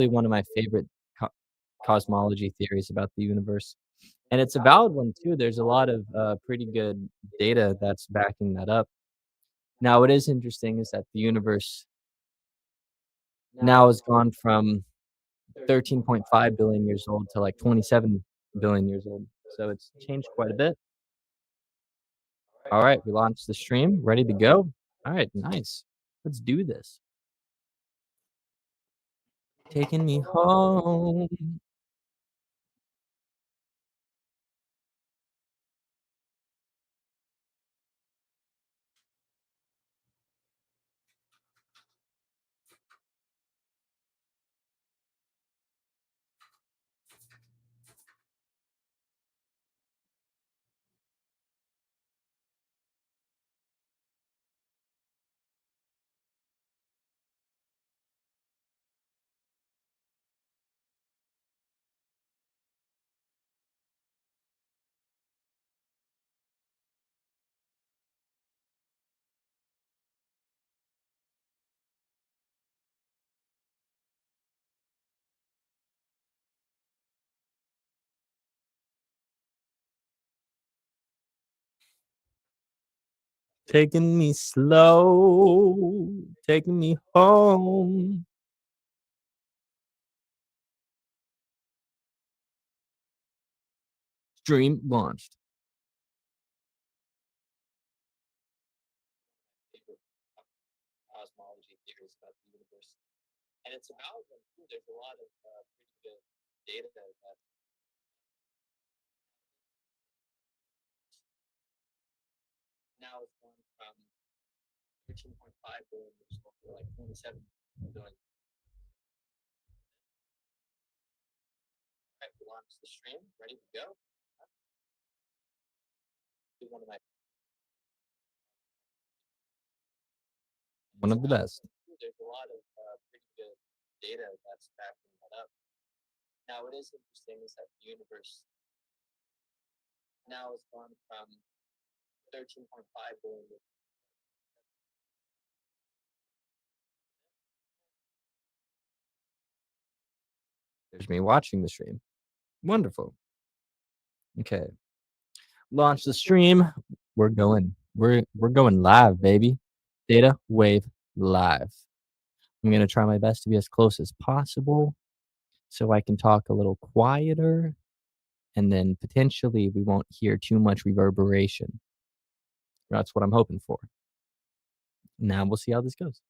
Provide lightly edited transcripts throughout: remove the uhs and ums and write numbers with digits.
One of my favorite co cosmology theories about the universe, and it's a valid one too. There's a lot of, pretty good data that's backing that up. Now, what is interesting is that the universe now has gone from 13.5 billion years old to, like, 27 billion years old, so it's changed quite a bit. Alright, we launched the stream, ready to go? Alright, nice. Let's do this. Taking me home. Taking me slow, taking me home. Stream launched. Favorite cosmology theories about the universe, and it's about them too. There's a lot of pretty good data that now has gone from 13.5 billion years old to like 27 billion. Right, we launched the stream, ready to go. One of the best. There's a lot of pretty good data that's backing that up. Now, what is interesting is that the universe now has gone from 13.5 billion. There's me watching the stream. Wonderful. Okay. Launch the stream. We're going. We're going live, baby. Data Wave live. I'm gonna try my best to be as close as possible so I can talk a little quieter and then potentially we won't hear too much reverberation. That's what I'm hoping for. Now we'll see how this goes.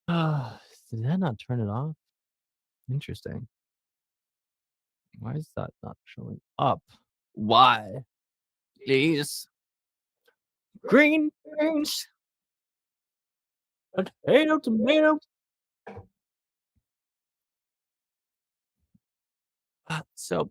Did that not turn it off? Interesting. Why is that not showing up? Why? Please. Green beans, potato, tomato. So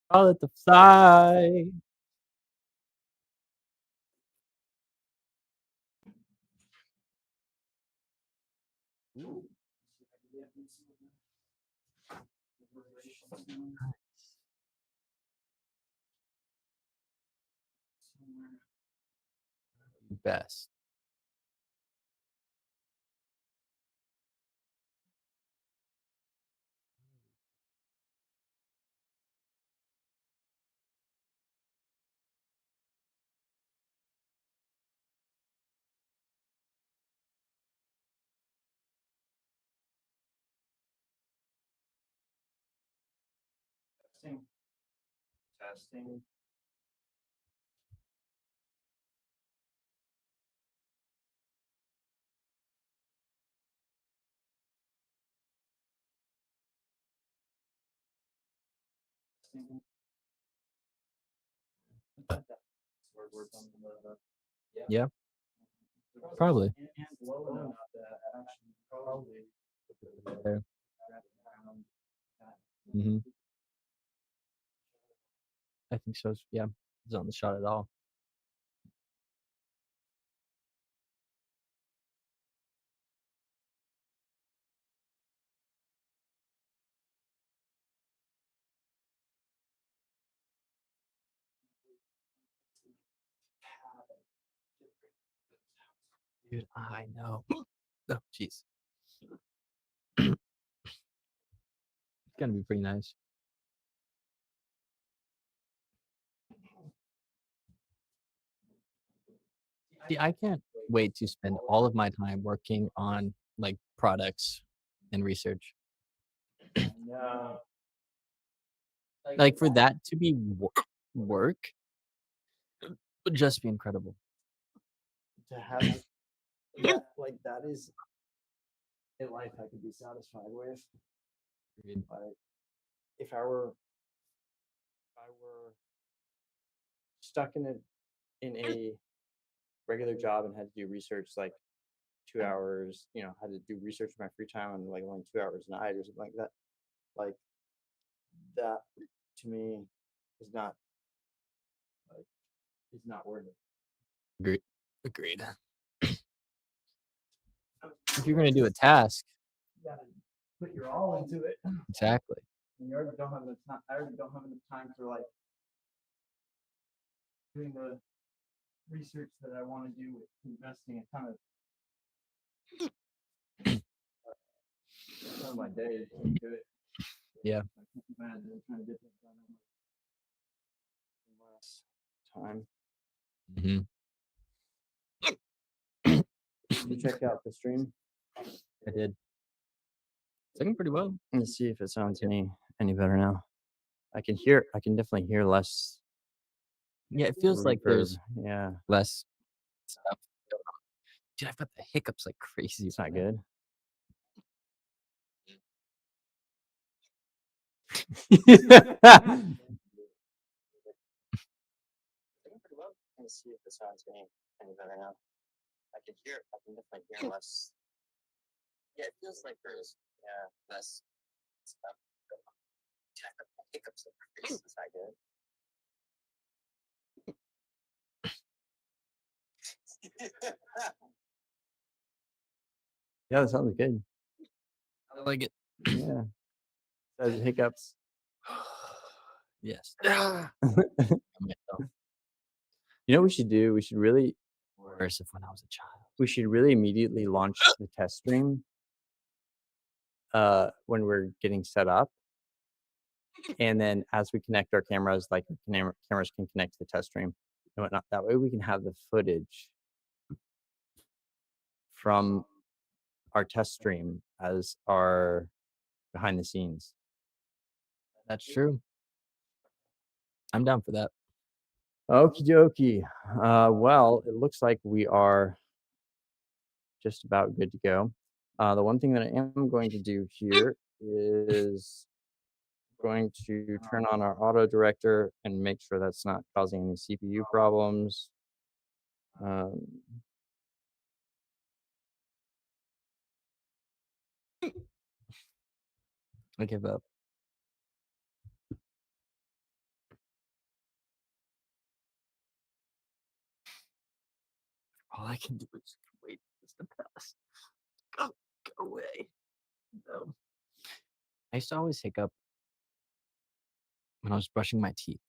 call it the fly. Best. Testing. Testing. Yeah, probably. There. Mhm. I think so, yeah. It's on the shot at all. Dude, I know. Oh, jeez. It's gonna be pretty nice. See, I can't wait to spend all of my time working on, like, products and research. Like, for that to be work would just be incredible. To have that, like that is a life I could be satisfied with. Agreed. Like if I were stuck in a regular job and had to do research like 2 hours, had to do research in my free time on like only 2 hours a night or something like that to me is not like is not worth it. Agreed. Agreed. If you're gonna do a task You gotta put your all into it. exactly. And you already don't have enough time. I already don't have enough time for like doing the research that I want to do with investing a ton of my day to do it. Yeah. I can't imagine trying to get that done in less time. Mhm. You check out the stream. I did. It's looking pretty well. Let's see if it sounds any better now. I can definitely hear less Yeah, it feels like reverb. there's Yeah, less stuff going on. Dude, I've got the hiccups like crazy. it's not good. Let's see if it sounds any better now. I can definitely hear less. Yeah, it feels like there's less stuff going on. Dude, I've got the hiccups like crazy. It's not good. Yeah, that sounds good. I like it. Yeah. Says hiccups. Yes. You know what we should do? We should really Worse if when I was a child. immediately launch the test stream when we're getting set up. And then as we connect our cameras, like our cameras can connect to the test stream and whatnot. That way we can have the footage from our test stream as our behind the scenes. That's true. I'm down for that. Okie dokie. Well, it looks like we are just about good to go. The one thing that I am going to do here is going to turn on our auto director and make sure that's not causing any CPU problems. I give up. All I can do is wait for this to pass. Go away. No. I used to always hiccup when I was brushing my teeth.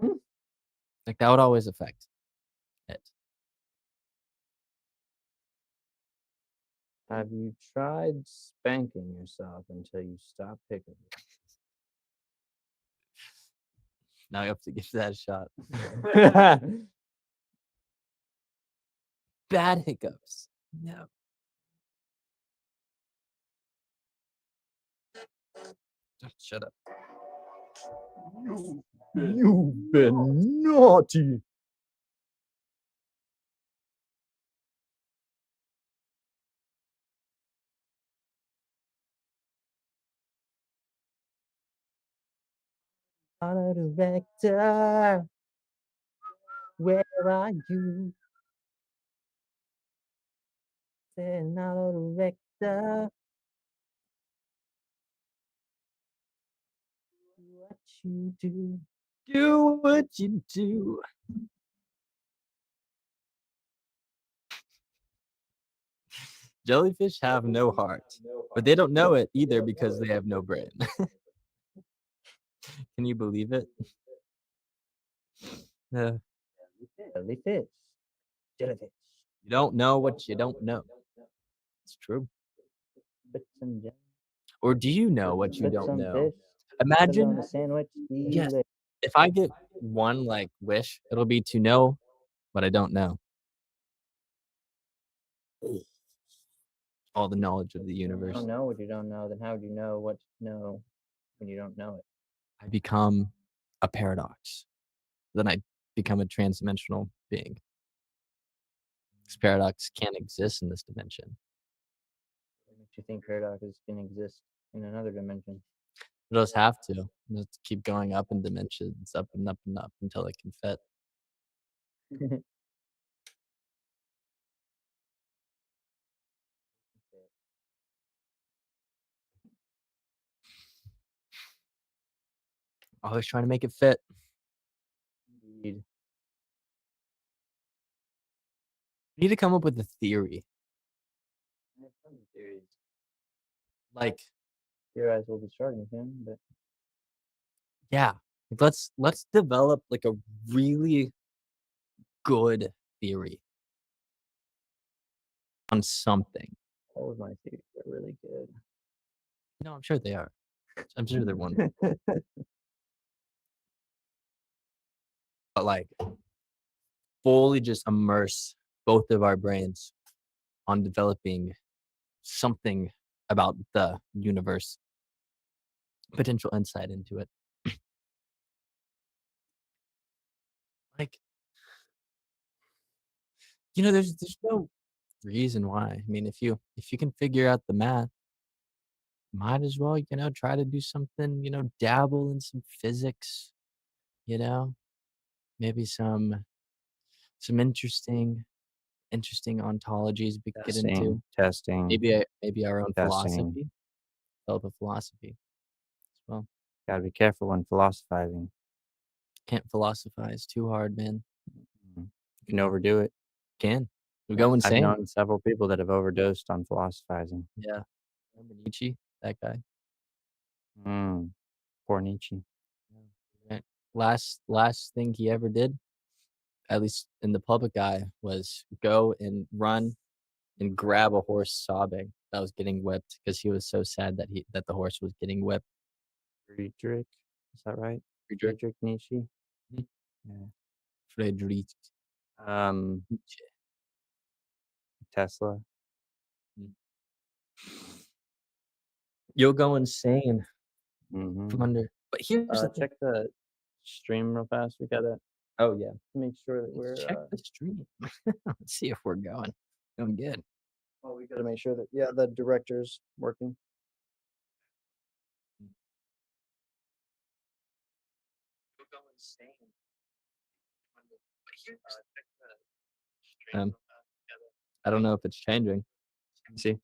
Mm. Like that would always affect it. Have you tried spanking yourself until you stop hiccuping? Now I have to give that a shot. Bad hiccups. No. Shut up. You've been naughty. Auto director, where are you? Saying auto director, what you do? Do what you do. Jellyfish have no heart, but they don't know it either because they have no brain. Can you believe it? Uh, Jellyfish, jellyfish. you don't know what you don't know. It's true. Put some jelly, Or do you know what you put don't some know? fish, put it on Imagine, a sandwich, yes, delish. if I get one like wish, it'll be to know what I don't know. All the knowledge of the You don't universe. know what you don't know, then how would you know what to know when you don't know it? I become a paradox. Then I become a transdimensional being. This paradox can't exist in this dimension. What makes you think paradoxes can exist in another dimension? It does have to. Just keep going up in dimensions, up and up and up until it can fit. Always trying to make it fit. Indeed. We need to come up with a theory. I have some theories. Like, Theorize will be starting soon, but yeah, like let's develop like a really good theory on something. all of my theories are really good. No, I'm sure they are. I'm sure they're wonderful. But like fully just immerse both of our brains on developing something about the universe, potential insight into it. Like, there's no reason why. I mean, if you can figure out the math, might as well, try to do something, dabble in some physics, you know, maybe some interesting ontologies we could get into. Testing, testing, Maybe our own testing. philosophy, develop a philosophy as well. Gotta be careful when philosophizing. Can't philosophize too hard, man. You can overdo it. Can. We go I've insane. known several people that have overdosed on philosophizing. Yeah. Remember Nietzsche? That guy. Mm, poor Nietzsche. Yeah. Last thing he ever did, at least in the public eye, was go and run and grab a horse sobbing that was getting whipped because he was so sad that the horse was getting whipped. Friedrich, is that right? Friedrich Friedrich Nietzsche. Mhm. Yeah. Friedrich Um, Nietzsche. Tesla. Mm. You'll go insane Mm-hmm. from under. But here's the thing. Check the stream real fast. We gotta Oh yeah, make sure that let's we're. check the stream. Let's see if we're going good. Well, we gotta make sure that the director's working. You'll go insane. But here's check the stream. I don't know if it's changing. See.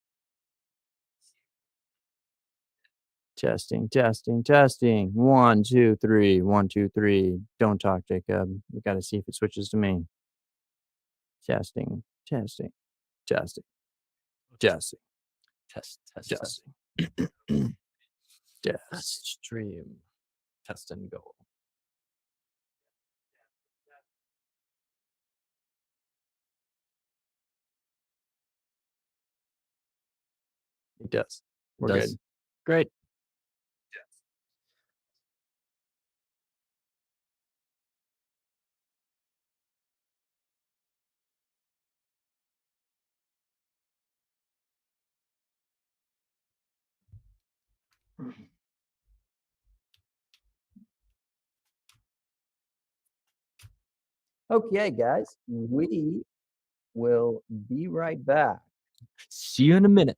Testing, testing, testing. 1, 2, 3. 1, 2, 3. Don't talk, Jacob. We got to see if it switches to me. Testing, testing, testing, testing, Test. testing. Test. Test stream. Test and go. It does. We're Does. good. Great. Okay, guys, we will be right back. See you in a minute.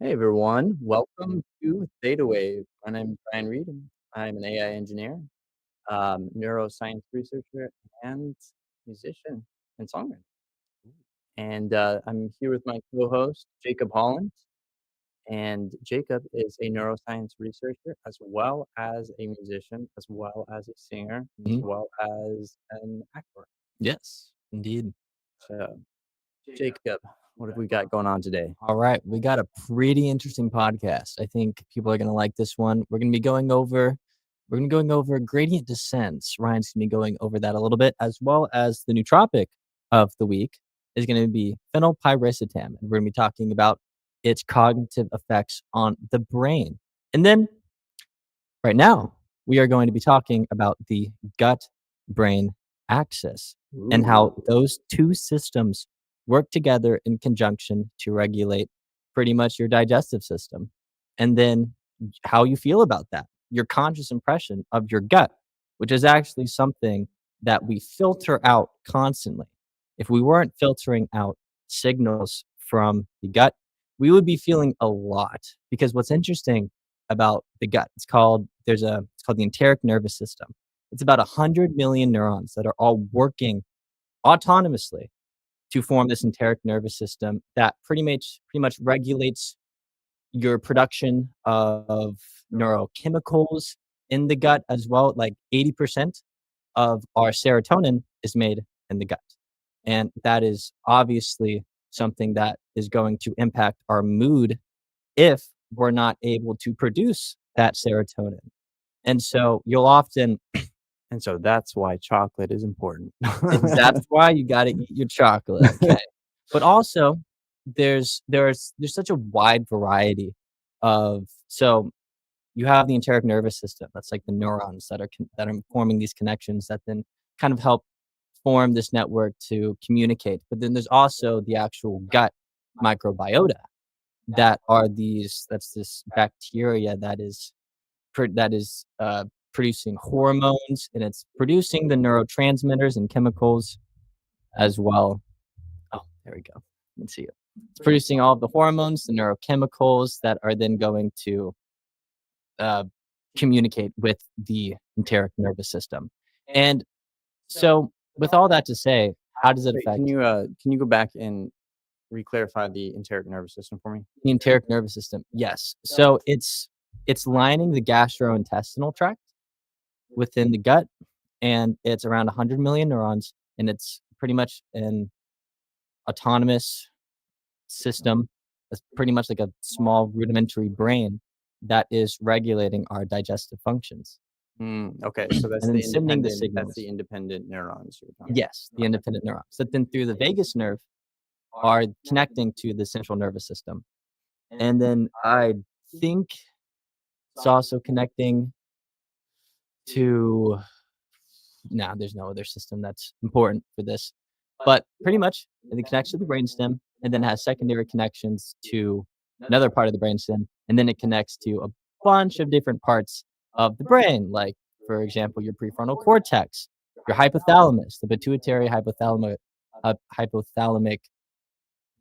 Hey everyone, welcome to ThetaWave. My name is Brian Reed, and I'm an AI engineer, neuroscience researcher, and musician and songwriter. And I'm here with my co-host Jacob Holland, and Jacob is a neuroscience researcher as well as a musician, as well as a singer, as Mhm. well as an actor. Yes, indeed. So, Jacob, what have we got going on today? All right, we got a pretty interesting podcast. I think people are gonna like this one. We're gonna be going over gradient descents. Ryan's gonna be going over that a little bit, as well as the new topic of the week is gonna be phenylpiracetam, and we're gonna be talking about its cognitive effects on the brain. And then right now, we are going to be talking about the gut brain axis and how Ooh. those two systems work together in conjunction to regulate pretty much your digestive system. And then how you feel about that, your conscious impression of your gut, which is actually something that we filter out constantly. If we weren't filtering out signals from the gut, we would be feeling a lot because what's interesting about the gut. It's called the enteric nervous system. It's about 100 million neurons that are all working autonomously to form this enteric nervous system that pretty much regulates your production of neurochemicals in the gut as well. Like 80% of our serotonin is made in the gut. And that is obviously something that is going to impact our mood if we're not able to produce that serotonin. And so you'll often And so that's why chocolate is important. and that's why you gotta eat your chocolate, okay? But also, there's such a wide variety of so you have the enteric nervous system, that's like the neurons that are forming these connections that then kind of help form this network to communicate. But then there's also the actual gut microbiota that's this bacteria that is producing hormones, and it's producing the neurotransmitters and chemicals as well. Oh, there we go. Let's see it. It's producing all of the hormones, the neurochemicals that are then going to uh, communicate with the enteric nervous system. And so, with all that to say, how does it Wait, affect can you go back and re-clarify the enteric nervous system for me? the enteric nervous system? Yes. So it's lining the gastrointestinal tract within the gut, and it's around 100 million neurons, and it's pretty much an autonomous system. It's pretty much like a small rudimentary brain that is regulating our digestive functions Okay, so and then sending the that's the signals. independent neurons you're talking Yes, the about. independent neurons that then through the vagus nerve are connecting to the central nervous system. And then I think it's also connecting to no, there's no other system that's important for this. But pretty much it connects to the brainstem and then has secondary connections to another part of the brainstem, and then it connects to a bunch of different parts of the brain, like for example, your prefrontal cortex, your hypothalamus, the pituitary hypothalamic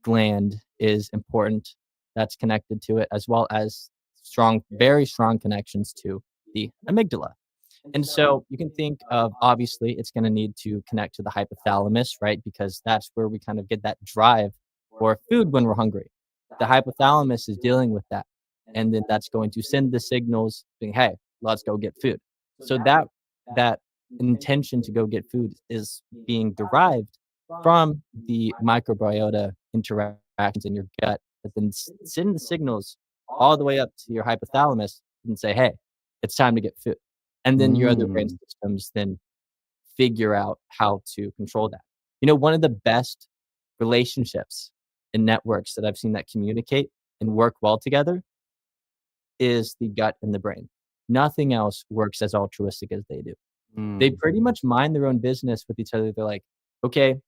gland is important. That's connected to it, as well as very strong connections to the amygdala. And so you can think of obviously it's going to need to connect to the hypothalamus, right? Because that's where we kind of get that drive for food when we're hungry. The hypothalamus is dealing with that. And then that's going to send the signals saying, hey, let's go get food. So that intention to go get food is being derived from the microbiota interactions in your gut that then send the signals all the way up to your hypothalamus and say, hey, it's time to get food. And then your other brain Mm. systems then figure out how to control that. You know, one of the best relationships in networks that I've seen that communicate and work well together is the gut and the brain. Nothing else works as altruistic as they do. They Mm. pretty much mind their own business with each other. They're like, okay,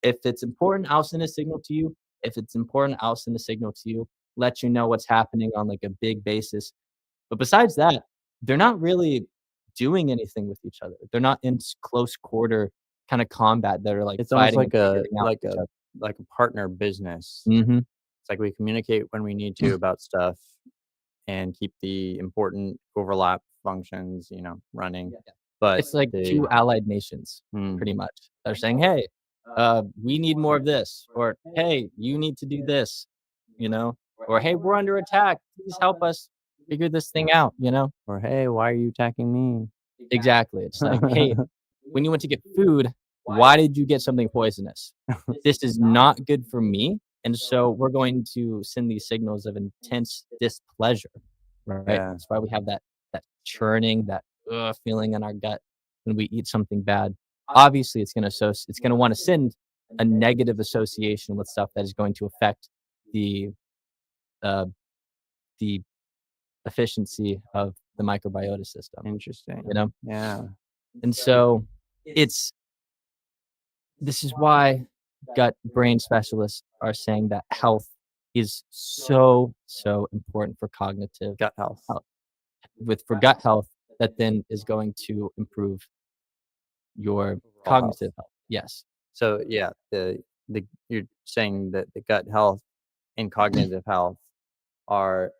if it's important, I'll send a signal to you. If it's important, I'll send a signal to you, let you know what's happening on like a big basis. But besides that, they're not really doing anything with each other. They're not in close quarter kind of combat that are like It's almost fighting and figuring out like each a other. like a partner business. Mhm. It's like we communicate when we need to about stuff and keep the important overlap functions, running. Yeah. But It's like the 2 allied nations, mm, pretty much. They're saying, "Hey, we need more of this," or, "Hey, you need to do this," you know? Or, "Hey, we're under attack. Please help us figure this thing out," you know? or hey, why are you attacking me? Exactly. It's like, "Hey, when you went to get food, why did you get something poisonous? This is not good for me, and so we're going to send these signals of intense displeasure," right? Yeah, That's why we have that churning, that "ugh" feeling in our gut when we eat something bad. Obviously, it's gonna wanna send a negative association with stuff that is going to affect the, uh, the efficiency of the microbiota system, you interesting. know? Yeah, And so, it's this is why gut brain specialists are saying that health is so, so important for cognitive gut health, health. With for gut health, that then is going to improve your overall health. cognitive health. Yes. So yeah, the you're saying that the gut health and cognitive health are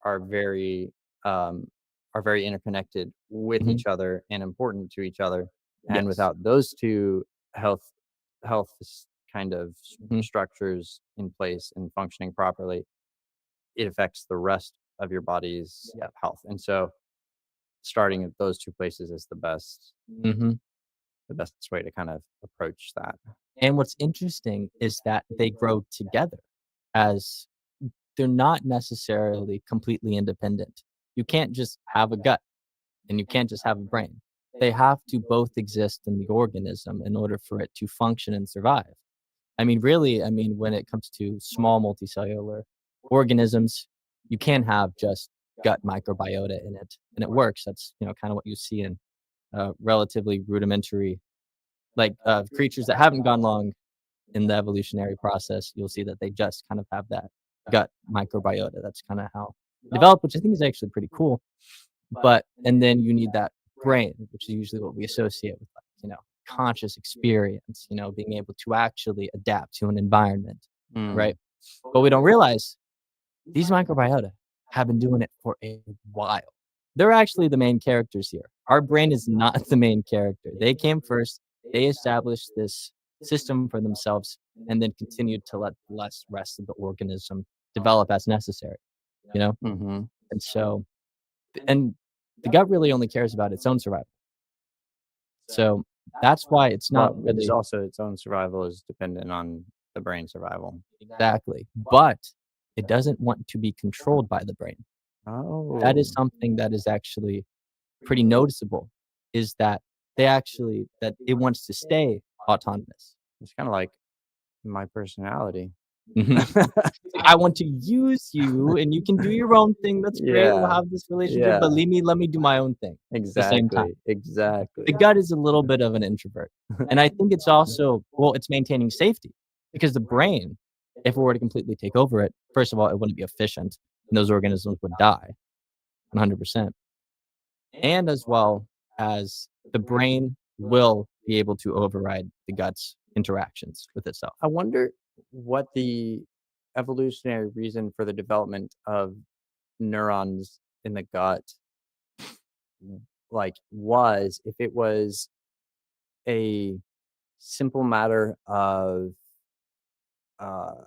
are very um, are very interconnected with Mhm. each other and important to each other. And Yes. without those two health kind of Mhm. structures in place and functioning properly, it affects the rest of your body's Yeah. health. And so, starting at those two places is Mhm. the best way to kind of approach that. And what's interesting is that they grow together as they're not necessarily completely independent. You can't just have a gut and you can't just have a brain. They have to both exist in the organism in order for it to function and survive. I mean, really, I mean, when it comes to small multicellular organisms, you can have just gut microbiota in it, and it works. That's, kind of what you see in relatively rudimentary, like creatures that haven't gone long in the evolutionary process. You'll see that they just kind of have that gut microbiota. That's kind of how it developed, which I think is actually pretty cool. But and then you need that brain, which is usually what we associate with, like, conscious experience, being able to actually adapt to an environment, Mm, right? But we don't realize these microbiota have been doing it for a while. They're actually the main characters here. Our brain is not the main character. They came first, they established this system for themselves, and then continued to let the rest of the organism develop as necessary, you know? mhm. And so and the gut really only cares about its own survival. So that's why it's not Well, which is really also its own survival is dependent on the brain survival. exactly, but it doesn't want to be controlled by the brain. That is Oh, something that is actually pretty noticeable, is that that it wants to stay autonomous. it's kinda like my personality. Mhm. It's like, "I want to use you, and you can do your own thing, that's great, we'll Yeah, have this relationship, but yeah, let me do my own thing at the same time." exactly, The exactly. gut is a little bit of an introvert, and I think it's also well, it's maintaining safety, because the brain, if it were to completely take over it, first of all, it wouldn't be efficient, and those organisms would die 100%, and as well as the brain will be able to override the gut's interactions with itself. I wonder what the evolutionary reason for the development of neurons in the gut, was, if it was a simple matter of, uh,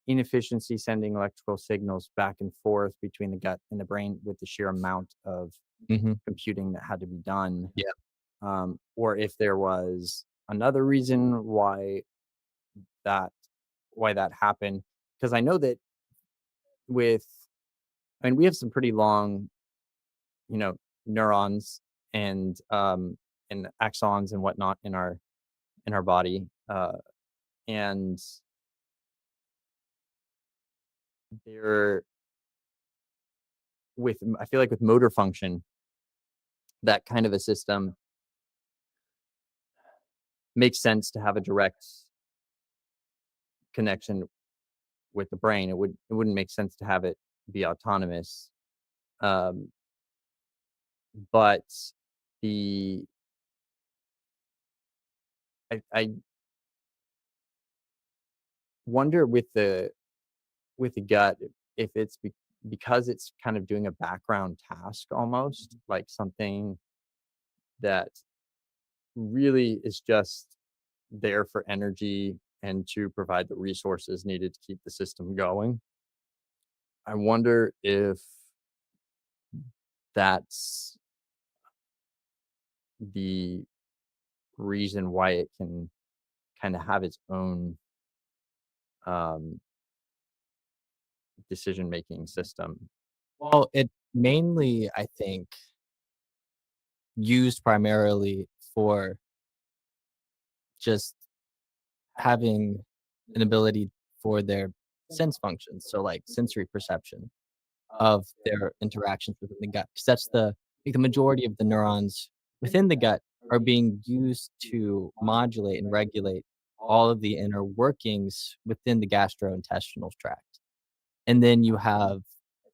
inefficiency sending electrical signals back and forth between the gut and the brain with the sheer amount of Mhm. computing that had to be done, Yeah. or if there was another reason that that happened. Because I know that with I mean, we have some pretty long, you know, neurons and axons and whatnot in our body, and they're I feel like with motor function, that kind of a system makes sense to have a direct connection with the brain. It wouldn't make sense to have it be autonomous. Um, but the I wonder with the gut if it's because it's kind of doing a background task almost, like something that really is just there for energy and to provide the resources needed to keep the system going. I wonder if that's the reason why it can kind of have its own um, decision making system. Well, it mainly, I think, used primarily for just having an ability for their sense functions, so, like, sensory perception of their interactions within the gut, because that's the majority of the neurons within the gut are being used to modulate and regulate all of the inner workings within the gastrointestinal tract. And then you have,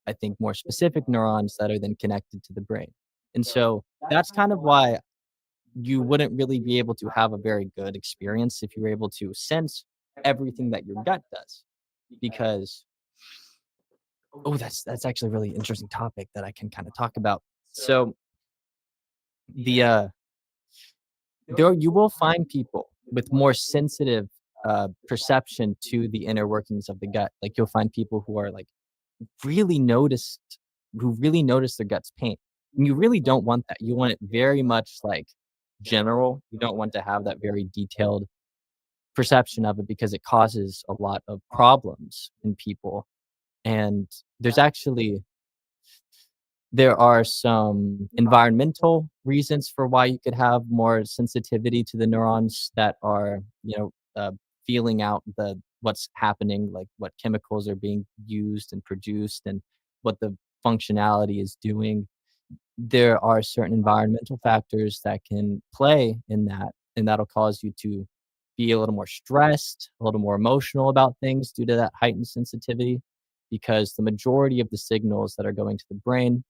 I think, more specific neurons that are then connected to the brain. And so that's kind of why you wouldn't really be able to have a very good experience if you were able to sense everything that your gut does. Because oh, that's actually a really interesting topic that I can kind of talk about. So the there you will find people with more sensitive perception to the inner workings of the gut. Like you'll find people who are like really noticed who really notice their gut's pain. And you really don't want that. You want it very much like general. You don't want to have that very detailed perception of it because it causes a lot of problems in people. And there's actually there are some environmental reasons for why you could have more sensitivity to the neurons that are, feeling out what's happening, like what chemicals are being used and produced and what the functionality is doing. There are certain environmental factors that can play in that, and that'll cause you to be a little more stressed, a little more emotional about things due to that heightened sensitivity, because the majority of the signals that are going to the brain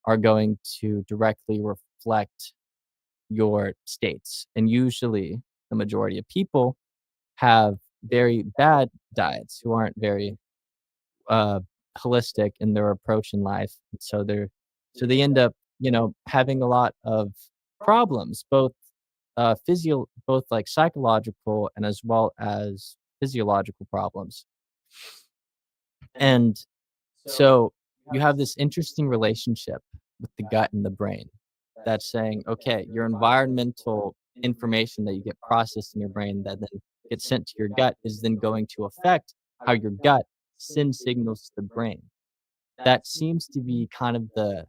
are going to directly reflect your states. And usually, the majority of people have very bad diets who aren't very uh, holistic in their approach in life. And so they end up, having a lot of problems, both like psychological and as well as physiological problems. And so you have this interesting relationship with the gut and the brain that's saying, okay, your environmental information that you get processed in your brain that then gets sent to your gut is then going to affect how your gut sends signals to the brain. That seems to be kind of the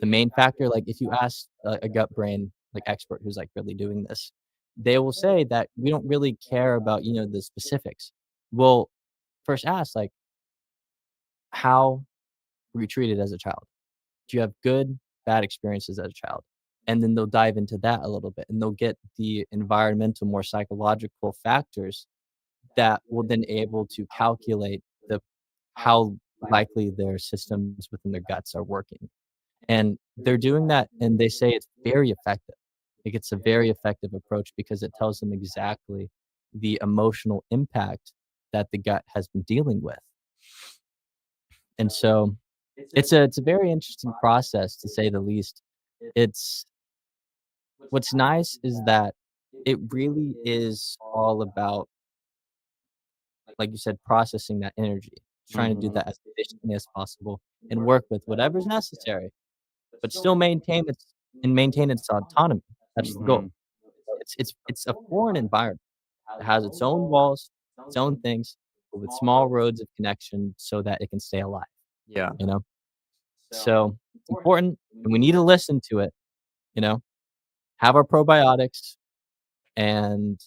main factor. Like if you ask a gut brain like expert who's like really doing this, they will say that we don't really care about the specifics. We'll first ask like how were you treated as a child? Do you have good, bad experiences as a child? And then they'll dive into that a little bit and they'll get the environmental, more psychological factors that will then able to calculate the how likely their systems within their guts are working. And they're doing that and they say it's very effective. Like it's a very effective approach because it tells them exactly the emotional impact that the gut has been dealing with. And so it's a very interesting process to say the least. It's what's nice is that it really is all about, like you said, processing that energy, trying to do Hmm. that as efficiently as possible and work with whatever's necessary, but still maintain its autonomy. That's the goal. Hmm. It's a foreign environment. It has its own walls, its own things, but with small roads of connection so that it can stay alive, Yeah. you know? So it's important and we need to listen to it, you know? Have our probiotics and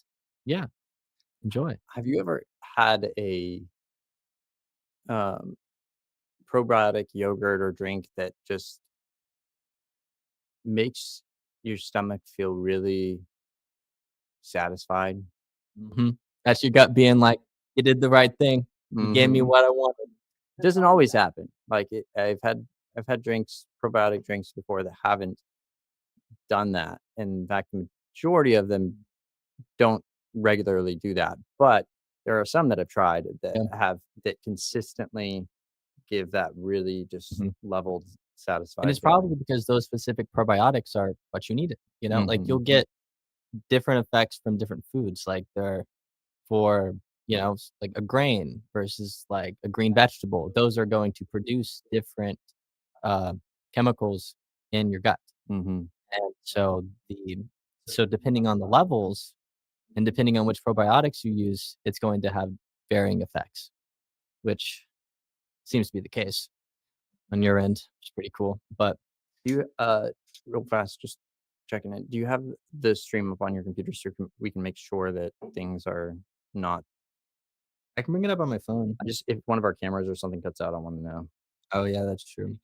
yeah, enjoy. Have you ever had a um, probiotic yogurt or drink that just makes your stomach feel really satisfied? Mhm. That's your gut being like, "You did the right thing. You gave me Hmm. what I wanted." Doesn't always happen. Like I've had drinks, probiotic drinks before that haven't done that. And in fact, the majority of them don't regularly do that. But there are some that have tried Yeah, that consistently give that really just mhm, leveled, and satisfied it's feeling. probably because those specific probiotics are what you needed, like, you'll Mhm. get different effects from different foods, like, they're for, like a grain versus, like, a green vegetable. Those are going to produce different, uh, chemicals in your gut, Mhm. and so depending on the levels and depending on which probiotics you use, it's going to have varying effects, which seems to be the case on your end, which is pretty cool, but Do you, real fast, just checking in, do you have the stream up on your computer so we can make sure that things are not I can bring it up on my phone. I just if one of our cameras or something cuts out, I wanna know. Oh, yeah, that's true.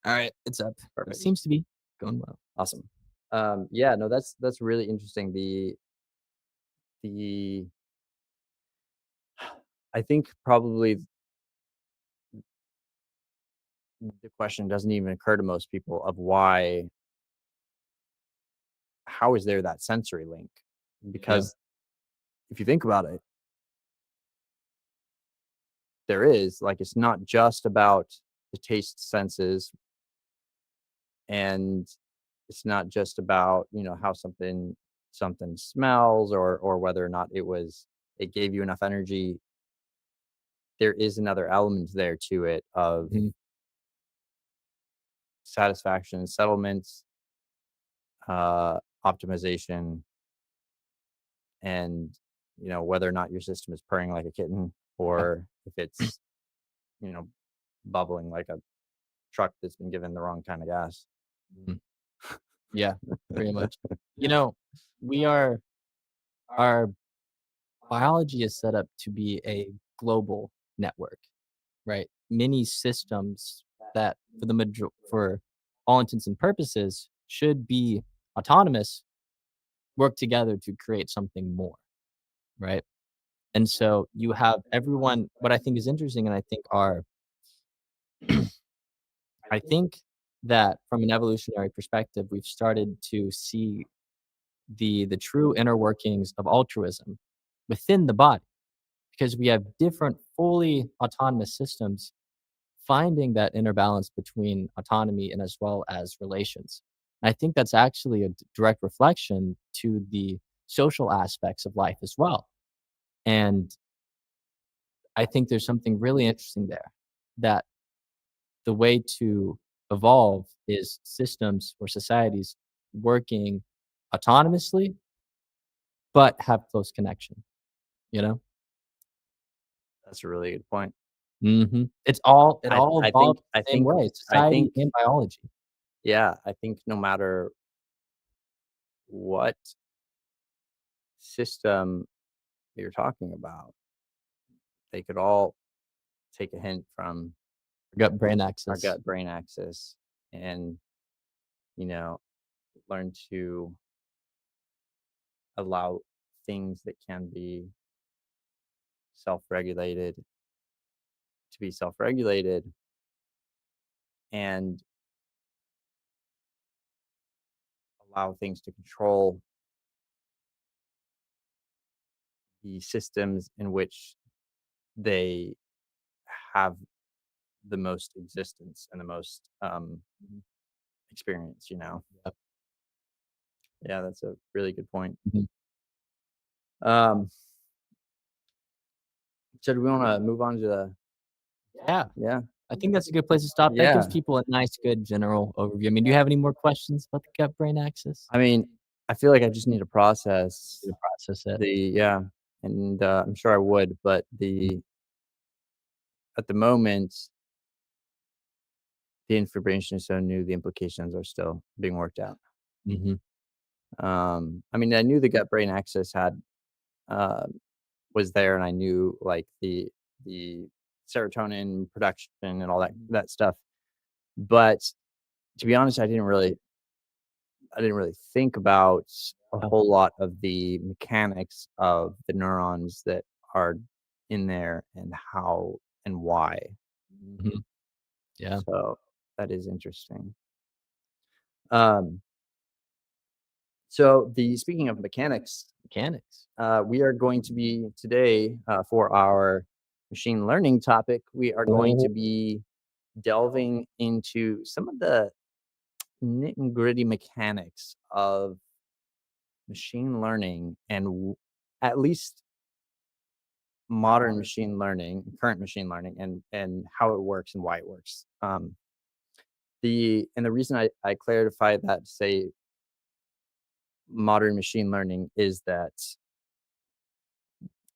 Alright, it's up. It Perfect. seems to be going well. Awesome. Yeah, no, that's really interesting. The I think probably the question doesn't even occur to most people of why how is there that sensory link? Yeah. Because if you think about it, there is, like, it's not just about the taste senses, and it's not just about, how something smells or whether or not it gave you enough energy. There is another element there to it of Mhm. satisfaction, settlement, optimization, and, whether or not your system is purring like a kitten Yeah. or if it's, you know, bubbling like a truck that's been given the wrong kind of gas. Mhm. Yeah, pretty much. You know, we are our biology is set up to be a global network, right? Many systems that for all intents and purposes should be autonomous work together to create something more, right? And so you have everyone what I think is interesting and I think that from an evolutionary perspective, we've started to see the true inner workings of altruism within the body because we have different fully autonomous systems finding that inner balance between autonomy and as well as relations. I think that's actually a direct reflection to the social aspects of life as well. And I think there's something really interesting there that the way to evolve is systems or societies working autonomously, but have close connection, you know? That's a really good point. Mhm. It I all I think evolves I the same think way, I society think and biology. yeah, I think no matter what system you're talking about, they could all take a hint from Gut brain our axis. gut brain axis and, you know, learn to allow things that can be self-regulated to be self-regulated and allow things to control the systems in which they have the most existence and the most Mhm. experience. Yep. Yeah, that's a really good point. Mhm. Um, so do we want to move on to the Yeah, yeah. I think that's a good place to stop. That gives Yeah. people a nice, good general overview. I mean, do you have any more questions about the gut brain axis? I mean, I feel like I just need to process To process it. yeah, and I'm sure I would, but Mhm. the at the moment the information is so new, the implications are still being worked out. Mhm. I mean, I knew the gut brain axis had uh, was there, and I knew like the serotonin production and all that stuff. But to be honest, I didn't really think about a Yeah. whole lot of the mechanics of the neurons that are in there and how and why. Mhm. Yeah. So that is interesting. Um, So the speaking of mechanics, Mechanics. we are going to be today for our machine learning topic. We are going to Oh, be delving into some of the nit and gritty mechanics of machine learning and at least modern machine learning, current machine learning, and how it works and why it works. The reason I clarify that to say modern machine learning is that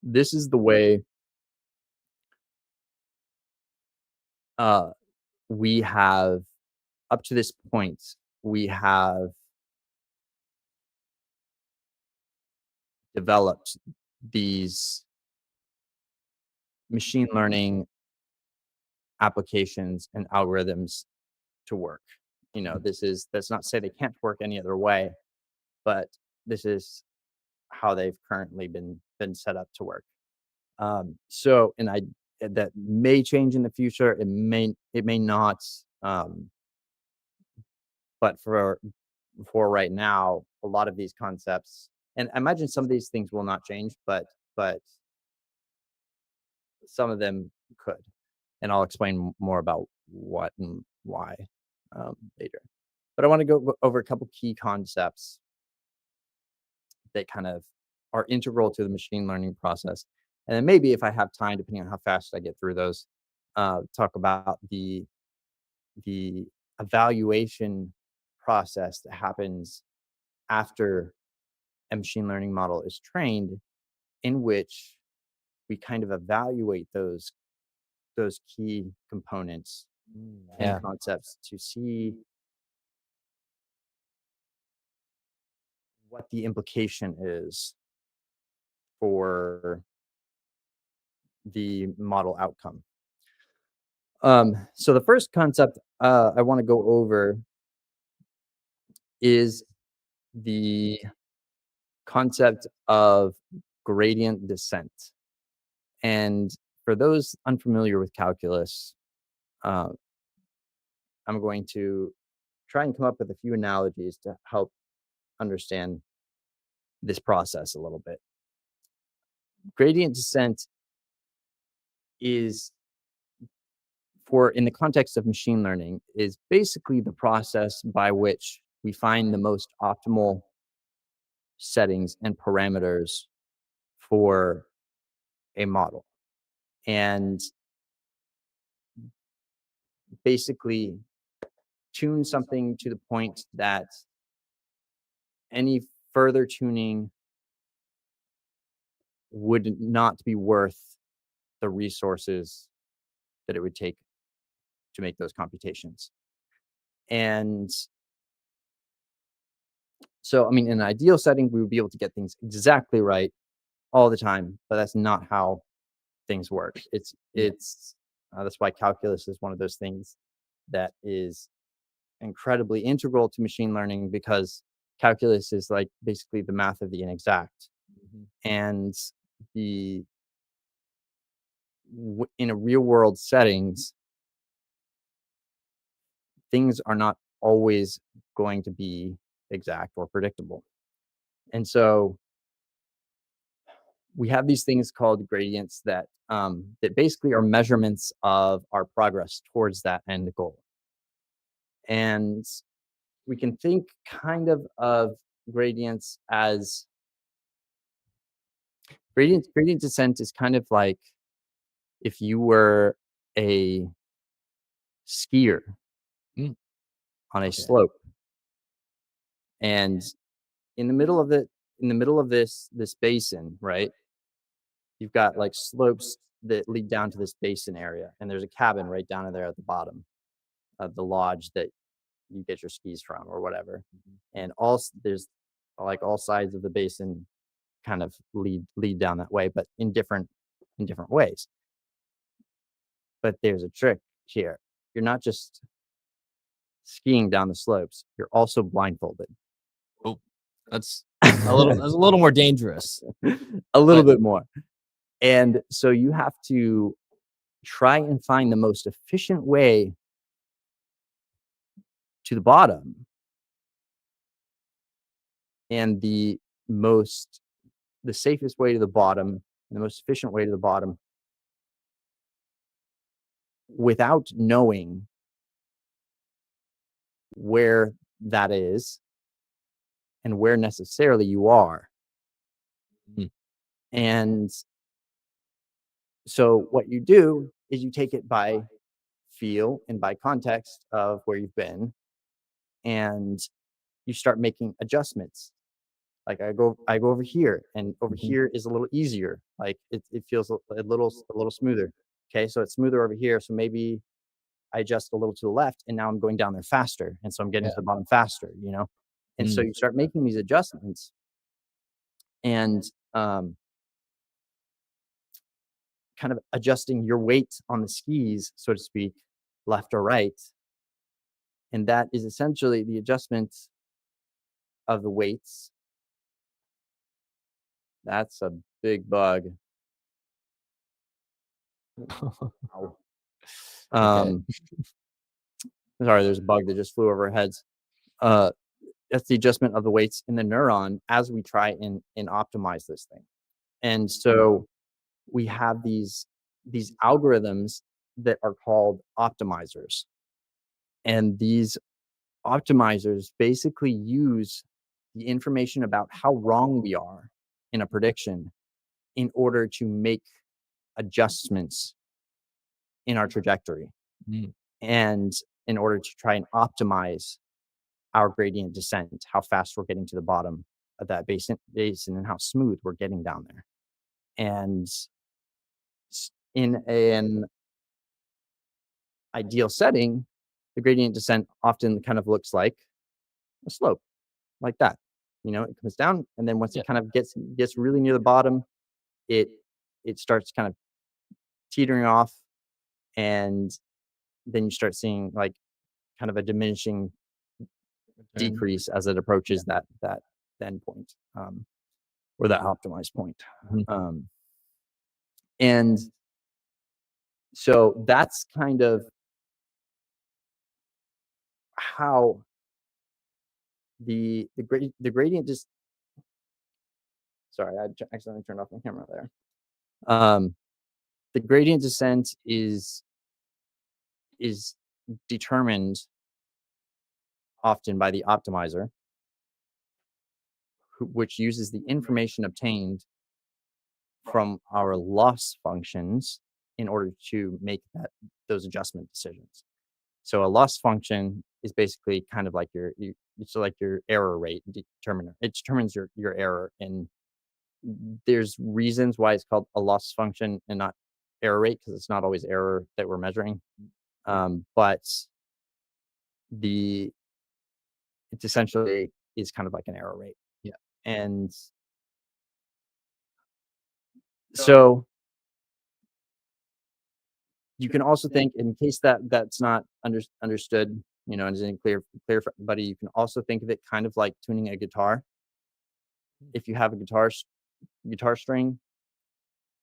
this is the way uh, we have up to this point we have developed these machine learning applications and algorithms to work. That's not to say they can't work any other way, but this is how they've currently been set up to work. So, and I that may change in the future. It may not. But for right now, a lot of these concepts, and I imagine some of these things will not change, but some of them could, and I'll explain more about what and why later. But I want to go over a couple key concepts that kind of are integral to the machine learning process. And then maybe if I have time, depending on how fast I get through those, talk about the evaluation process that happens after a machine learning model is trained, in which we kind of evaluate those key components and yeah. concepts to see what the implication is for the model outcome. So the first concept I want to go over is the concept of gradient descent. And for those unfamiliar with calculus, uh, I'm going to try and come up with a few analogies to help understand this process a little bit. Gradient descent is, for in the context of machine learning, is basically the process by which we find the most optimal settings and parameters for a model, and basically tune something to the point that any further tuning would not be worth the resources that it would take to make those computations. And so, I mean, in an ideal setting, we would be able to get things exactly right all the time, but that's not how things work. It's That's why calculus is one of those things that is incredibly integral to machine learning, because calculus is like basically the math of the inexact. Mhm. And in a real world settings, things are not always going to be exact or predictable. And so we have these things called gradients that basically are measurements of our progress towards that end goal. And we can think kind of gradients as gradient descent is kind of like if you were a skier Mm, on a okay. slope, and in the middle of this basin, right? You've got like slopes that lead down to this basin area, and there's a cabin right down in there at the bottom of the lodge that you get your skis from or whatever. And there's like all sides of the basin kind of lead down that way, but in different ways. But there's a trick here. You're not just skiing down the slopes, you're also blindfolded. Oh, that's that's a little more dangerous, A little but bit more. And so you have to try and find the most efficient way to the bottom and most the safest way to the bottom, and the most efficient way to the bottom without knowing where that is and where necessarily you are. Mm. And so what you do is you take it by feel and by context of where you've been, and you start making adjustments. Like I go over here, and over Mhm. here is a little easier. Like it feels a little smoother. Okay, so it's smoother over here. So maybe I adjust a little to the left, and now I'm going down there faster, and so I'm getting Yeah. to the bottom faster. And so Mm. you start making these adjustments, and um, kind of adjusting your weight on the skis, so to speak, left or right, and that is essentially the adjustment of the weights. That's a big bug. Ow. Okay. Um, sorry, there's a bug that just flew over our heads. Uh, that's the adjustment of the weights in the neuron as we try and optimize this thing. And so we have these algorithms that are called optimizers. And these optimizers basically use the information about how wrong we are in a prediction in order to make adjustments in our trajectory Mm. and in order to try and optimize our gradient descent, how fast we're getting to the bottom of that basin and how smooth we're getting down there. And in an ideal setting, the gradient descent often kind of looks like a slope, like that. It comes down, and then once Yeah. it kind of gets really near the bottom, it it starts kind of teetering off, and then you start seeing like kind of a diminishing Return. decrease as it Yeah. approaches that end point, or that optimized point. Mhm. Um, and so that's kind of how the gradient just sorry, accidentally turned off my camera there. Um, the gradient descent is determined often by the optimizer, which uses the information obtained from our loss functions in order to make those adjustment decisions. So a loss function is basically kind of like it's like your error rate determiner. It determines your error, and there's reasons why it's called a loss function and not error rate because it's not always error that we're measuring. But the it's essentially is kind of like an error rate, Yeah. and so you can also think, in case that's not understood, and isn't clear for everybody, you can also think of it kind of like tuning a guitar. If you have a guitar string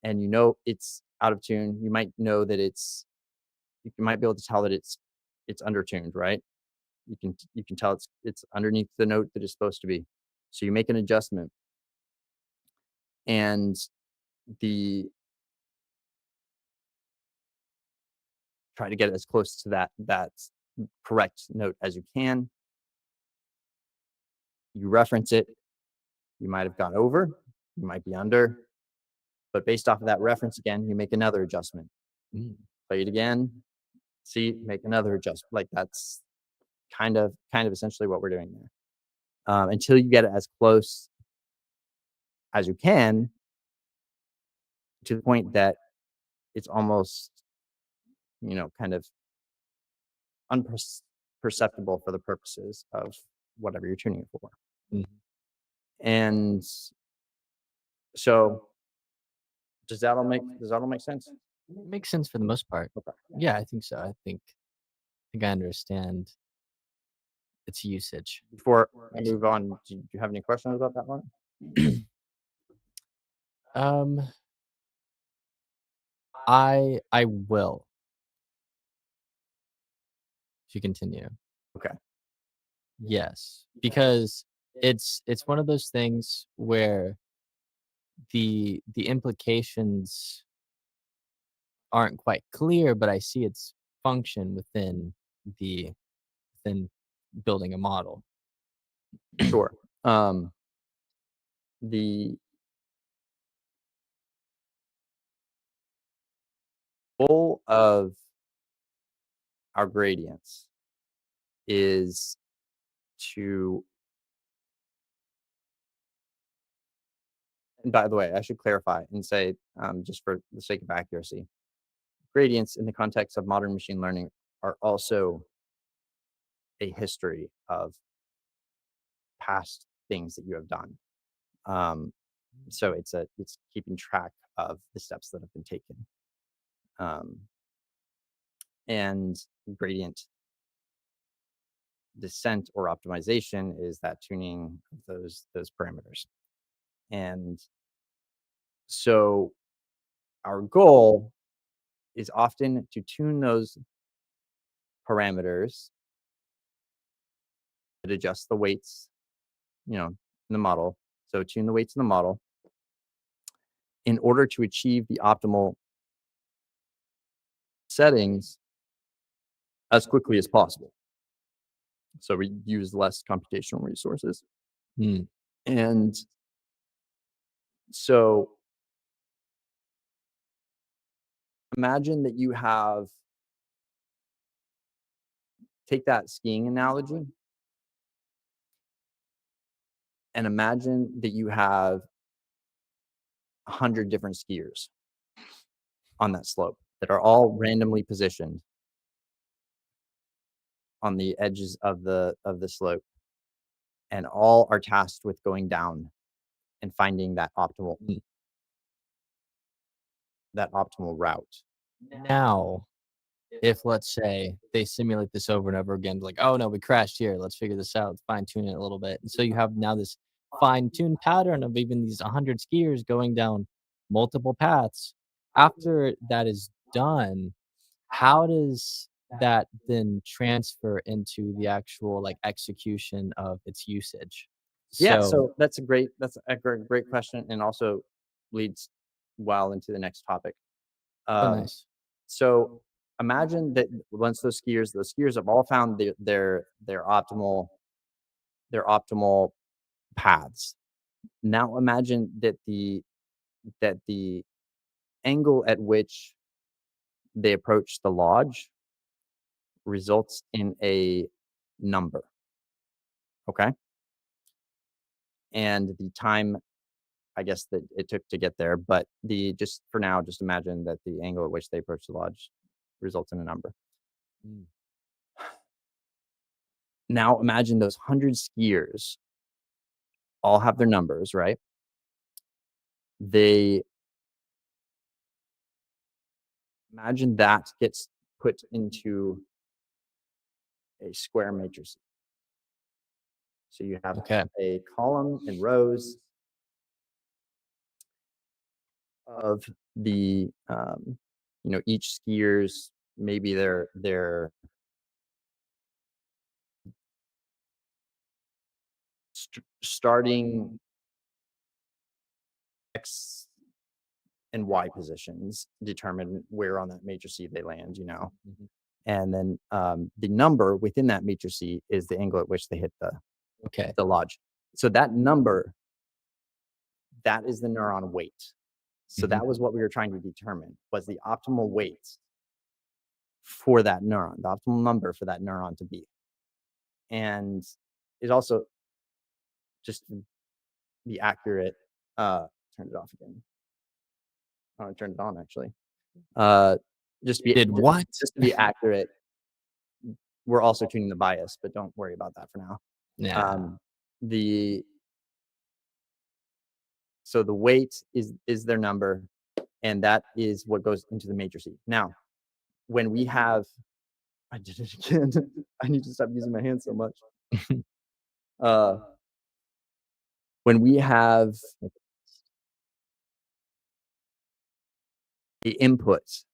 and it's out of tune, you might know that you might be able to tell that it's undertuned, right? You can tell it's underneath the note that it's supposed to be. So you make an adjustment, and the try to get as close to that correct note as you can. You reference it. You might have gone over, you might be under, but based off of that reference again, you make another adjustment. Mm. Play it again, see, make another adjustment. Like that's kind of essentially what we're doing there. Until you get it as close as you can to the point that it's almost, kind of unperceptible for the purposes of whatever you're tuning it for. Mhm. And so does that all make sense? Makes sense for the most part. Okay. Yeah, I think so. I think I understand its usage. Before I move on, do you have any questions about that one? Um, I will to continue. Okay. Yes, because it's one of those things where the implications aren't quite clear, but I see its function the within building a model. Sure. The goal of our gradients is to, and by the way, I should clarify and say, just for the sake of accuracy, gradients in the context of modern machine learning are also a history of past things that you have done. Um, so it's keeping track of the steps that have been taken. Um, and gradient descent or optimization is that tuning of those parameters. And so our goal is often to tune those parameters that adjust the weights, in the model. So tune the weights in the model in order to achieve the optimal settings as quickly as possible. So we use less computational resources. Mm, And so imagine that you have, take that skiing analogy, and imagine that you have 100 different skiers on that slope that are all randomly positioned on the edges of the slope, and all are tasked with going down and finding mm. that optimal route. Now, if let's say they simulate this over and over again, like, oh no, we crashed here. Let's figure this out, fine tune it a little bit. And so you have now this fine tuned pattern of even these 100 skiers going down multiple paths. After that is done, how does that then transfer into the actual like execution of its usage? Yeah, So, so that's a great question, and also leads well into the next topic. oh, Um, nice. so imagine that once those skiers have all found their optimal paths. Now imagine that the angle at which they approach the lodge results in a number, okay? And the time, I guess, that it took to get there, but just for now, just imagine that the angle at which they approach the lodge results in a number. Mm, Now imagine those 100 skiers all have their numbers, right? They imagine that gets put into a square matrix. So you have okay. a column and rows of each skier's, maybe their starting X and Y positions determine where on that matrix they land. Mhm. And then the number within that matrix is the angle at which they hit Okay. the lodge. So that number, that is the neuron weight. So Mhm. that was what we were trying to determine, was the optimal weight for that neuron, the optimal number for that neuron to be. And it also, just to be accurate, turn it off again. Oh, I turned it on actually. Uh, just to be Did what? just to be accurate, we're also tuning the bias, but don't worry about that for now. Yeah. The So the weight is their number, and that is what goes into the matrix. Now, when we have, I did it again. I need to stop using my hands so much. Uh, when we have the input,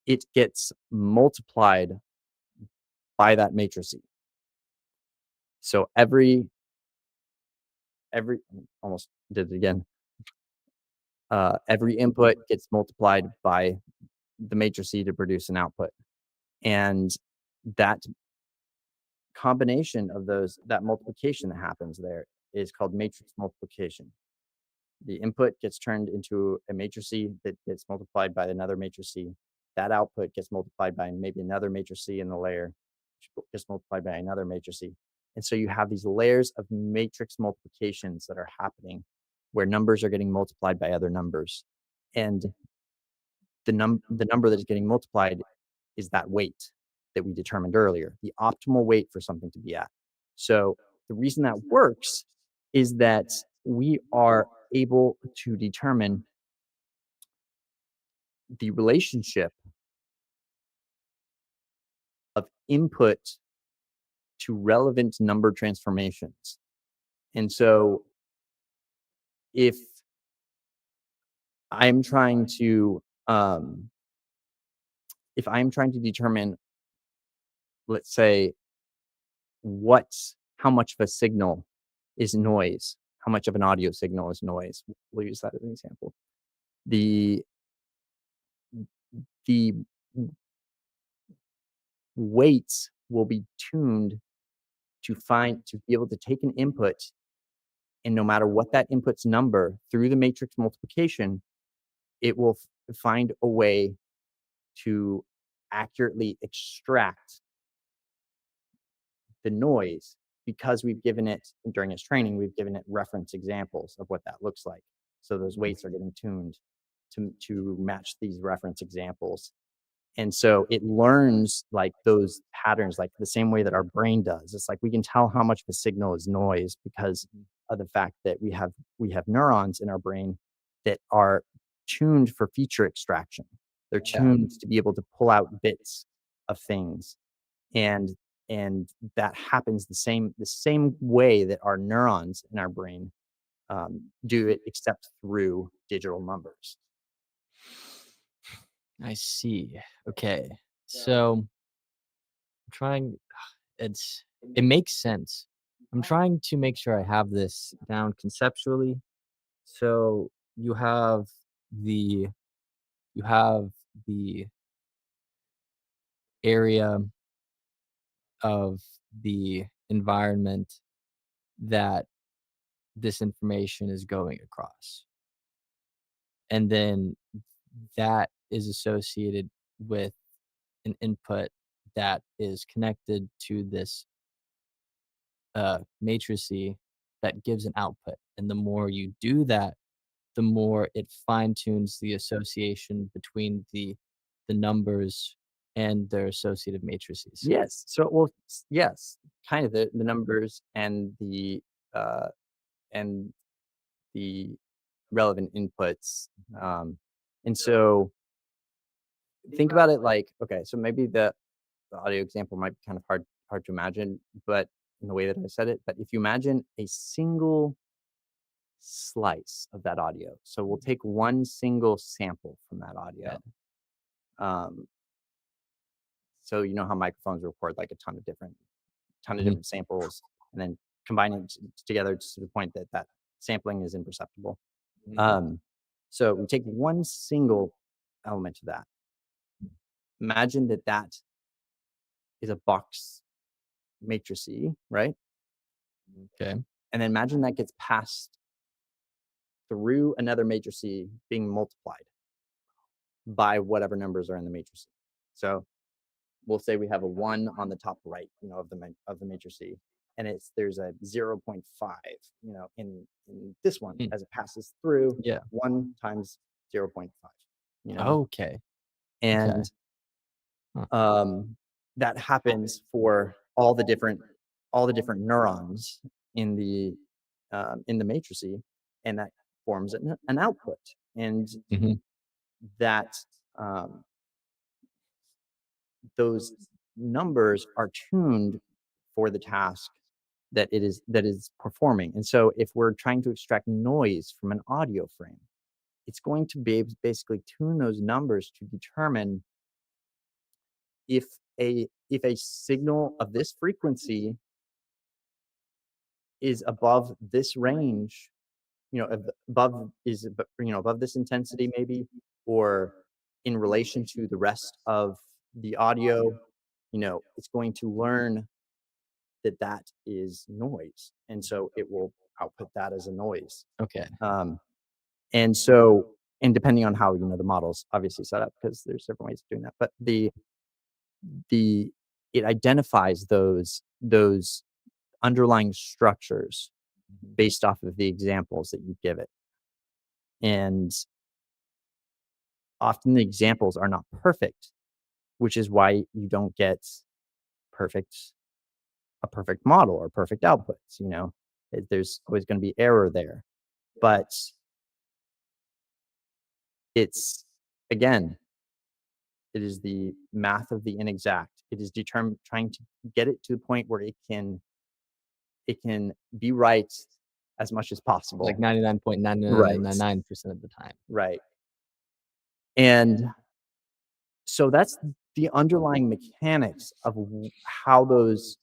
it gets multiplied by that matrix. So every almost did it again. Every input gets multiplied by the matrix to produce an output, and that combination of that multiplication that happens there is called matrix multiplication. The input gets turned into a matrix that gets multiplied by another matrix. That output gets multiplied by maybe another matrix in the layer, which gets multiplied by another matrix. And so you have these layers of matrix multiplications that are happening where numbers are getting multiplied by other numbers. And the number that is getting multiplied is that weight that we determined earlier, the optimal weight for something to be at. So the reason that works is that we are able to determine the relationship of input to relevant number transformations. And so if I'm trying to um, if I'm trying to determine, let's say, how much of a signal is noise, how much of an audio signal is noise. We'll use that as an example. The the weights will be tuned to be able to take an input, and no matter what that input's number through the matrix multiplication, it will find a way to accurately extract the noise because we've given it during its training, we've given it reference examples of what that looks like. So those weights are getting tuned to match these reference examples. And so it learns like those patterns, like the same way that our brain does. It's like we can tell how much of a signal is noise because of the fact that we have neurons in our brain that are tuned for feature extraction. They're Yeah. tuned to be able to pull out bits of things. And and that happens the same way that our neurons in our brain do it, except through digital numbers. I see. Okay. So I'm trying it makes sense. I'm trying to make sure I have this down conceptually. So the you have the area of the environment that this information is going across. And then that is associated with an input that is connected to this matrice that gives an output. And the more you do that, the more it fine tunes the association between the numbers and their associative matrices. Yes. So, well, yes, kind of the numbers uh, and the relevant inputs. And so think about it like, okay, so maybe the audio example might be kind of hard to imagine, but in the way that I said it, but if you imagine a single slice of that audio, so we'll take one single sample from that Yeah. audio. Um, so you know how microphones record like a ton of Mhm. different samples, and then combining together to the point that that sampling is imperceptible. Mhm. Um, so we take one single element to that. Imagine that that is a box matrix, right? Okay. And then imagine that gets passed through another matrix being multiplied by whatever numbers are in the matrix. So we'll say we have a one on the top right, of the matrix, and there's a zero point 0.5, in this one Mm. as it passes through Yeah. one times zero point 0.5, Okay. Okay. and Huh. um, that happens for all the different neurons in the matrix, and that forms an output, and Mhm. that um, those numbers are tuned for the task that is performing. And so if we're trying to extract noise from an audio frame, it's going to be basically tune those numbers to determine if a signal of this frequency is above this range, above above this intensity maybe, or in relation to the rest of the audio, it's going to learn that that is noise, and so it will output that as a noise. Okay. Um, and so, and depending on how the model's obviously set up, because there's different ways of doing that, but the it identifies those underlying structures Mhm. based off of the examples that you give it. And often the examples are not perfect, which is why you don't get perfect a perfect model or perfect outputs. There's always going to be error there. But it's again, it is the math of the inexact. It is determined trying to get it to the point where it can be right as much as Like possible. Right. 99.99999% of the time. Right. And so that's the underlying mechanics of how those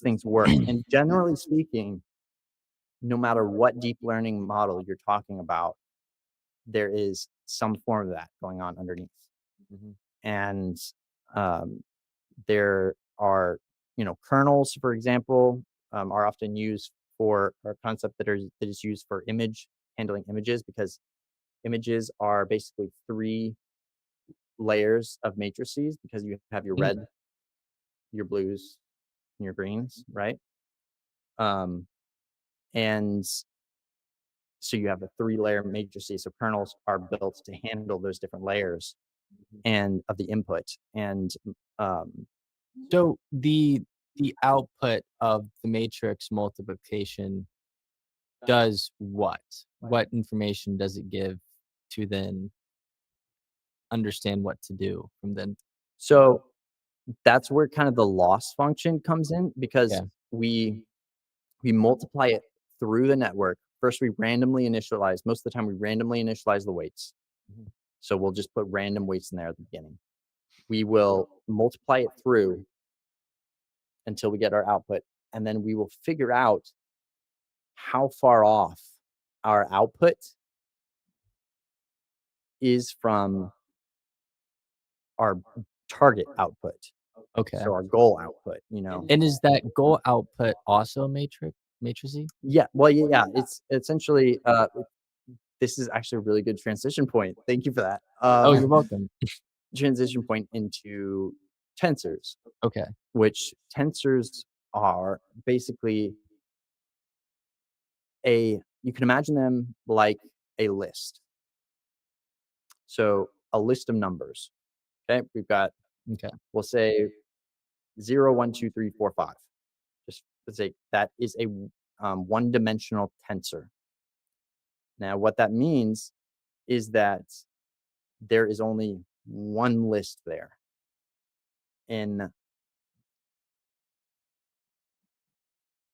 things work. And generally speaking, no matter what deep learning model you're talking about, there is some form of that going on underneath. Mhm. And um, there are, kernels, for example, are often used for a concept that is used for image handling images, because images are basically three layers of matrices, because you have your Mm, red, your blues, and your greens, right? Um, and so you have a three-layer matrices. So kernels are built to handle those different layers mhm. and of the input. And um, So the output of the matrix multiplication does what? What information does it give to then understand what to do from then? so that's where kind of the loss function comes in, because Yeah. we multiply it through the network. First, we randomly initialize. Most of the time, we randomly initialize the weights. Mhm. So we'll just put random weights in there at the beginning. We will multiply it through until we get our output, and then we will figure out how far off our output is from our target output. Okay. So our goal output. And is that goal output also matricy? Yeah, well, yeah, it's essentially, this is actually a really good transition point. Thank you for that. Oh, you're welcome. Transition point into tensors, Okay. which tensors are basically you can imagine them like a list. So a list of numbers. Okay. We've got, Okay. we'll say 0, 1, 2, 3, 4, 5. Just let's say that is a one dimensional tensor. Now, what that means is that there is only one list there. And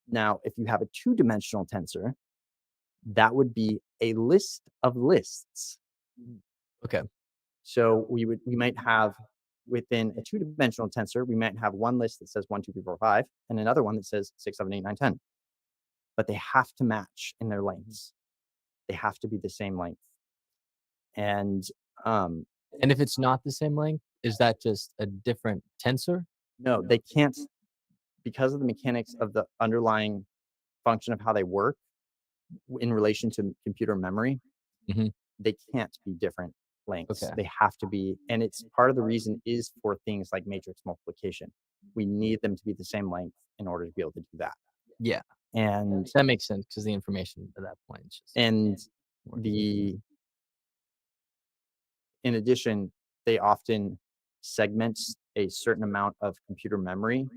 now, if you have a two-dimensional tensor, that would be a list of lists. Okay. So we might have, within a two-dimensional tensor, we might have one list that says 1, 2, 3, 4, 5, and another one that says 6, 7, 8, 9, 10. But they have to match in their lengths. They have to be the same length. And um, And if it's not the same length, is that just a different tensor? no, they can't, because of the mechanics of the underlying function of how they work in relation to computer memory. Mhm. They can't be different lengths. Okay. They have to be, and it's part of the reason is for things like matrix multiplication. We need them to be the same length in order to be able to do that. Yeah, And that makes sense because the information at that point is just and more. the in addition, they often segment a certain amount of computer memory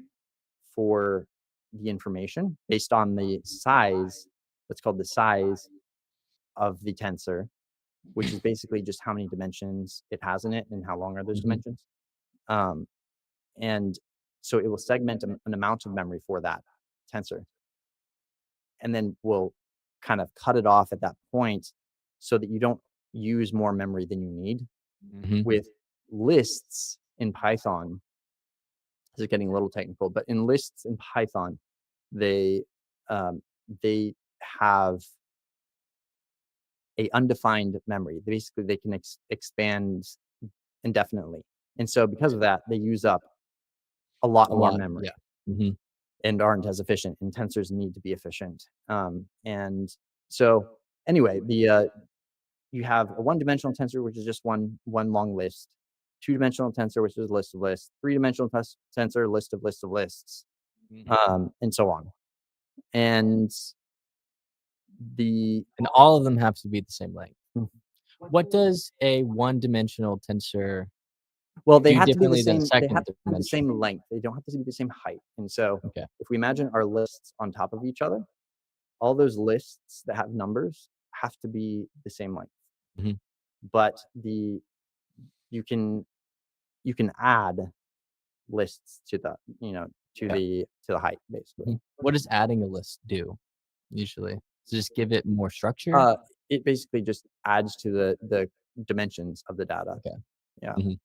for the information based on the size. That's called the size of the tensor, which is basically just how many dimensions it has in it and how long are those Mhm. dimensions. Um, and so it will segment an amount of memory for that tensor, and then we'll kind of cut it off at that point so that you don't use more memory than you need. Mhm. With lists in Python, this is getting a little technical, but in lists in Python, they they have a undefined memory. Basically, they can expand indefinitely, and so because of that, they use up a lot A more lot, yeah. memory Mhm. and aren't as efficient. And tensors need to be efficient. And so anyway, the you have a one-dimensional tensor, which is just one long list. Two-dimensional tensor, which is a list of lists. Three-dimensional tensor, list of lists of lists, Mhm. and so on. And the And all of them have to be the same length. What does a one-dimensional tensor well, they do have to be the differently than a same. They have second to have the dimension? same length. They don't have to be the same height. And so, Okay. if we imagine our lists on top of each other, all those lists that have numbers have to be the same length. Mhm. But the you can you can add lists to the Okay. to the height basically. Mhm. What does adding a list do usually? To just give it more structure? Uh, it basically just adds to the dimensions of the data. Okay. Yeah, Mhm.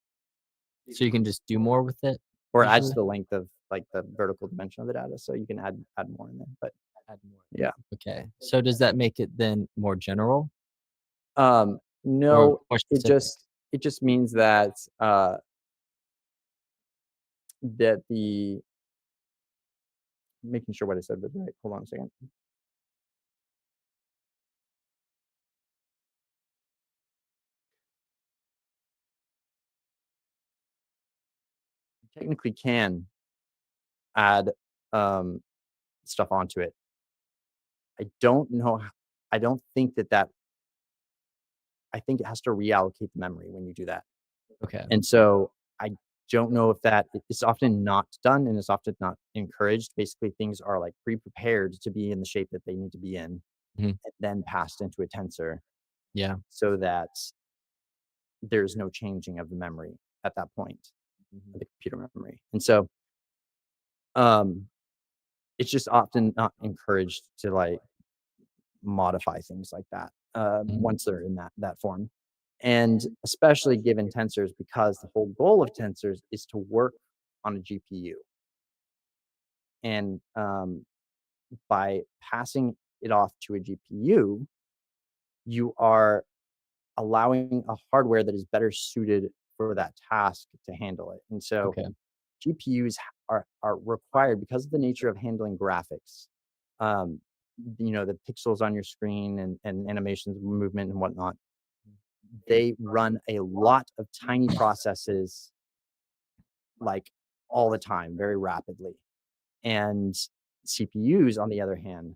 So you can just do more with it or it adds usually? to the length of like the vertical dimension of the data, so you can add more in there. But Add more. yeah, Okay. So does that make it then more general or no, more it specific? just means that that the making sure what I said was right. Hold on a second. You technically can add um, stuff onto it. I don't know. I don't think that I think it has to reallocate the memory when you do that. Okay. And so I don't know if it's often not done and it's often not encouraged. Basically, things are like pre-prepared to be in the shape that they need to be in Mhm. and then passed into a tensor Yeah. so that there's no changing of the memory at that point, Mhm. of the computer memory. And so um, it's just often not encouraged to like modify things like that Mhm. once they're in that form. And especially given tensors, because the whole goal of tensors is to work on a GPU. And by passing it off to a GPU, you are allowing a hardware that is better suited for that task to handle it. And so Okay. GPUs are required because of the nature of handling graphics. Um, the pixels on your screen and animations, movement and whatnot. They run a lot of tiny processes like all the time, very rapidly. And CPUs, on the other hand,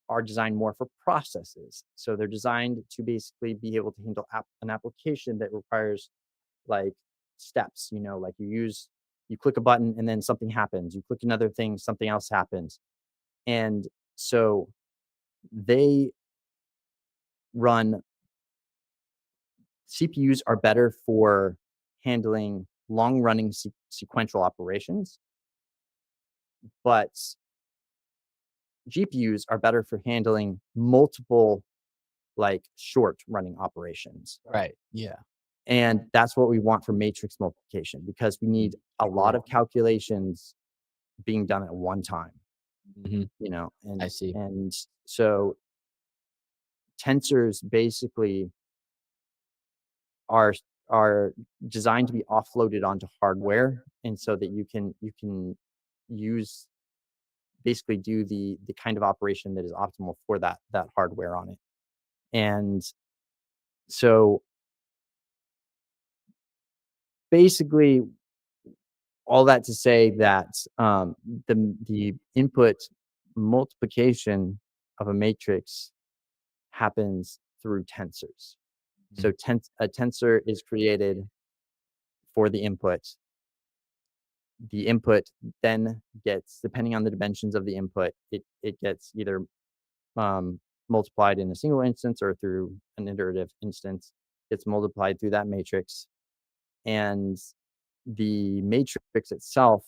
are designed more for processes. So they're designed to basically be able to handle an application that requires like steps, like you click a button and then something happens. You click another thing, something else happens. And so they run CPUs are better for handling long running sequential operations, but GPUs are better for handling multiple like short running operations. Right. Yeah. And that's what we want for matrix multiplication because we need a lot of calculations being done at one time, Mhm. and I see. so tensors basically are are designed to be offloaded onto hardware and so that you can use basically do the kind of operation that is optimal for that hardware on it. And so basically all that to say that the input multiplication of a matrix happens through tensors. So Mhm. a tensor is created for the input. The input then gets, depending on the dimensions of the input, it gets either um, multiplied in a single instance or through an iterative instance. It's multiplied through that matrix, and the matrix itself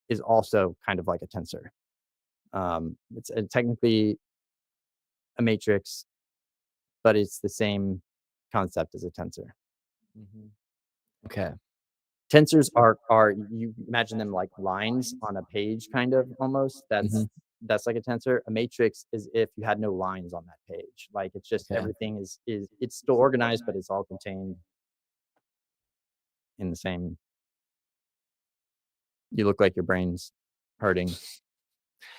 is also kind of like a tensor. It's technically a matrix, but it's the same concept as a tensor. Mhm. Okay. Tensors are you imagine them like lines on a page, kind of almost. That's Mhm. that's like a tensor. A matrix is if you had no lines on that page. Like it's just Okay. everything is it's still organized, but it's all contained in the same. You look like your brain's hurting.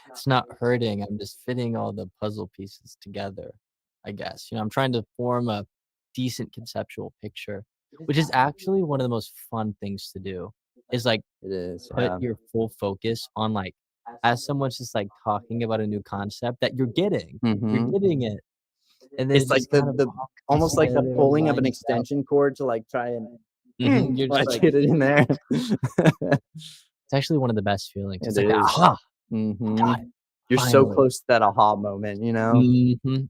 It's not hurting, I'm just fitting all the puzzle pieces together, I guess. I'm trying to form a decent conceptual picture, which is actually one of the most fun things to do, is, like, It is, put yeah. your full focus on, like as someone's just, like, talking about a new concept that you're Mhm. getting it, and then It's it like just kind of the all comes almost like the together and pulling of an lines up. extension cord to, like, try and, You're just like, like get it in there. it's actually one of the best feelings. It It's like, is. "Aha! Got Mhm. it, You're so finally." close to that aha moment, you know?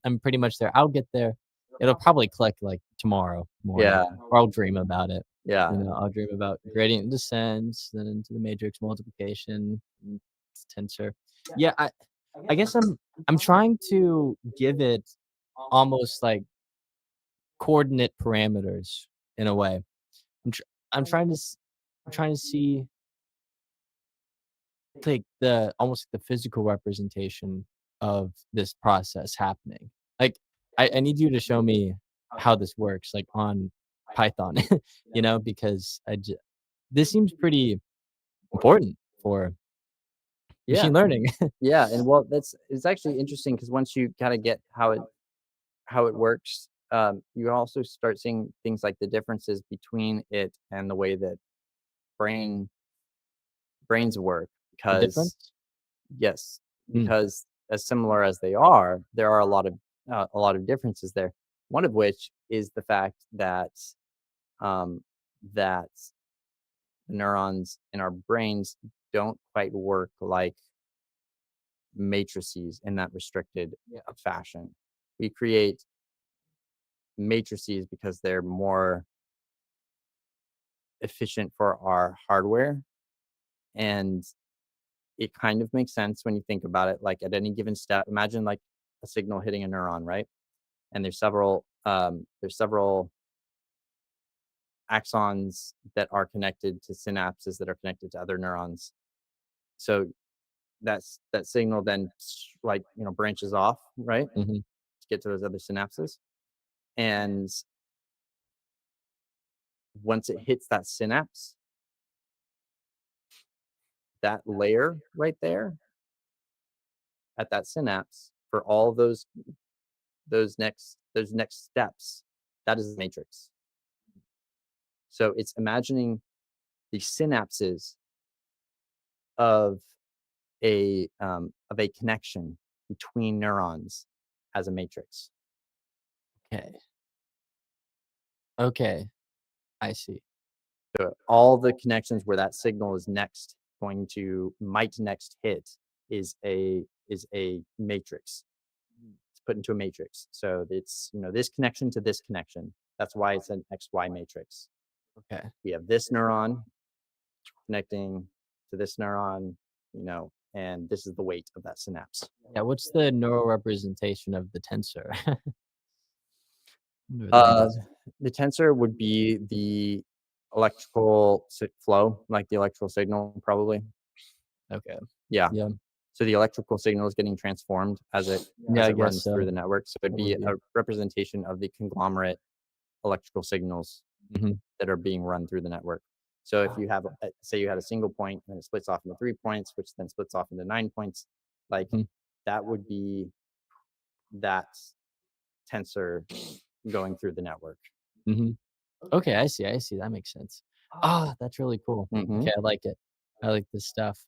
I'm pretty much there. I'll get there. It'll probably click, like, tomorrow morning, Yeah, or I'll dream about it. yeah. I'll dream about gradient descent, then into the matrix multiplication, tensor. Yeah, I guess I'm trying to give it almost, like, coordinate parameters in a way. I'm tr I'm trying to I'm trying to see, like, the almost the physical representation of this process happening. Like, I need you to show me how this works, like, on Python, because this seems pretty important for Yeah, machine learning. yeah, and well, it's actually interesting because once you kinda get how it works, you also start seeing things like the differences between it and the way that brain brains work The because difference? yes, Mm, because as similar as they are, there are a lot of differences there. One of which is the fact um, that neurons in our brains don't quite work like matrices in that restricted yeah, fashion. We create matrices because they're more efficient for our hardware, and it kind of makes sense when you think about it. Like at any given step, imagine like a signal hitting a neuron, right? And there's several axons that are connected to synapses that are connected to other neurons. So that signal then like branches off, right, mhm, to get to those other synapses. And once it hits that synapse, that layer right there at that synapse for all those next steps, that is the matrix. So it's imagining the synapses of a connection between neurons as a matrix. okay, okay, I see. So all the connections where that signal is might next hit is a matrix. It's put into a matrix. So it's this connection to this connection. That's why it's an XY matrix. Okay. We have this neuron connecting to this neuron, and this is the weight of that synapse. Yeah, what's the neural representation of the tensor? Wonder what that Uh, is. the tensor would be the flow, like the electrical signal, probably. Okay. Yeah. Yeah. So the electrical signal is getting transformed Yeah, as I it guess runs through so. the network. So it'd That be would a be. representation of the conglomerate electrical signals Mhm. that are being run through the network. So if you have, say, you had a single point and it splits off into 3 points, which then splits off into 9 points, like Mhm. that would be that tensor going through the network. Mhm. Okay, I see, that makes sense. Ah, that's really cool. Hmm. Okay, I like it. I like this stuff.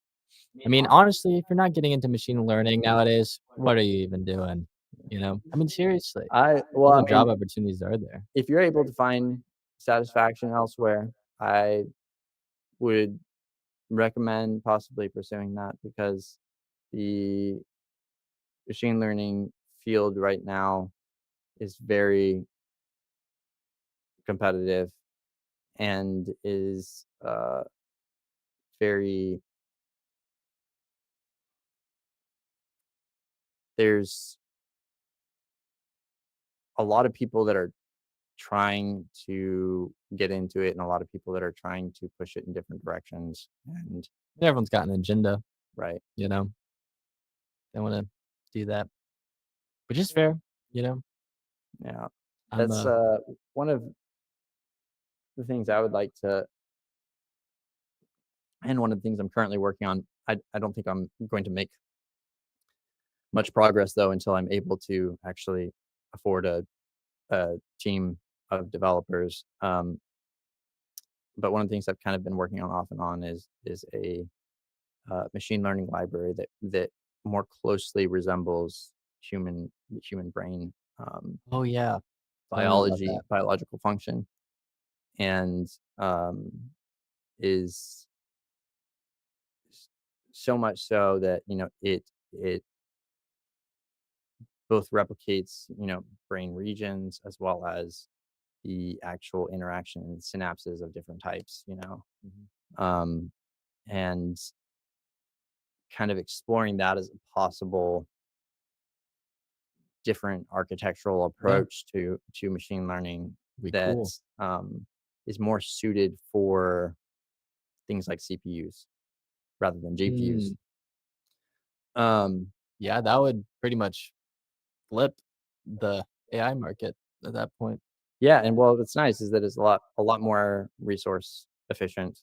I mean, honestly, if you're not getting into machine learning nowadays, what are you even doing? I mean, seriously, Well, all I the mean, job opportunities are there. if you're able to find satisfaction elsewhere, I would recommend possibly pursuing that because the machine learning field right now is very competitive and is very there's a lot of people that are trying to get into it and a lot of people that are trying to push it in different directions and Everyone's got an agenda, right. you know? They wanna do that, which is fair, you know? Yeah. I'm That's, a one of the things I would like to and one of the things I'm currently working on. I don't think I'm going to make much progress, though, until I'm able to actually afford a team of developers, but one of the things I've kind of been working on off and on is a, machine learning library that more closely resembles the human brain, oh, yeah. Tell me about that. biological function, and, um, is s so much so that, it both replicates, brain regions as well as the actual interaction and synapses of different types, Mhm. um, and kind of exploring that as a possible different architectural Yeah, approach to machine learning be that cool. is more suited for things like CPUs rather than GPUs. Mm, Um, yeah, that would pretty much flip the AI market at that point. yeah, and well, what's nice is that it's a lot more resource efficient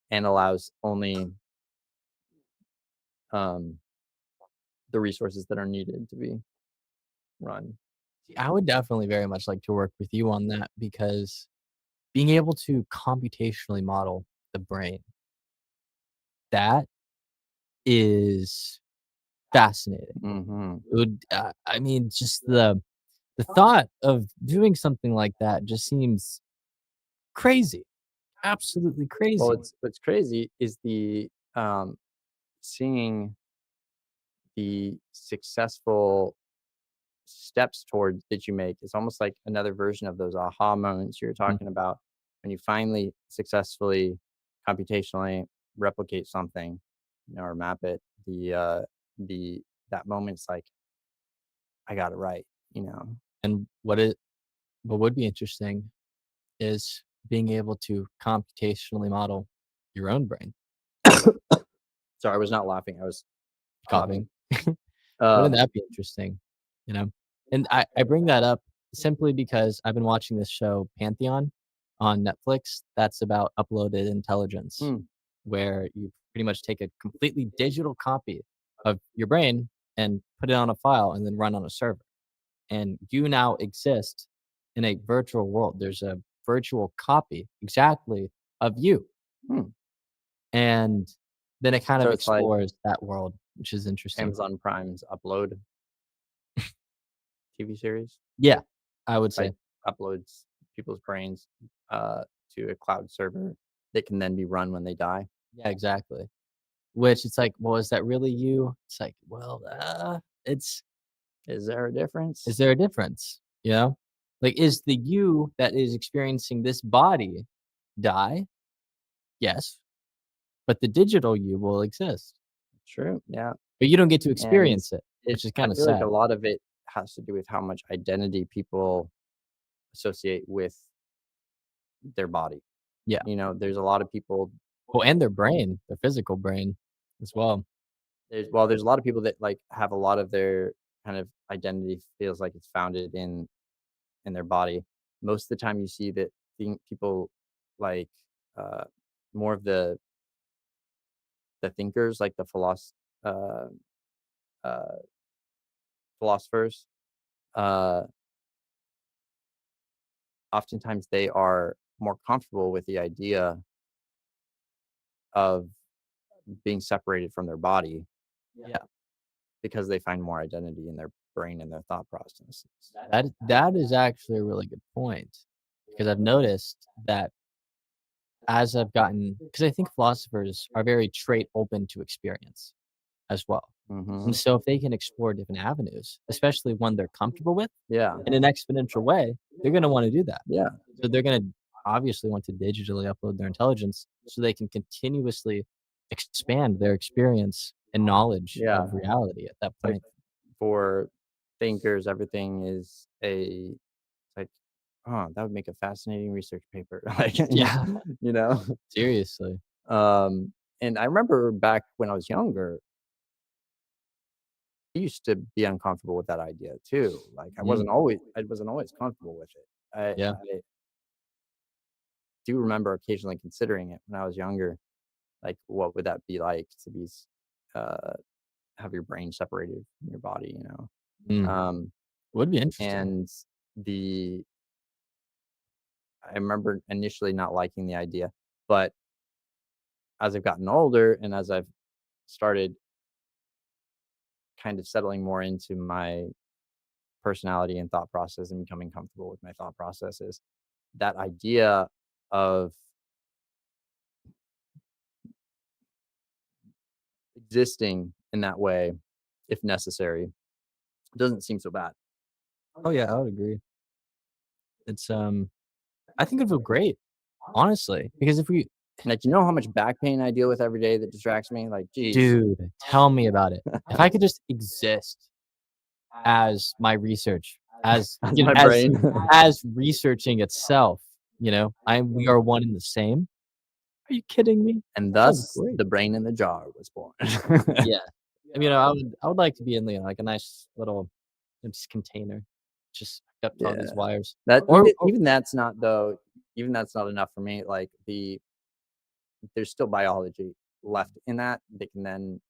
and allows only um, the resources that are needed to be run. See, I would definitely very much like to work with you on that because being able to computationally model the brain, that is fascinating. Hmm. It would, I mean, just the thought of doing something like that just seems crazy, absolutely Well, crazy. what's crazy is the seeing the successful steps toward that you make. It's almost like another version of those aha moments you're Mm, talking about when you finally successfully computationally replicate something, or map it. The that moment's like, I got it right. and what would be interesting is being able to computationally model your own brain, Sorry, I was not laughing. I was coughing. coughing. Wouldn't Um, that be interesting? You know? And I bring that up simply because I've been watching this show, Pantheon, on Netflix, that's about uploaded intelligence, mm, where you pretty much take a completely digital copy of your brain and put it on a file and then run on a server. And you now exist in a virtual world. There's a virtual copy exactly of you. mm. And then it kind So of it's like explores that world, which is interesting. Amazon Prime's Upload TV series. Yeah, I would say. Like, uploads people's brains, uh, to a cloud server that can then be run when they die. Yeah, exactly. Which it's like, well, is that really you? It's like, well, it's Is there a difference? is there a difference? You know? Like, is the you that is experiencing this body die? Yes, but the digital you will exist. True, yeah, But you don't get to and experience it, which is I kinda feel like a sad. lot of it has to do with how much identity people associate with their body. Yeah. There's a lot of people Well, and their brain, their physical brain as well. there's a lot of people that, like, have a lot of their kind of identity feels like it's founded in their body. Most of the time you see that people like, uh, more of the thinkers, like uh, uh, philosophers, uh, oftentimes they are more comfortable with the idea of being separated from their body Yeah. because they find more identity in their brain and their thought processes. That is actually a really good point because I've noticed that as I've gotten, because I think philosophers are very trait open to experience as well. And Mhm. so if they can explore different avenues, especially one they're comfortable with Yeah. in an exponential way, they're gonna wanna do that. Yeah. So they're gonna obviously want to digitally upload their intelligence so they can continuously expand their experience and knowledge Yeah. of reality at that Like, point. for thinkers, everything is like, "Oh, that would make a fascinating research paper." Like, Yeah, you know? seriously. And I remember back when I was younger, I used to be uncomfortable with that idea too. Like Mm, I wasn't always comfortable with it. yeah. I do remember occasionally considering it when I was younger. Like, what would that be like to uh, have your brain separated from your body, you know? Mm, Um, would be interesting. and the I remember initially not liking the idea, but as I've gotten older and as I've started kind of settling more into my personality and thought process and becoming comfortable with my thought processes, that idea of existing in that way, if necessary, doesn't seem so bad. Oh, yeah, I would agree. It's, I think it would feel great, honestly, because if we Like, you know how much back pain I deal with every day that distracts me? Like, geez, dude, tell me about it. If I could just exist as my research, as, that's you know, my brain. as researching itself, we are one and the same. Are you kidding me? And That sounds thus, great. the brain in the jar was born. Yeah. I would like to be in, like, a nice little just container, just kept on these Yeah. wires. That Or even that's not though even that's not enough for me, like, there's still biology left in that can then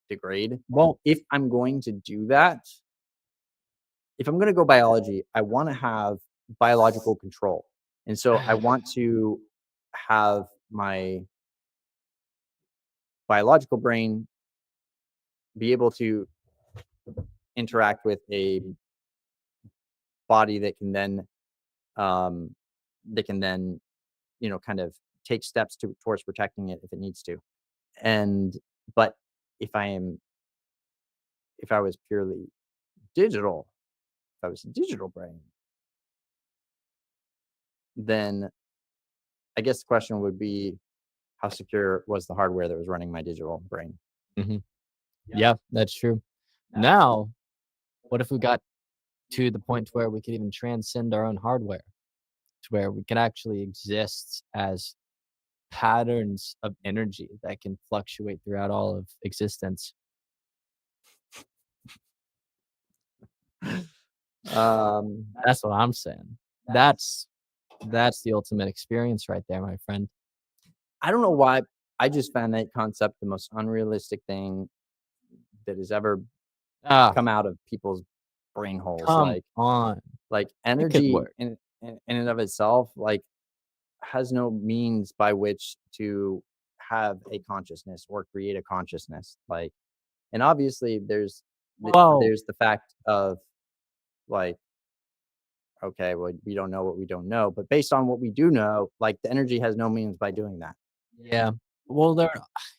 degrade. well, If I'm going to do that, if I'm gonna go biology, I wanna have biological control, and so I want to have my biological brain be able to interact with a body um, that can then, kind of take steps towards protecting it if it needs to. And but if I am if I was purely digital, if I was a digital brain, then I guess the question would be how secure was the hardware that was running my digital brain? mhm, yeah, that's true. Now, what if we got to the point where we could even transcend our own hardware, to where we can actually exist as patterns of energy that can fluctuate throughout all of existence? Um, That's what I'm saying. That's that's the ultimate experience right there, my friend. I don't know why. I just found that concept the most unrealistic thing that has ever Ah, come out of people's brain holes. come on. Like It could energy work. in and of itself, like has no means by which to have a consciousness or create a consciousness. Like, and obviously Well, there's the fact of like, okay, well, we don't know what we don't know, but based on what we do know, like the energy has no means by doing that. yeah. Well,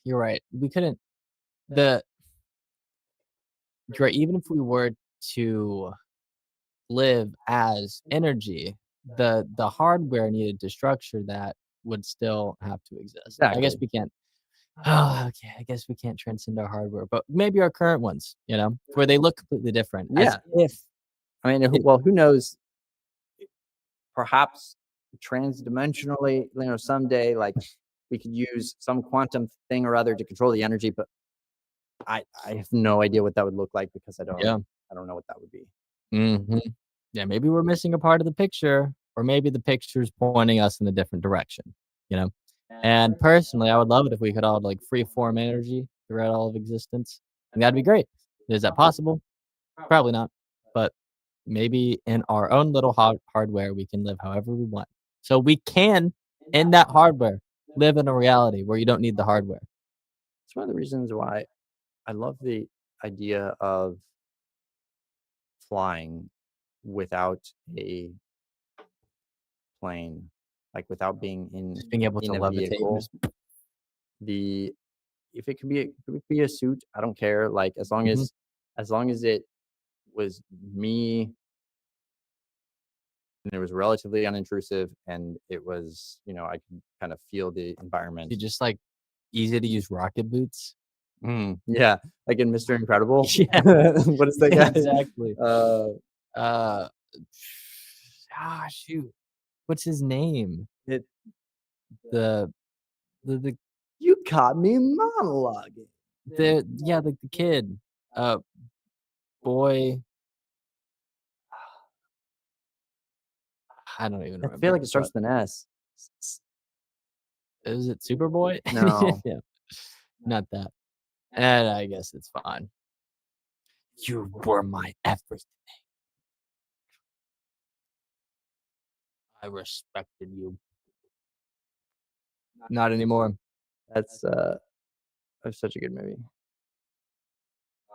you're right. We couldn't the you're right, even if we were to live as energy, the hardware needed to structure that would still have to exist. I guess Exactly. we can't oh, okay, I guess we can't transcend our hardware, but maybe our current ones, where they look completely different as Yeah. if I mean, it well, who knows? Perhaps transdimensionally, someday, like we could use some quantum thing or other to control the energy, but I have no idea what that would look like because yeah. I don't know what that would be. Mhm. Yeah, maybe we're missing a part of the picture, or maybe the picture's pointing us in a different direction, you know? And personally, I would love it if we could all like free form energy throughout all of existence. And that'd be great. Is that possible? Probably not. But maybe in our own little hardware, we can live however we want. So we can, in that hardware, live in a reality where you don't need the hardware. It's one of the reasons why I love the idea of flying without a plane, like without being Just being able to in a levitate and vehicle. just The if it could be a suit, I don't care. Like mhm, as long as it was me and it was relatively unintrusive and it was, I could kind of feel the environment. you just like easy to use rocket boots. Yeah, like in Mr. Incredible. Yeah, What is that yeah, guy? exactly. Uh, Uh, shoot, what's his name? it The the you caught me monologuing. yeah, like the kid. Uh, boy, I don't even I feel remember, like it starts but with an S. is it Superboy? No, Yeah, not that. And I guess it's fine. You were my everything. I respected you. Not anymore. that's that's such a good movie.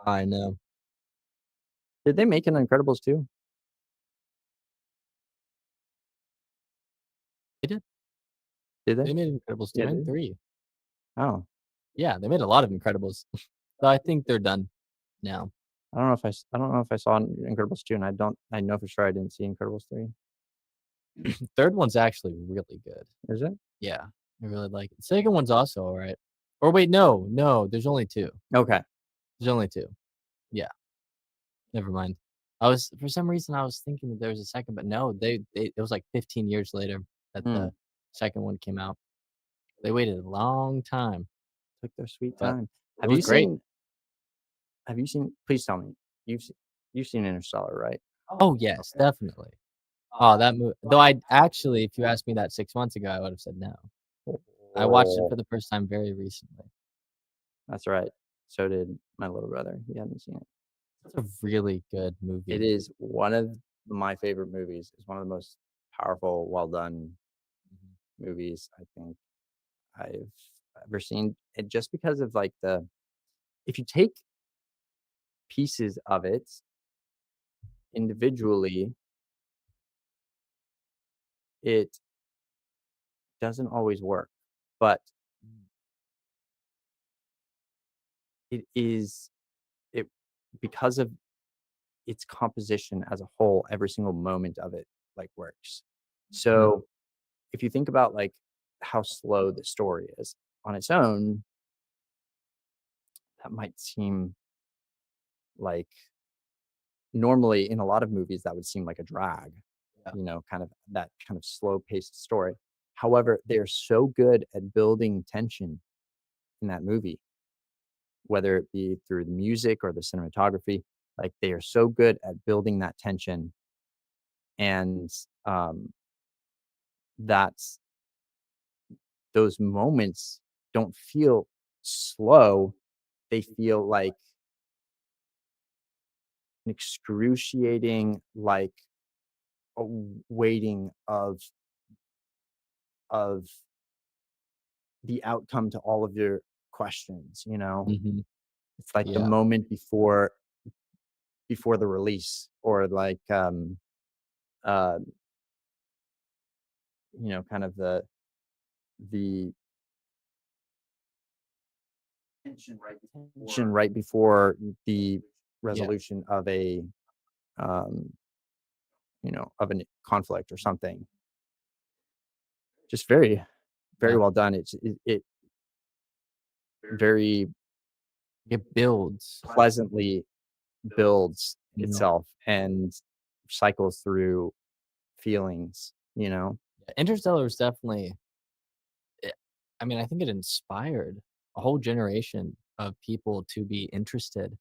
I know. Did they make an Incredibles 2? They did. Did they? They made Incredibles 2 Yeah, and they did. 3. Oh, Yeah, they made a lot of Incredibles. So I think they're done now. I don't know if I saw Incredibles 2, and I know for sure I didn't see Incredibles 3. 3rd one's actually really good. Is it? Yeah, I really like it. 2nd one's also alright. Or wait, no, there's only 2. Okay. There's only 2. Yeah, never mind. I was for some reason, I was thinking that there was a 2nd, but no, they it was like 15 years later that Hmm. the 2nd one came out. They waited a long time, Took their sweet but time. it Have was you great. seen please tell me. You've seen Interstellar, right? Oh, yes, definitely. Oh, that movie. Though I actually, if you asked me that 6 months ago, I would have said no. I watched it Oh, for the first time very recently. that's right. So did my little brother. He hadn't seen it. It's a really good It movie. is one of my favorite movies. It's one of the most powerful, well done Mhm. movies I think I've ever seen. And just because of like the if you take pieces of it individually, it doesn't always work. But it is it because of its composition as a whole, every single moment of it like works. Mhm. So if you think about like how slow the story is on its own, that might seem like normally in a lot of movies that would seem like a drag, Yeah. kind of that kind of slow paced story. However, they're so good at building tension in that movie, whether it be through the music or the cinematography. Like they are so good at building that tension, and um, that's those moments don't feel slow. They feel like an excruciating, like a waiting of the outcome to all of your questions. Mhm. It's like the Yeah. moment before the release, or like uh kind of the tension right before the Yeah. resolution of a um of a conflict or something. Just very, very Yeah. well done. It very It builds. pleasantly builds Mhm. itself and cycles through feelings. Yeah, Interstellar was definitely eh I mean, I think it inspired a whole generation of people to be interested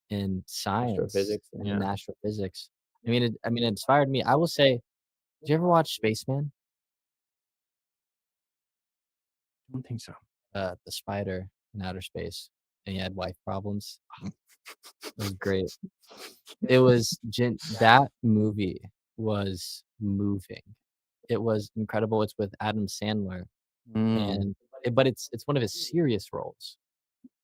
in science Astrophysics, and in yeah. astrophysics. It inspired me. I will say, did you ever watch Spaceman? I don't think so. The spider in outer space, and he had wife problems. It was great. It was gen that movie was moving. It was incredible. It's with Adam Sandler, Mm, and but it's one of his serious roles.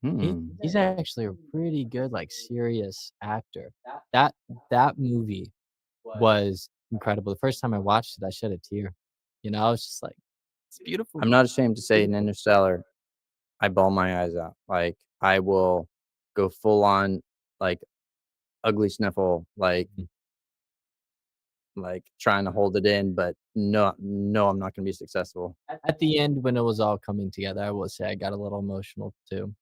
mm. He's actually a pretty good, like, serious actor. That that movie was incredible. The first time I watched it, I shed a tear. I was just like, "It's beautiful." I'm not ashamed to say in Interstellar, I bawl my eyes out. Like, I will go full on, like, ugly sniffle, Mhm. like trying to hold it in, but no, no, I'm not gonna be successful. At the end, when it was all coming together, I will say I got a little emotional too.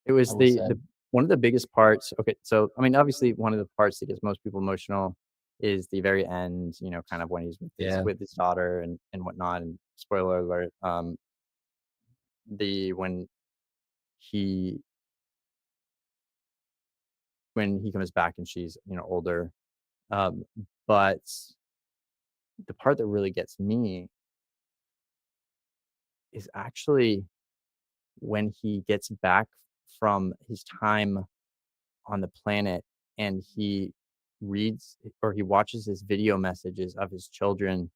It I was will say. the one of the biggest parts. Okay, so, I mean, obviously, one of the parts that gets most people emotional is the very end, kind of when he's Yeah. with his daughter and whatnot, and spoiler alert, the when he when he comes back and she's, older. Um, but the part that really gets me is actually when he gets back from his time on the planet and he reads or he watches his video messages of his children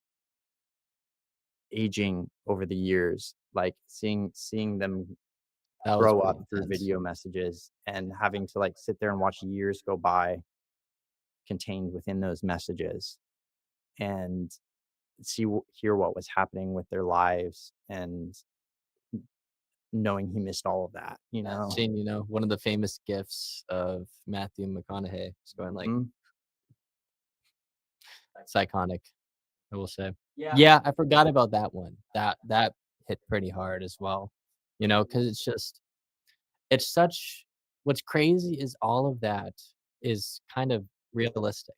aging over the years, like seeing them That was grow pretty up through intense. video messages and having to like sit there and watch years go by contained within those messages and hear what was happening with their lives and knowing he missed all of that, Seeing, one of the famous gifs of Matthew McConaughey is going like, Mhm. it's iconic, I will say. Yeah, I forgot about that one. That hit pretty hard as well, because it's such what's crazy is all of that is kind of realistic,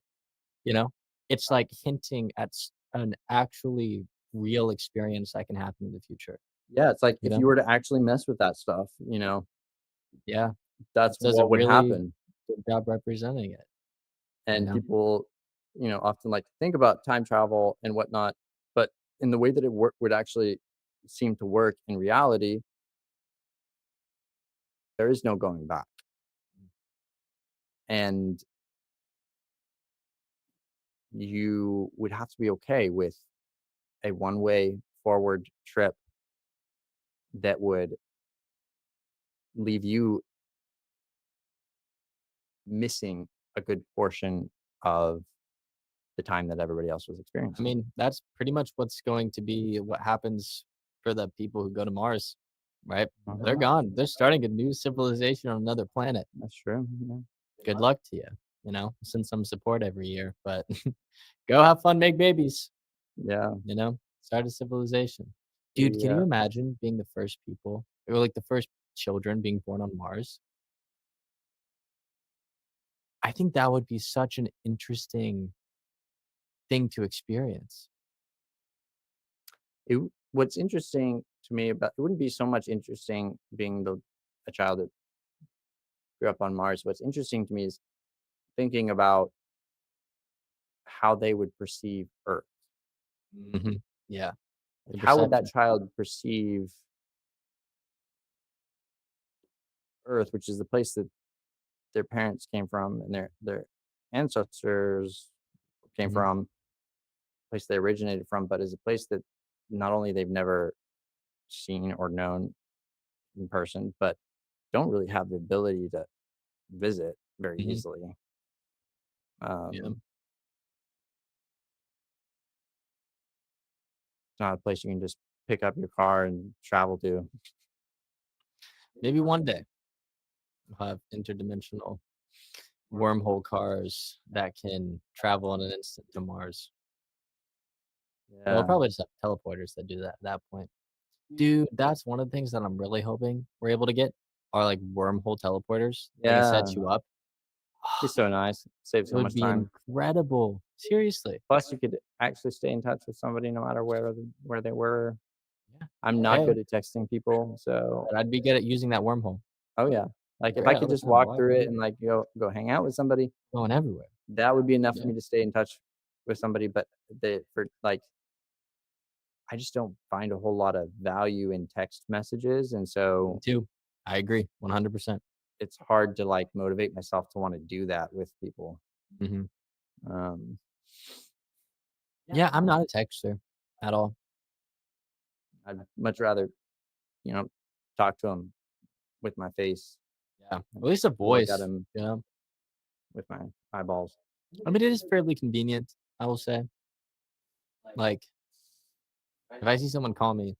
you know? It's like hinting at an actually real experience that can happen in the future, Yeah, it's like you if know? you were to actually mess with that stuff, Yeah, that's it does a what would really happen. good job representing it, you And know? people, often like to think about time travel and whatnot, but in the way that it would actually seem to work in reality, there is no going back. And you would have to be okay with a one-way forward trip that would leave you missing a good portion of the time that everybody else was I experiencing. mean, that's pretty much what's going to be what happens for the people who go to Mars, right? They're Mhm. gone. They're starting a new civilization on another planet. That's true. Yeah. Good luck to you, send some support every year, but go have fun, make babies, Yeah. start a civilization. Dude, can The you imagine being the first people or like the first children being born on Mars? I think that would be such an interesting thing to experience. what's interesting to me about it wouldn't be so much interesting being a child that grew up on Mars. What's interesting to me is thinking about how they would perceive Earth. Mhm. Yeah, Like, the how would that perception. child perceive Earth, which is the place that their parents came from and their ancestors came Mhm, from, place they originated from, but is a place that not only they've never seen or known in person, but don't really have the ability to visit very mhm, easily. yeah. Um, it's not a place you can just pick up your car and travel to. Maybe one day we'll have interdimensional wormhole cars that can travel in an instant to Mars. Well, we'll Yeah. probably just have teleporters that do that at that point. Dude, that's one of the things that I'm really hoping we're able to get are, like, wormhole teleporters. They can set Yeah. you up. Be so nice. Save It so would much be time. incredible. Seriously. Plus, you could actually stay in touch with somebody no matter where they were. Yeah. I'm not Hey, good at texting people, so but I'd be good at using that wormhole. oh, yeah. Like, if I Great all could the just time, walk boy. through it and, like, go hang out with somebody, Going everywhere. that would be enough for Yeah, me to stay in touch with somebody, but like, I just don't find a whole lot of value in text messages, and me so too. I agree 100%. it's hard to, like, motivate myself to wanna do that with people. Mhm. Um, Yeah, I'm not a texter at all. I'd much rather, you know, talk to them with my face Yeah, at and least a look at voice, them with my eyeballs. I mean, it is fairly convenient, I will say. Like, if I see someone call me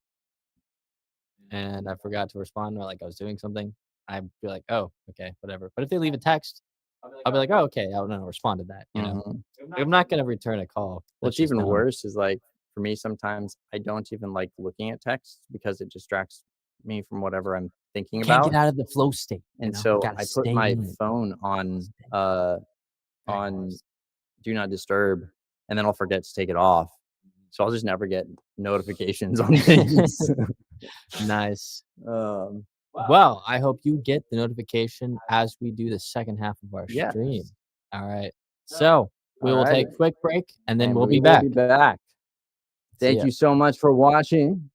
and I forgot to respond or, like, I was doing something, I'd be like, "Oh, okay, whatever." But if they leave a text, I'll be like, "Oh, okay, I'll no, respond to that?" Mhm. Like, I'm not gonna return a call. That's What's just even dumb. worse is, like, for me, sometimes I don't even like looking at texts because it distracts me from whatever I'm You thinking can't get about, out of the flow state, and you so gotta I put stay my in it. phone Stay. Very hard. on do not disturb, and then I'll forget to take it off. So I'll just never get notifications on things. Nice. Um Well, I hope you get the notification as we do the second half of our stream. Yes. Alright. So, we All will righty. take a quick break, and then And we'll we be will be back. back. See Thank ya. you so much for watching,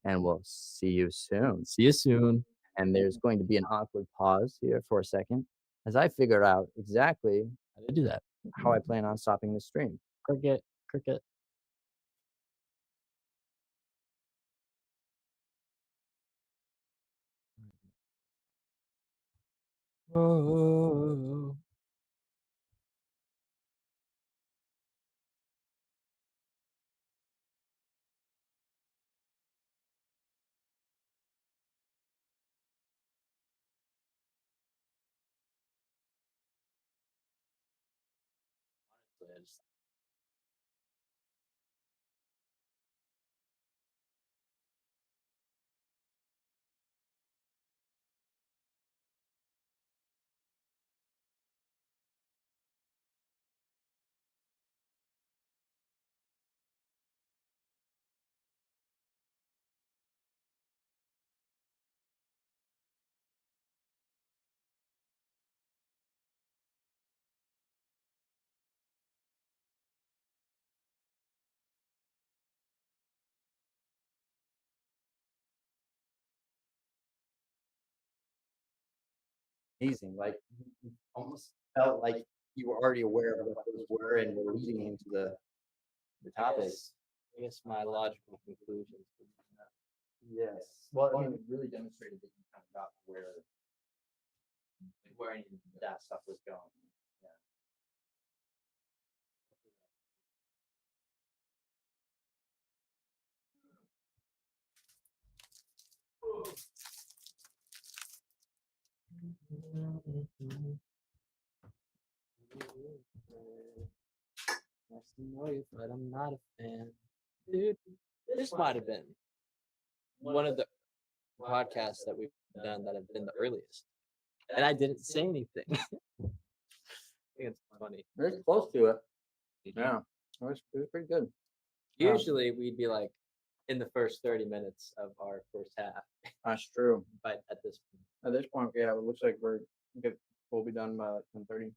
and we'll see you soon. See you soon. And there's going to be an awkward pause here for a second as I figure out exactly How to do that. how I plan on stopping this stream. Cricket, cricket. Whoa. Amazing. Like you almost felt like you were already aware of what those were and were leading into the topic. I guess my logical conclusions would be that. Yes. Well, I mean, it really demonstrated that you kind of got where that stuff was going. Yeah. Nice to know you, but I'm not a fan. Dude, this might have been one of the podcasts that we've done that have been the earliest. And I didn't say anything. I think it's funny. Very close to it. Yeah. It was pretty good. Usually we'd be like in the first 30 minutes of our first half, That's true. but at this point, At this point, yeah, it looks like we'll be done by like 10:30.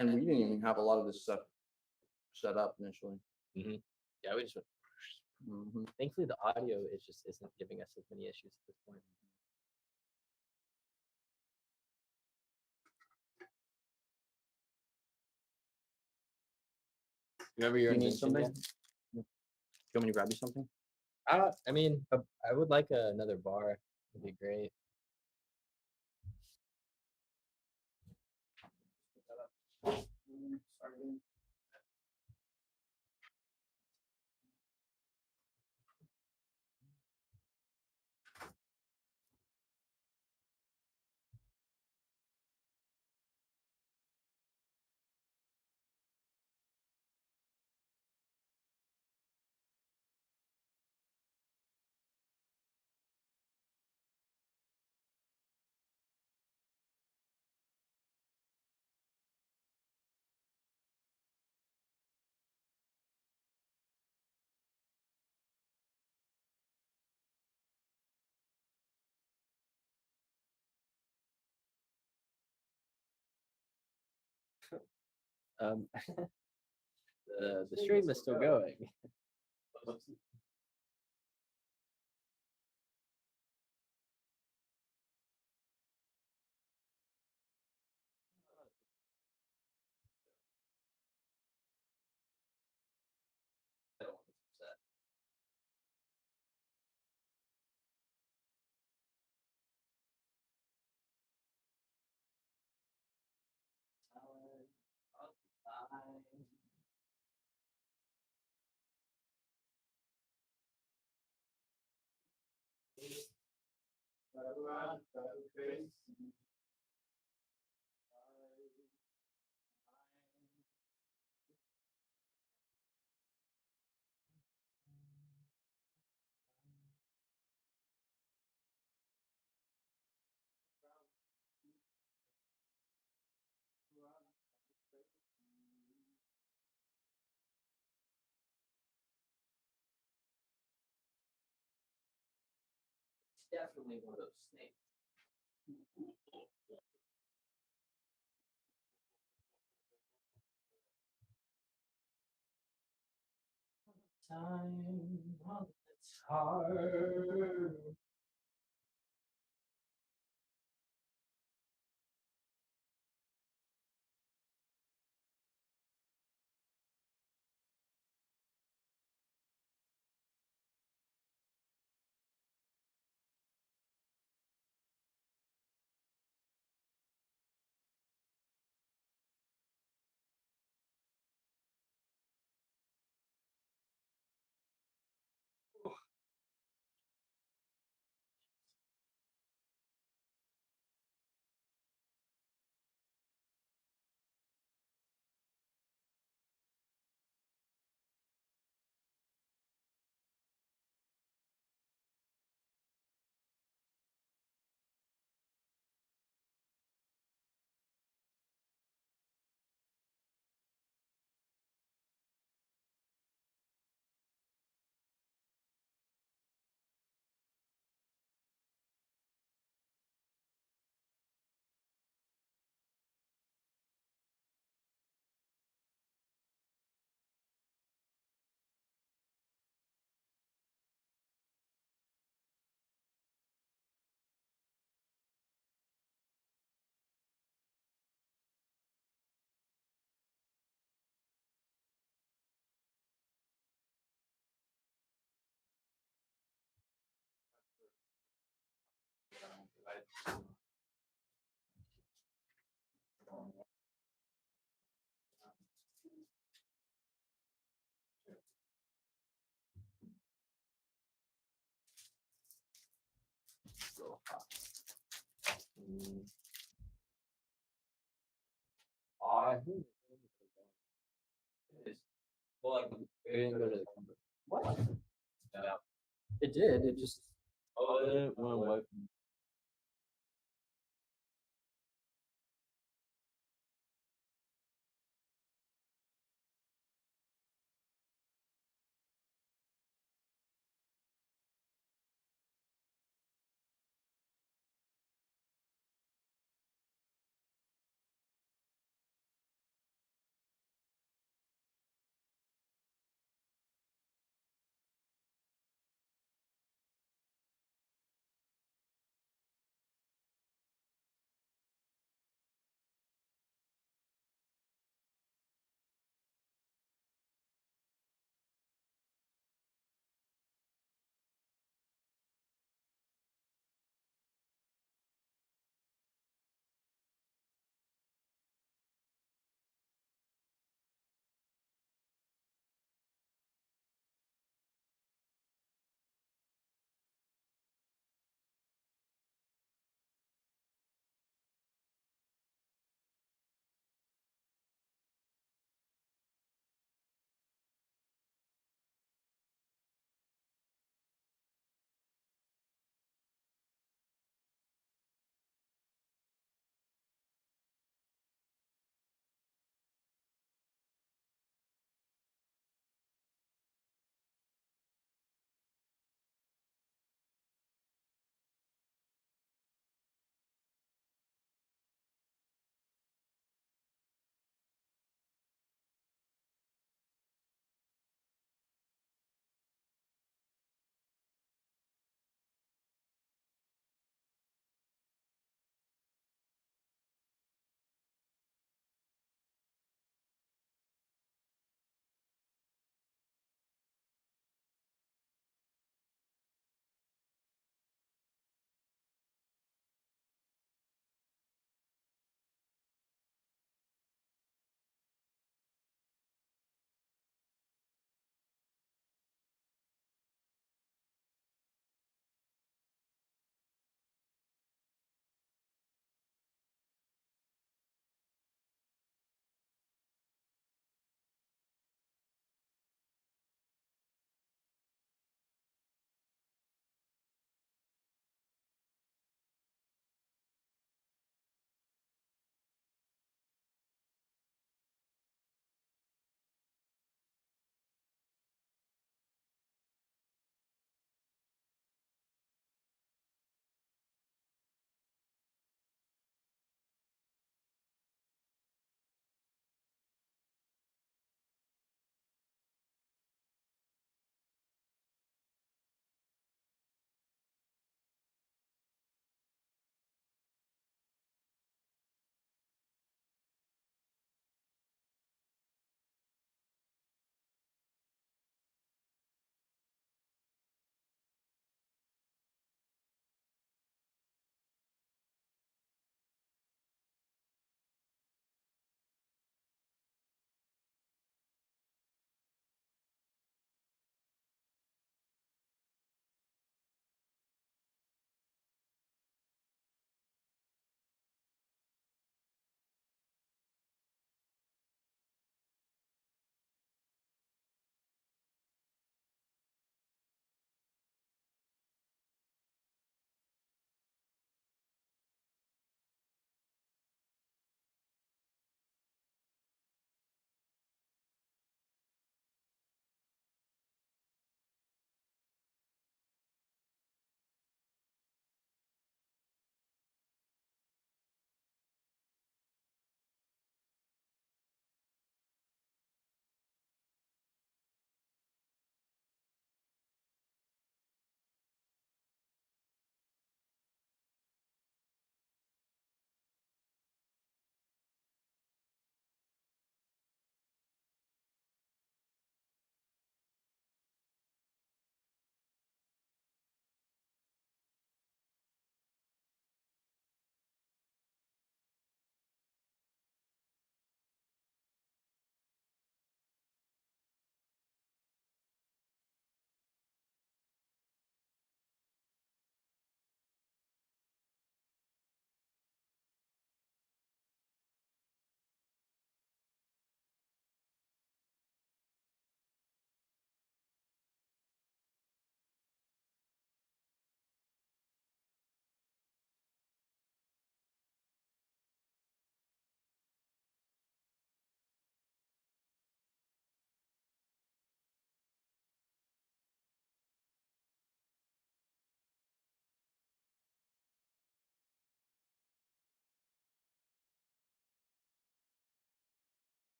And we didn't even have a lot of this stuff set up initially. yeah, we just went. Thankfully, the audio is just isn't giving us as many issues at this point. Remember your You need invention something? yet? Do you want me to grab you something? I mean, I would like another bar. It'd be great. Um, the stream is still going. definitely one of those snakes. Time, all it's hard. So hot. I think it is. Well, like, it didn't go to the comfort. What? Yeah. It did. It just. Oh, it went away.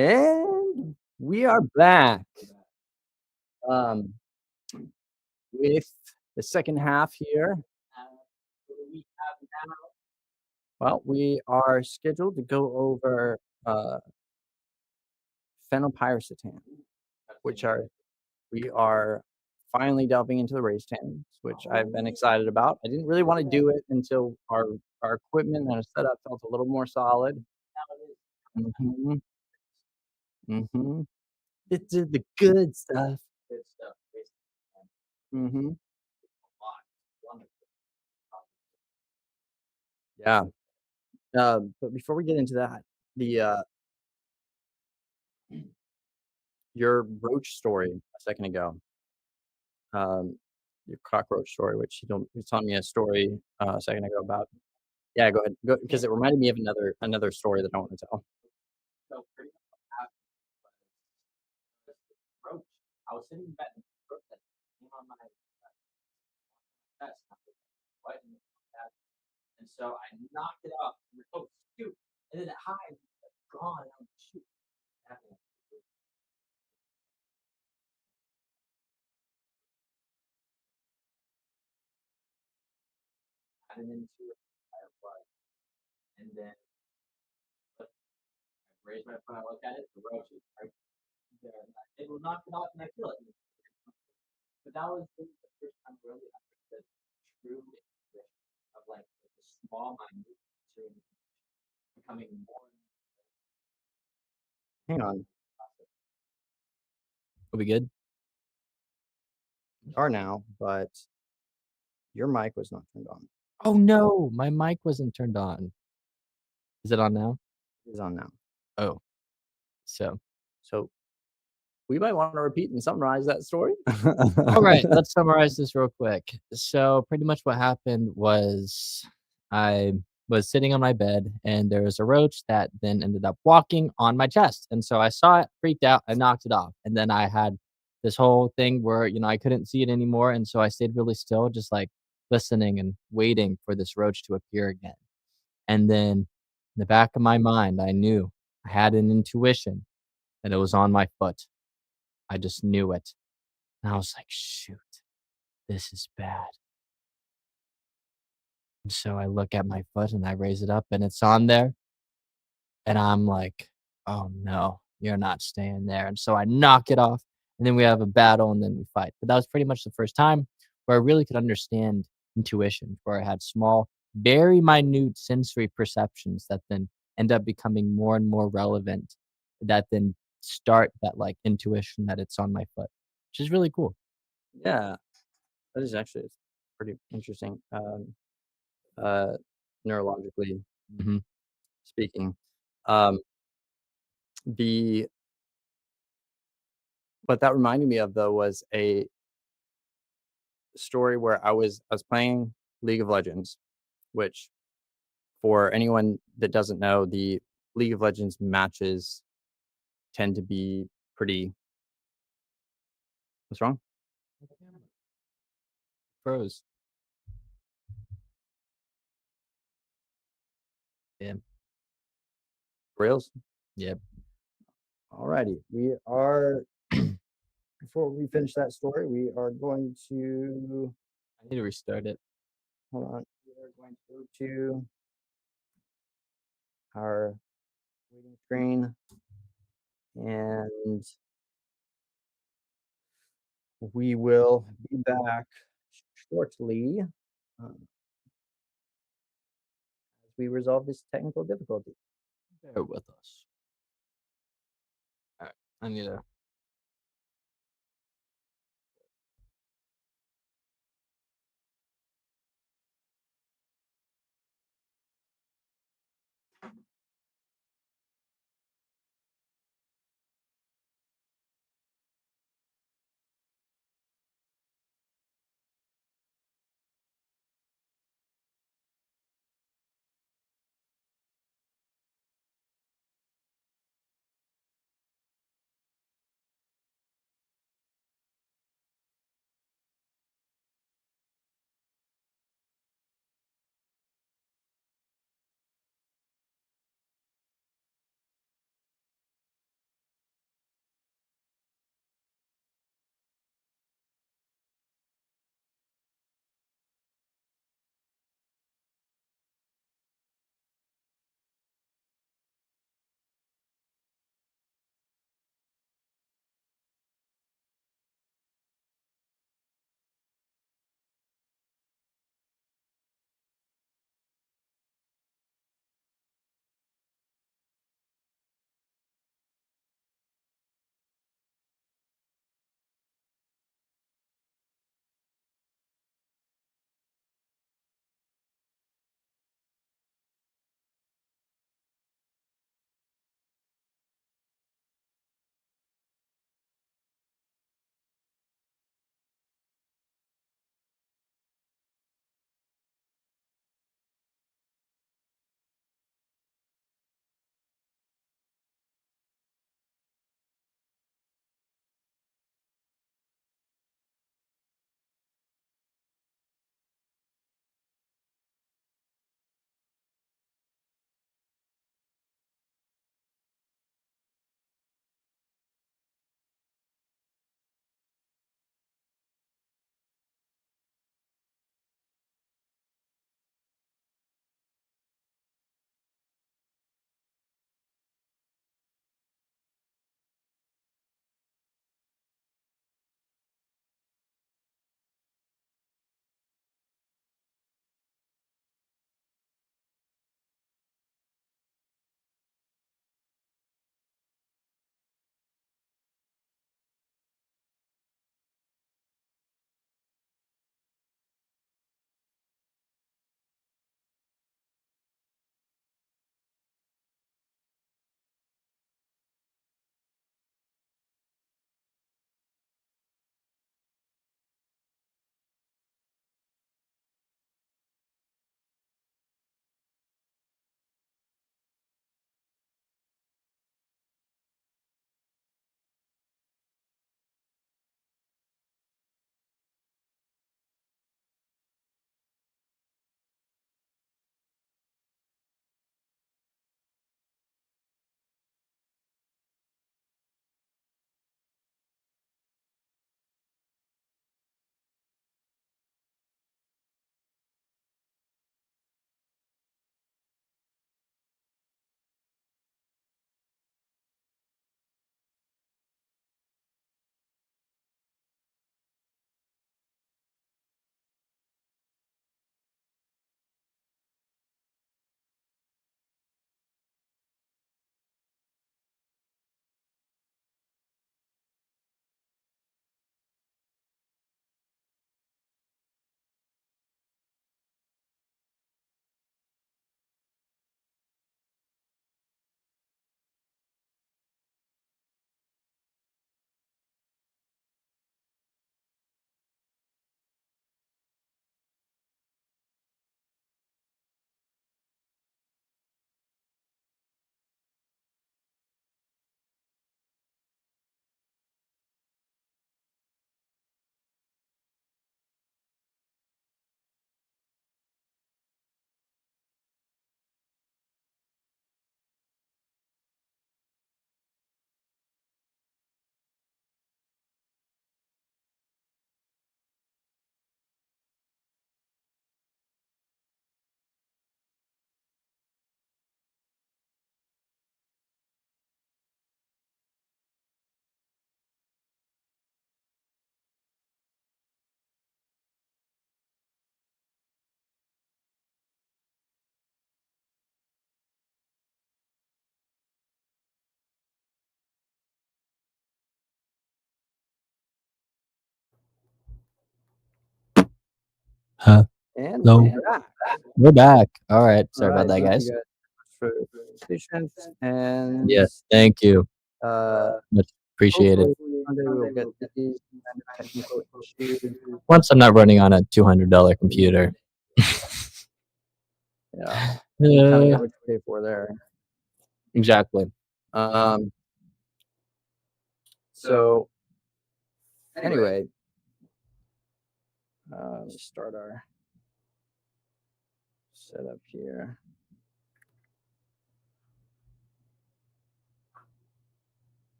And we are back, um, with the second half here. Well, we are scheduled to go over, uh, phenylpiracetam, which are we are finally delving into the race tams, which I've been excited about. I didn't really wanna do it until our equipment and our setup felt a little more solid. Mhm, mhm. It's the good stuff. Mhm. Yeah. But before we get into that, the, your roach story a second ago, um, your cockroach story, which you told me a story, a second ago about. Yeah, go ahead. Go because it reminded me of another story that I wanna tell. Hang on. Are we good? We are now, but your mic was not turned on. Oh, no, my mic wasn't turned on. Is it on now? It is on now. Oh, so So, we might wanna repeat and summarize that story. alright, let's summarize this real quick. So, pretty much what happened was I was sitting on my bed, and there was a roach that then ended up walking on my chest, and so I saw it, freaked out, I knocked it off, and then I had this whole thing where, I couldn't see it anymore, and so I stayed really still, just, like, listening and waiting for this roach to appear again, and then in the back of my mind, I knew, I had an intuition that it was on my foot. I just knew it, and I was like, "Shoot. This is bad." And so I look at my foot and I raise it up and it's on there, and I'm like, "Oh no, you're not staying there." And so I knock it off, and then we have a battle and then we fight. But that was pretty much the first time where I really could understand intuition, where I had small, very minute sensory perceptions that then end up becoming more and more relevant, that then start that like intuition that it's on my foot, which is really cool. Yeah, that is actually it's pretty interesting, uh, neurologically Mhm. speaking. Um, the what that reminded me of, though, was a story where I was playing League of Legends, which for anyone that doesn't know, the League of Legends matches tend to be pretty. What's wrong? Froze. Yeah. Rails? Yep. Alrighty. We are before we finish that story, we are going to I need to restart it. hold on. We are going to go to our waiting screen and we will be back shortly as we resolve this technical difficulty. Bear with us. Alright. I need to Huh. And No. we're back. We're back. All right. Sorry All about right, that, thank guys. you guys for patience, and Yes. Thank you. uh, Much appreciated. hopefully someday we'll get these kind of technical issues. Once I'm not running on a $200 computer. Yeah, you kind of Uh, get what you pay for there. exactly. Um, so anyway, let's start our setup here.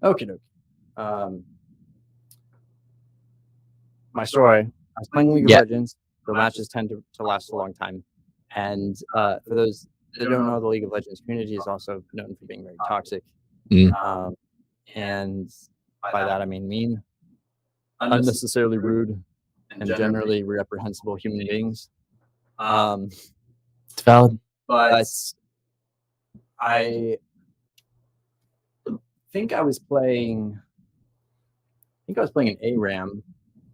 Okay, my story. I was playing League of Yeah. Legends. The matches tend to last a long time, and for those that don't know, the League of Legends community is also known for being very toxic. Mm. And by that I mean mean, unnecessarily rude, and generally reprehensible human beings. It's valid. But I think I was playing. I think I was playing an ARAM,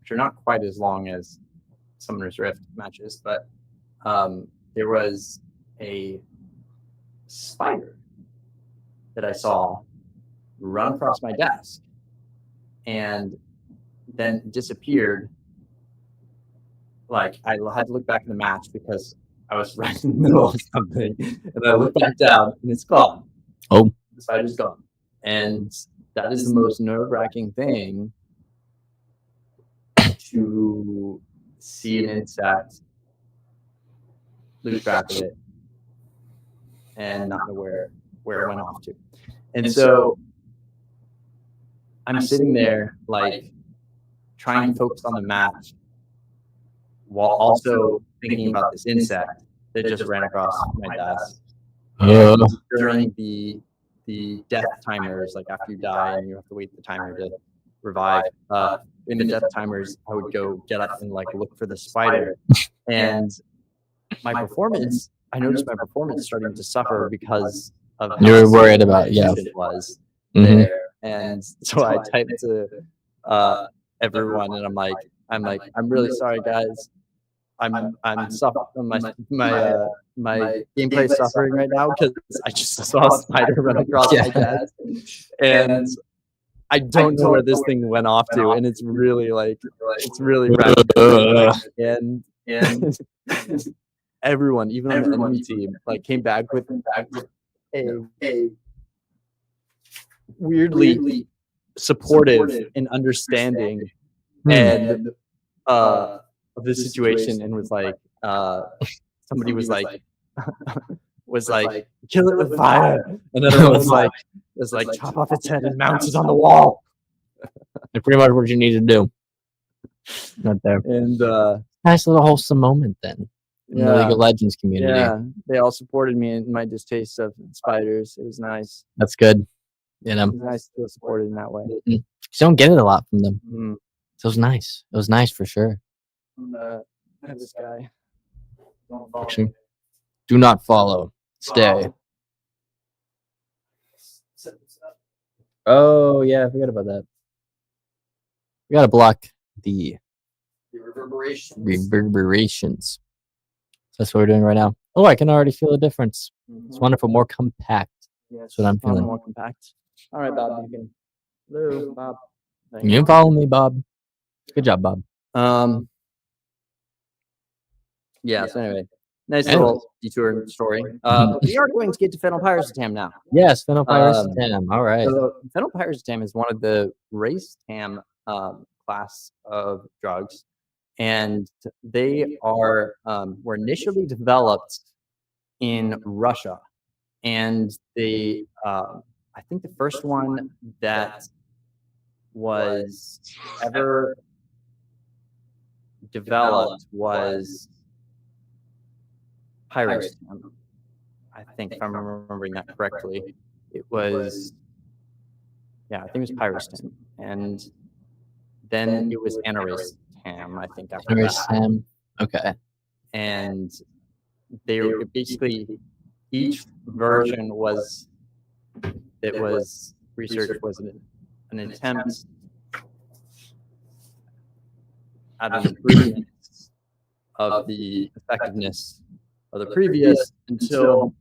which are not quite as long as Summoner's Rift matches, but there was a spider that I saw run across my desk and then disappeared. Like, I had to look back in the match because I was right in the middle of something, and I looked back down and it's gone. Oh. The spider's gone. And that is the most nerve-wracking thing, to see an insect, lose track of it, and not know where it went off to. And so I'm sitting there, like, trying to focus on the match while also thinking about this insect that just ran across my desk. And during the death timers, like after you die and you have to wait the timer to revive, in the death timers, I would go get up and like look for the spider. And my performance, I noticed my performance starting to suffer because of how You were severe worried about, the yeah. tension was Mhm. there. And so I typed to everyone, and I'm really sorry, guys. I'm suffering. My gameplay is suffering right now because I just saw a spider run across my desk, and I don't know where this thing went off to, and it's really random. And everyone, even on the enemy team, like came back with a weirdly supportive and understanding and of the situation, and was like, somebody was like kill it with fire, and another one was like chop off its head and mount it on the wall. That's pretty much what you need to do. Right there. And Nice little wholesome moment then. In the League of Legends community. yeah, they all supported me in my distaste of spiders. It was nice. That's good. You know, It was nice to feel supported in that way. you don't get it a lot from them. Mm. So it was nice. It was nice for sure. I have this guy. Don't follow Actually, me. do not follow. Stay. Oh yeah, I forgot about that. We gotta block the reverberations. So that's what we're doing right now. Oh, I can already feel a difference. It's wonderful, more compact. Yes, That's what I'm far feeling. more compact. All right, Bob, you can. Hello, Bob. Thank You can follow me, Bob. Good job, Bob. Yeah. So anyway, nice Anyways. little detour story. But we are going to get to phenylpyroxatam now. Yes, phenylpyroxatam. All right. So phenylpyroxatam is one of the race TAM class of drugs, and they are were initially developed in Russia, and they I think the first one that was ever developed was pyroxatam. I think, if I'm remembering that correctly, it was, yeah, I think it was pyroxatam, and then it was aniracetam, I think, after that. Aniracetam. Okay. And they were basically, each version was researched was an an attempt at an improvement of the effectiveness of the previous until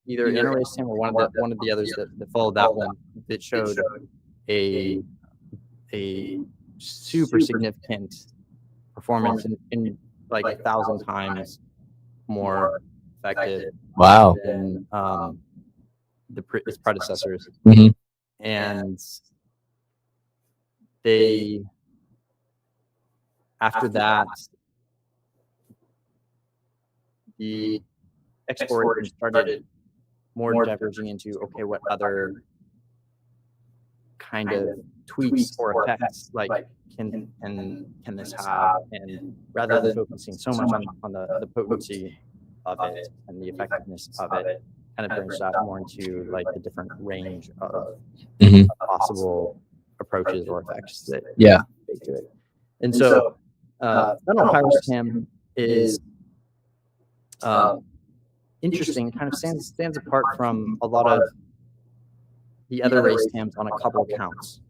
either in a race team or one of the others that followed that one that showed a super significant performance in like 1,000 times more effective Wow. than its predecessors. Mhm. And they, after that, the exploration started more diverging into, okay, what other kind of tweaks or effects like can this have? And rather than focusing so much on the potency of it and the effectiveness of it, kind of branched out more into like the different range of Mhm. possible approaches or effects that Yeah. they do it. And so fennel pyrostam is interesting, kind of stands apart from a lot of the other race tams on a couple of counts.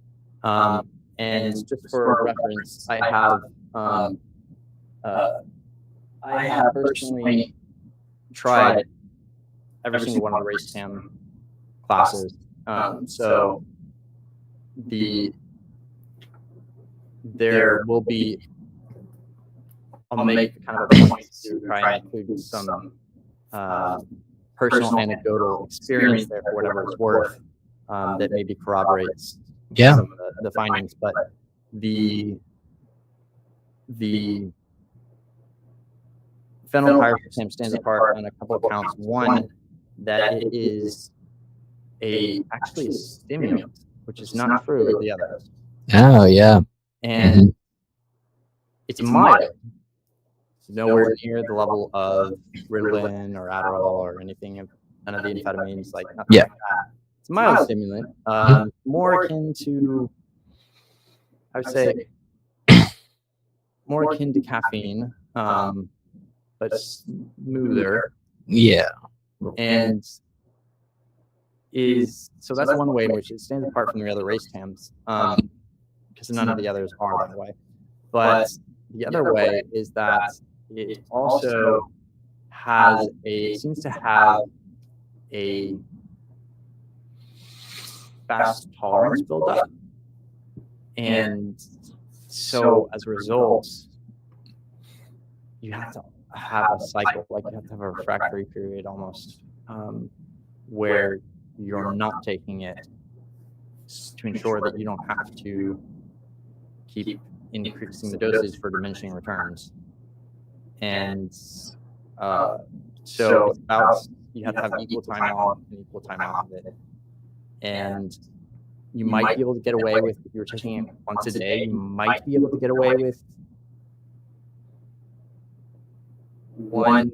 And just for reference, I have personally tried every single one of the race tam classes. So there will be, I'll make kind of a point to try and include some personal anecdotal experience there for whatever it's worth, that maybe corroborates some of the findings. But the phenylpyrostam stands apart on a couple of counts. One, that it is actually a stimulant, which is not true of the others. Oh, yeah. And it's mild. It's nowhere near the level of Ritalin or Adderall or anything of none of the amphetamines, like nothing like that. It's a mild stimulant, more akin to, I would say, more akin to caffeine, but smoother. Yeah. And so that's one way in which it stands apart from the other race tams, because none of the others are that way. But the other way is that it also seems to have a fast tolerance buildup. And so as a result, you have to have a cycle, like you have to have a refractory period almost, where you're not taking it to ensure that you don't have to keep increasing the dosage for diminishing returns. And so it's about, you have to have equal time on and equal time off of it. And you might be able to get away with, if you were taking it once a day, you might be able to get away with one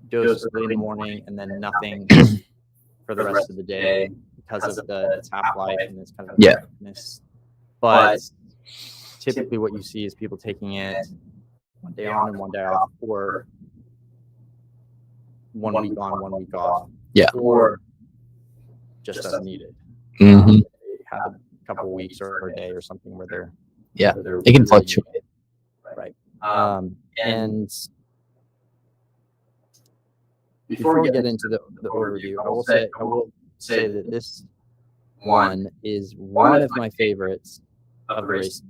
dose early in the morning and then nothing for the rest of the day because of its half-life and this kind of effectiveness. But typically what you see is people taking it one day on and one day off, or 1 week on, 1 week off, or just as needed. Mhm. Have a couple of weeks or a day or something where they're It can fluctuate. right. And before we get into the overview, I will say that this one is one of my favorites of the race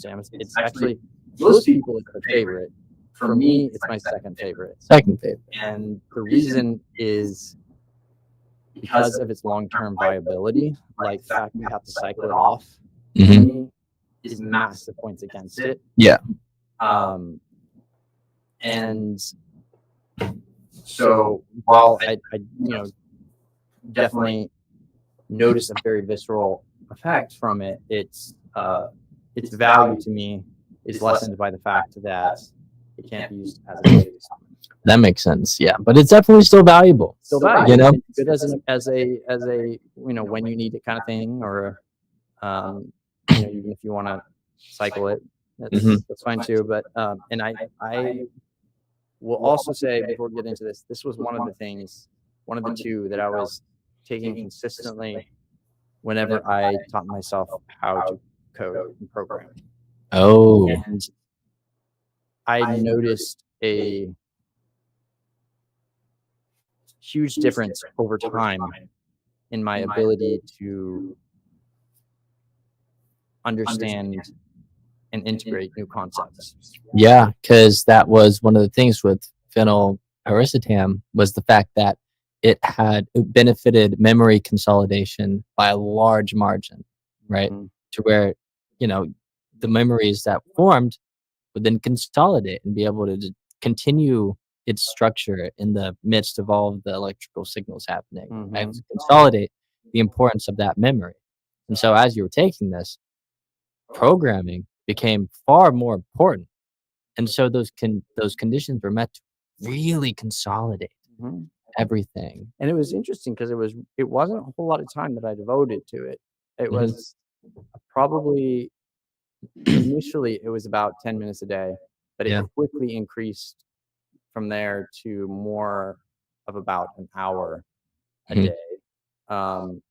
tams. It's actually, most people it's their favorite. For me, it's my second favorite. And the reason is because of its long-term viability. Like the fact you have to cycle it off, to me, is massive points against it. Yeah. And so while I definitely notice a very visceral effect from it, its value to me is lessened by the fact that it can't be used as a daily supplement. That makes sense. Yeah, but it's definitely still valuable. Still valuable. You know, It's good as a when you need it kind of thing, or even if you want to cycle it, that's fine too. But and I will also say before we get into this, this was one of the things, one of the two that I was taking consistently whenever I taught myself how to code and program. Oh, And I noticed a huge difference over time in my ability to understand and integrate new concepts. yeah, because that was one of the things with phenylpiracetam was the fact that it benefited memory consolidation by a large margin, right? Mhm, To where, you know, the memories that formed would then consolidate and be able to continue its structure in the midst of all of the electrical signals happening, and mhm, to consolidate the importance of that memory. And so as you were taking this, programming became far more important. And so those conditions were meant to really consolidate mhm. everything. And it was interesting because it wasn't a whole lot of time that I devoted to it. It Mhm. was probably initially, it was about 10 minutes a day, but it Yeah. quickly increased from there to more of about an hour a Mhm. day, um,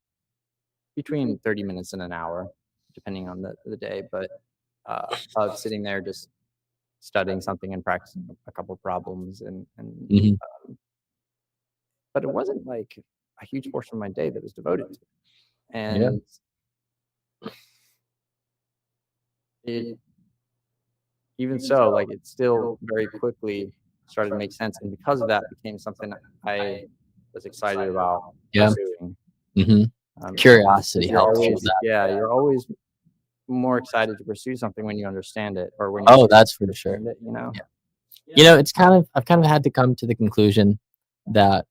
between 30 minutes and an hour, depending on the day, but, of sitting there just studying something and practicing a couple problems and Mhm. but it wasn't like a huge portion of my day that was devoted to it. Yeah. And it even so, like, it still very quickly started to make sense, and because of that, became something I was excited about Yeah. pursuing. Mhm. Um, Curiosity because you're helps with always that. yeah, you're always more excited to pursue something when you understand it or when you Oh, see that's for sure. understand it, you know? Yeah. You know, I've kind of had to come to the conclusion that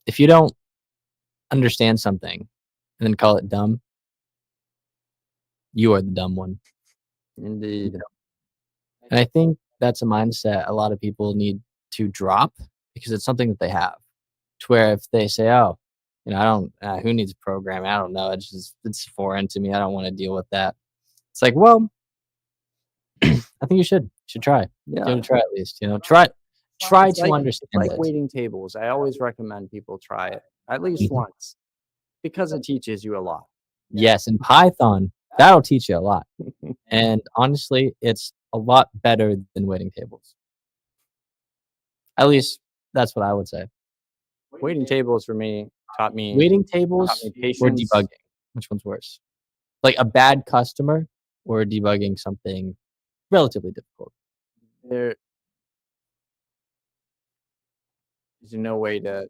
if you don't understand something and then call it dumb, you are the dumb one. You Indeed. know? And I think that's a mindset a lot of people need to drop because it's something that they have. To where if they say, "Oh, I don't who needs programming? I don't know. It's foreign to me. I don't wanna deal with that." It's like, well, I think you should try. Give Yeah. it a try at least, try to It's understand like it. waiting tables. I always recommend people try it at least Mhm. once because it teaches you a lot. Yes, in Python, that'll teach you a lot. And honestly, it's a lot better than waiting tables. At least that's what I would say. Waiting tables for me Waiting taught me tables or patience. debugging, which one's worse? Like a bad customer or debugging something relatively difficult? There is no way to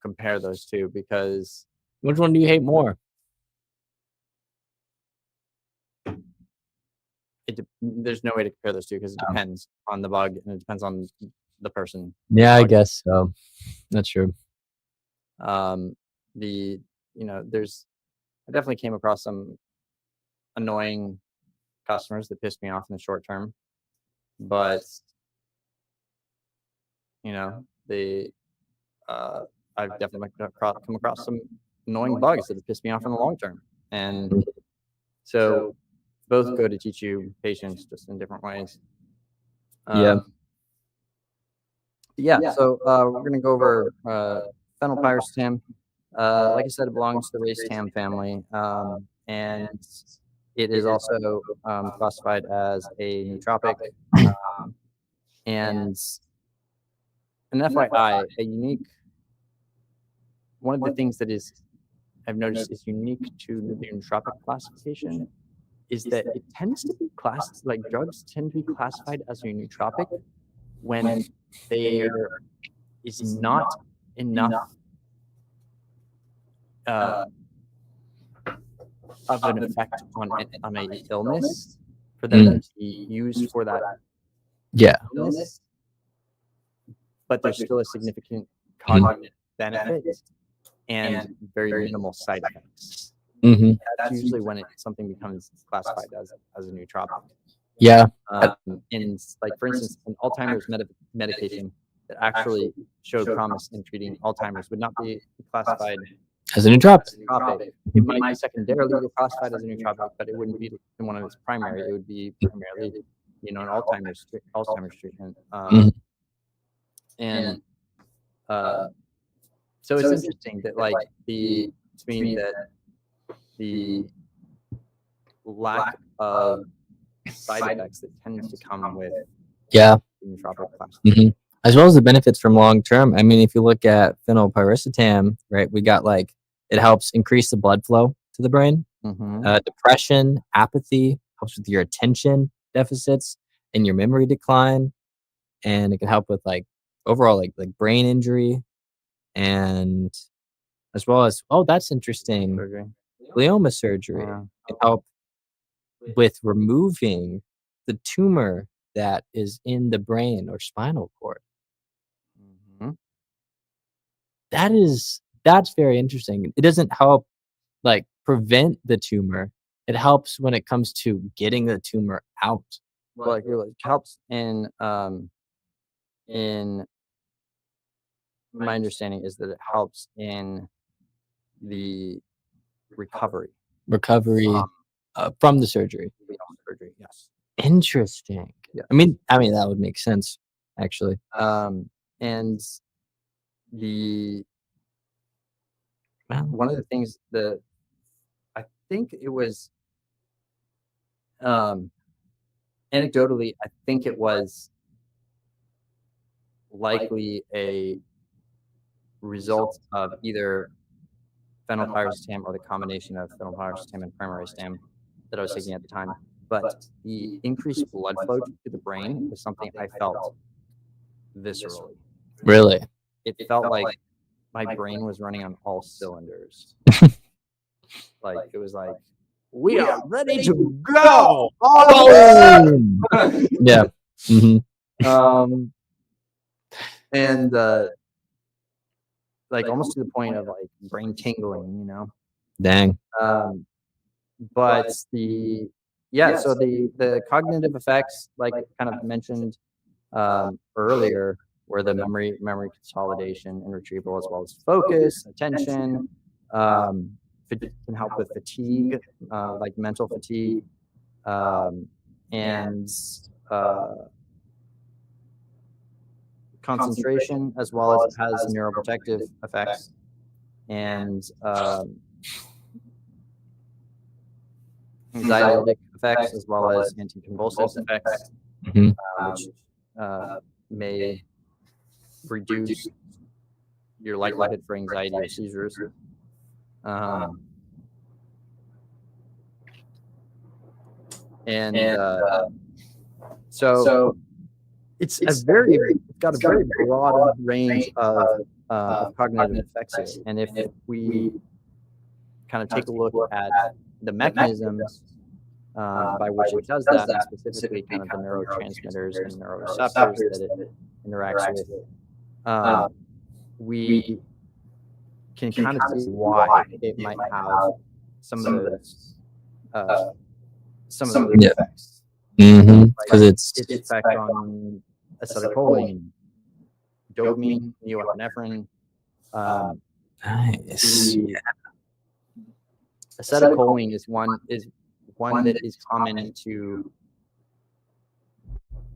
compare those 2 because Which one do you hate more? there's no way to compare those 2 because it Oh. depends on the bug and it depends on the person Yeah, I bugging. guess so. That's true. Um, there's I definitely came across some annoying customers that pissed me off in the short term, but, you know, they, uh, I've definitely come across some annoying bugs that have pissed me off in the long term, and Mhm. so both go to teach you patience just in different ways. Yeah. Um, yeah, so, we're gonna go over, phenylpiracetam. Like I said, it belongs to the race tam family, and it is also, classified as a nootropic, and an FYI, a unique one of the things that is I've noticed is unique to the nootropic classification is that it tends to be like drugs tend to be classified as a nootropic when there is not enough uh, of an effect on a illness for them Mm. to be used for that Yeah. illness, but there's still a significant cognitive benefit and very minimal side effects. Mhm. That's usually when something becomes classified as a nootropic. Yeah. Uh, Um, like for instance, an Alzheimer's medication that actually showed promise in treating Alzheimer's would not be classified as a nootropic. as a nootropic. It might secondarily be classified as a nootropic, but it wouldn't be in one of its primary. It would be primarily an Alzheimer's treatment. Mhm. And uh, so it's interesting that like the to me that the lack of side effects that tends to come with Yeah. nootropic classes. Mhm. As well as the benefits from long term. I mean, if you look at phenylpiracetam, right, we got like it helps increase the blood flow to the brain. Mm-hmm. Depression, apathy, helps with your attention deficits and your memory decline, and it can help with like overall like brain injury, and as well as that's interesting. Surgery. Glioma surgery Yeah. can help with removing the tumor that is in the brain or spinal cord. Mm-hmm. That's very interesting. It doesn't help, like, prevent the tumor. It helps when it comes to getting the tumor out. Well, like, it like helps in my understanding is that it helps in the recovery Recovery, from from the surgery. renal surgery. Yes. Interesting. Yes. I mean, that would make sense, actually. And the Well, one of the things that I think it was um, anecdotally, I think it was likely a result of either phenylpiracetam or the combination of phenylpiracetam and primary that I was taking at the time. But the increased blood flow to the brain was something I felt viscerally. really? It felt like my brain was running on all cylinders. Like it was like, we are ready to go all the Boom! way. Yeah. Mhm. um, and like almost to the point of like brain tingling. Dang. Um, but so the cognitive effects, like kind of mentioned earlier, were the memory consolidation and retrieval, as well as focus, attention. Can help with fatigue, like mental fatigue, um, and uh, concentration, as well as it has neuroprotective effects and anxiolytic effects, as well as anticonvulsant effects, Mhm. which uh, may reduce your likelihood for anxiety or seizures. Um, and so it's got a very broad range of cognitive effects here. And if we kind of take a look at the mechanisms by which it does that, and specifically kind of the neurotransmitters and neuroreceptors that it interacts with, we can kind of see why it might have some of those uh, Yeah. effects, Mhm. like 'Cause it's its effect on acetylcholine, dopamine, neoepinephrine. Um, nice. the acetylcholine is one that is common to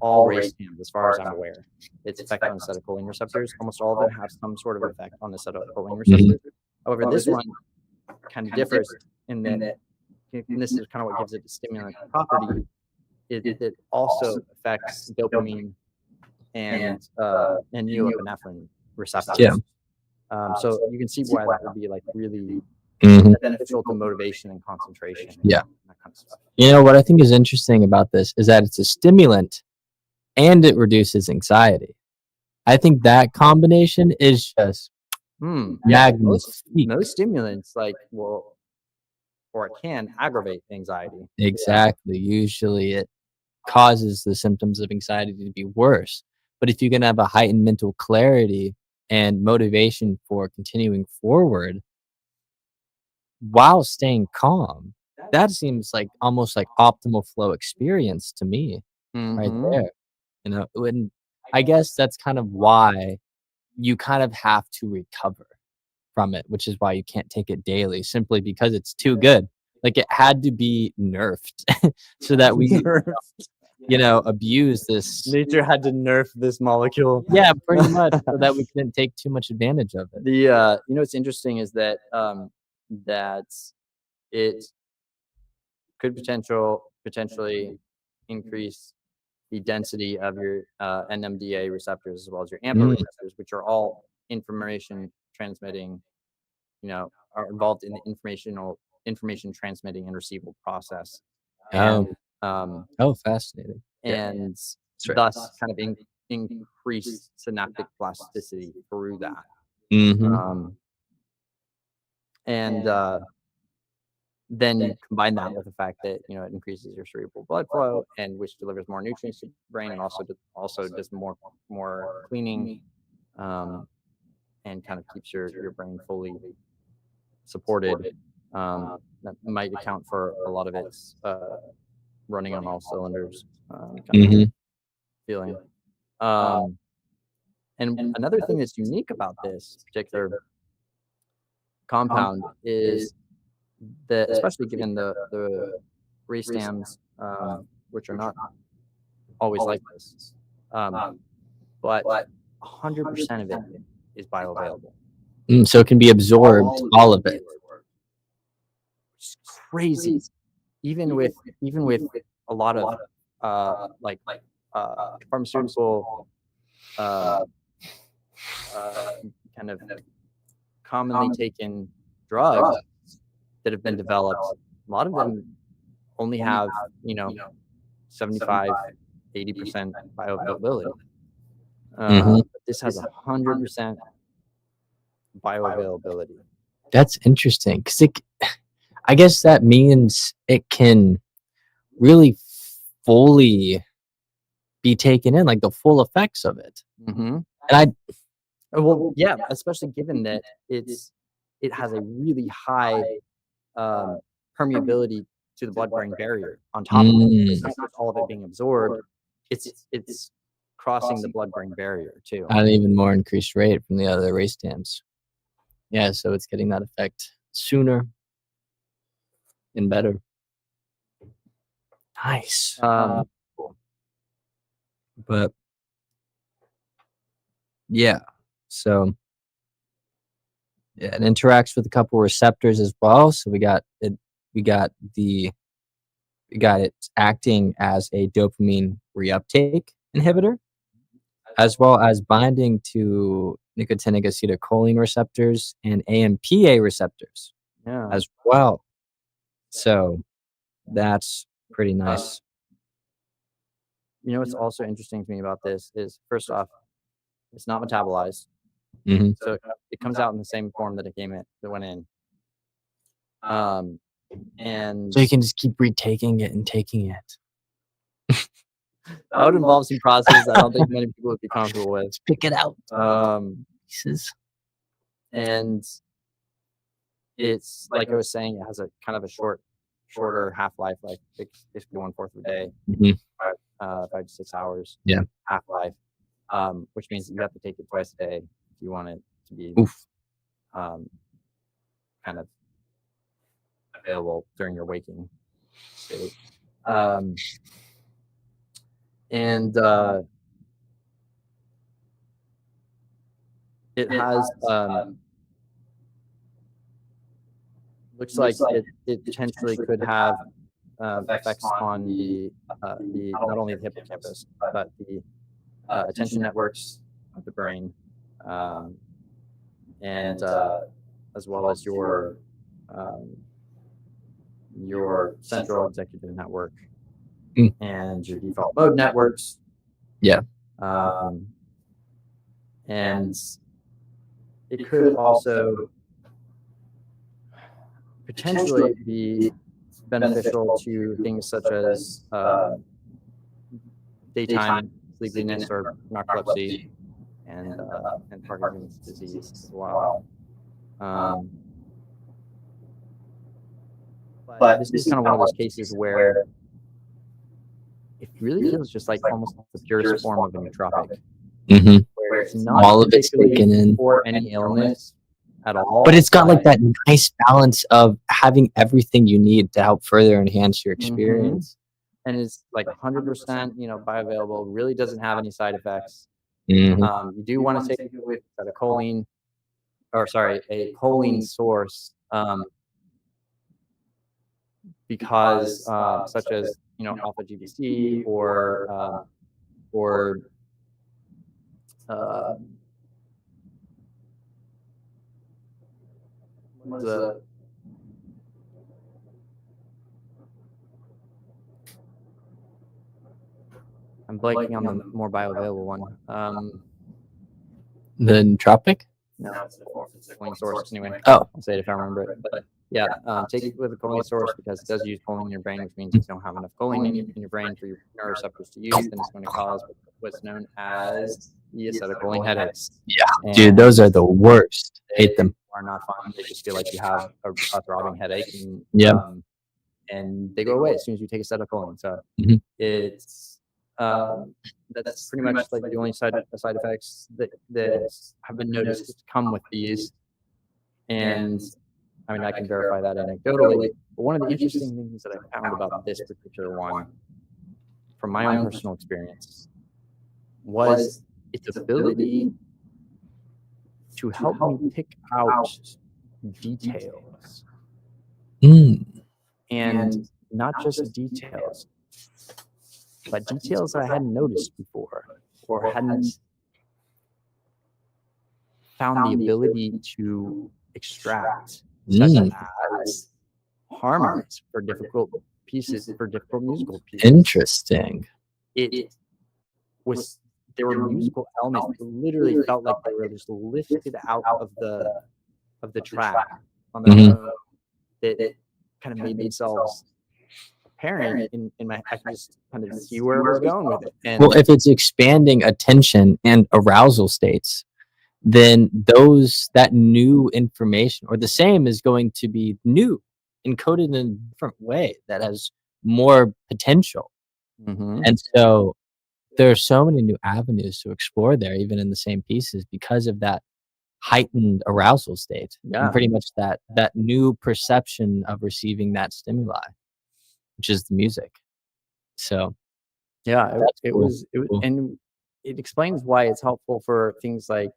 all race cams, as far as I'm aware. Its effect on acetylcholine receptors, almost all of them have some sort of effect on acetylcholine Mhm. receptors. However, this one kind of differs in that, and this is kind of what gives it a stimulant property. It also affects dopamine and neoepinephrine Yeah. receptors. So you can see why that would be like really Mhm. beneficial to motivation and concentration and Yeah. that kind of stuff. You know, what I think is interesting about this is that it's a stimulant and it reduces anxiety. I think that combination is just Yeah, magnifique. most stimulants like will or it can aggravate anxiety. Exactly. Usually it causes the symptoms of anxiety to be worse. But if you can have a heightened mental clarity and motivation for continuing forward while staying calm, that seems like almost like optimal flow experience to me right Mm-hmm. there. When I guess that's kind of why you kind of have to recover from it, which is why you can't take it daily simply because it's too good. Like it had to be nerfed so that we abuse this. Nature had to nerf this molecule. Yeah, pretty much, so that we couldn't take too much advantage of it. What's interesting is that that it could potentially increase the density of your NMDA receptors as well as your AMPA receptors, which are all information transmitting, are involved in the information transmitting and receival process, Oh, and um, fascinating. Yeah, and that's right. thus kind of increase synaptic plasticity through that. Mhm. Um, and then you combine that with the fact that it increases your cerebral blood flow, and which delivers more nutrients to the brain, and also does more cleaning, um, and kind of keeps your brain fully supported. That might account for a lot of its running on all cylinders kind of Mhm. feeling. Um, and another thing that's unique about this particular compound is that, especially given the race dams, which are not always like this, but 100% of it is bioavailable. So it can be absorbed, all of it. Which is crazy. Even with a lot of like pharmaceutical um, kind of commonly taken drugs that have been developed, a lot of them only have 75, 80% bioavailability. Mhm. But this has 100% bioavailability. That's interesting, 'cause I guess that means it can really fully be taken in, like, the full effects of it. Hmm. And I Well, yeah, especially given that it has a really high permeability to the blood-brain barrier on top of it. So it's mm, not just all of it being absorbed; it's crossing the blood-brain barrier too. at an even more increased rate from the other race dams. Yeah, so it's getting that effect sooner and better. Nice. Um, Cool. But yeah, so yeah, it interacts with a couple receptors as well. So we got the we got it acting as a dopamine reuptake inhibitor, as well as binding to nicotinic acetylcholine receptors and AMPA receptors yeah. as well. So that's pretty nice. What's also interesting to me about this is, first off, it's not metabolized, Mhm. so it comes out in the same form that that went in. Um, and So you can just keep retaking it and taking it. that would involve some processes I don't think many people would be comfortable with. Just pick it out. Pieces. And it's like I was saying, it has a kind of a shorter half-life, like basically 1/4 of a day, Mhm. 5 to 6 hours Yeah. half-life, which means that you have to take it twice a day if you want it to be Oof. um, kind of available during your waking state. Um, and it has looks like it potentially could have effects on the not only the hippocampus but the attention networks of the brain, um, and as well as um, your central executive network Mm. and your default mode networks. Yeah. Um, and it could also potentially be beneficial to things such as daytime sleepiness or narcolepsy and Parkinson's disease as well. Um, but this is kind of one of those cases where it really feels just like almost the purest form of a nootropic, Mhm. where it's not All of it's particularly taken in. for any illness at all. But it's got like that nice balance of having everything you need to help further enhance your Mhm. experience. and it's like 100%, bioavailable. Really doesn't have any side effects. Mhm. You do want to take it with acetylcholine, or sorry, a choline source, because such as alpha GPC or um, what is the I'm blanking on the more bioavailable one. The nootropic? No, it's a choline source. Anyway, Oh. I'll say it if I remember it. But yeah, take it with a choline source because it does use choline in your brain, which means if you don't have enough choline in your brain for your neuroreceptors to use, then it's going to cause what's known as the acetylcholine headaches. Yeah, dude, those are the worst. Hate them. Are not fun. They just feel like you have a throbbing headache, and Yep. And they go away as soon as you take acetylcholine. So Mhm. it's that's pretty much like the only side effects that have been noticed to come with these. And I mean, I can verify that anecdotally. But one of the interesting things that I found about this particular one, from my own personal experience, was its ability to help me pick out details, Mm. and not just details, but details that I hadn't noticed before or hadn't found the ability to extract, such as harmonies for difficult pieces, for difficult musical pieces. Interesting. It was There were musical elements that literally felt like they were just lifted out of the track on their own, that kind of made themselves apparent in my. I could just kind of see where it was going with it. And Well, if it's expanding attention and arousal states, then that new information or the same is going to be new, encoded in a different way that has more potential. Mhm. And so there are so many new avenues to explore there, even in the same pieces, because of that heightened arousal state and Yeah. pretty much that new perception of receiving that stimuli, which is the music. So Yeah, that's cool. Cool. and it explains why it's helpful for things like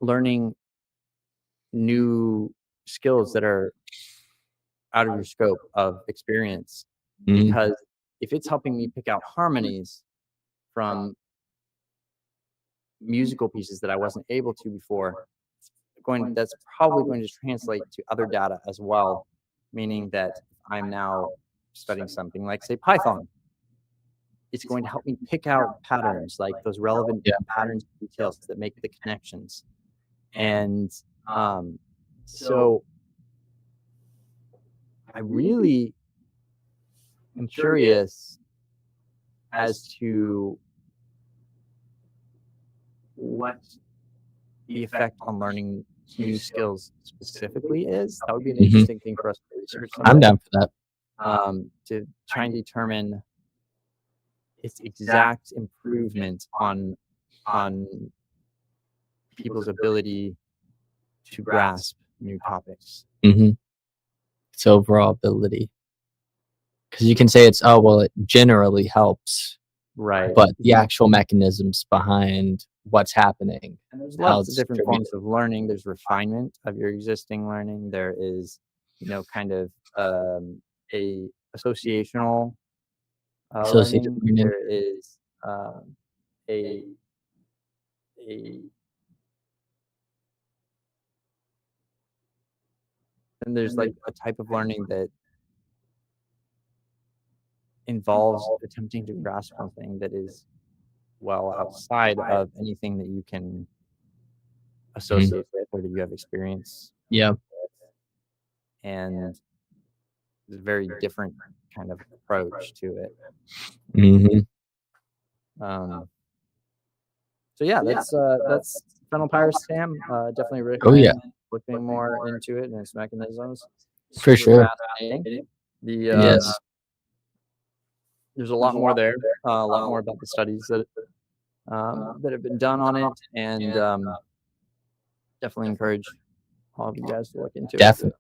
learning new skills that are out of your scope of experience. Mhm. Because if it's helping me pick out harmonies from musical pieces that I wasn't able to before, that's probably going to translate to other data as well, meaning that if I'm now studying something like, say, Python, it's going to help me pick out patterns, like those relevant Yeah. patterns and details that make the connections. And so I really am curious as to what the effect on learning new skills specifically is. That would be an Mhm. interesting thing for us to research I'm someday, down for that. to try and determine its exact improvement on people's ability to grasp new topics. Mhm. Its overall ability. Because you can say oh, well, it generally helps, Right. but the actual mechanisms behind what's happening, And there's how lots of it's different forms distributed. of learning. There's refinement of your existing learning. There is, kind of a associational Associated learning. learning. There is a a and there's like a type of learning that involves attempting to grasp something that is well outside of anything that you can Mhm. associate with or that you have experience Yeah. with. And it's a very different kind of approach to it. Mhm. Um, so yeah, that's phenylpyrrostam. Definitely Oh, yeah. recommend looking more into it and its mechanisms. For Super sure. fascinating. The Yes. There's a lot more there, a lot more about the studies that have been done on it, and definitely encourage all of you guys to look into it. Definitely.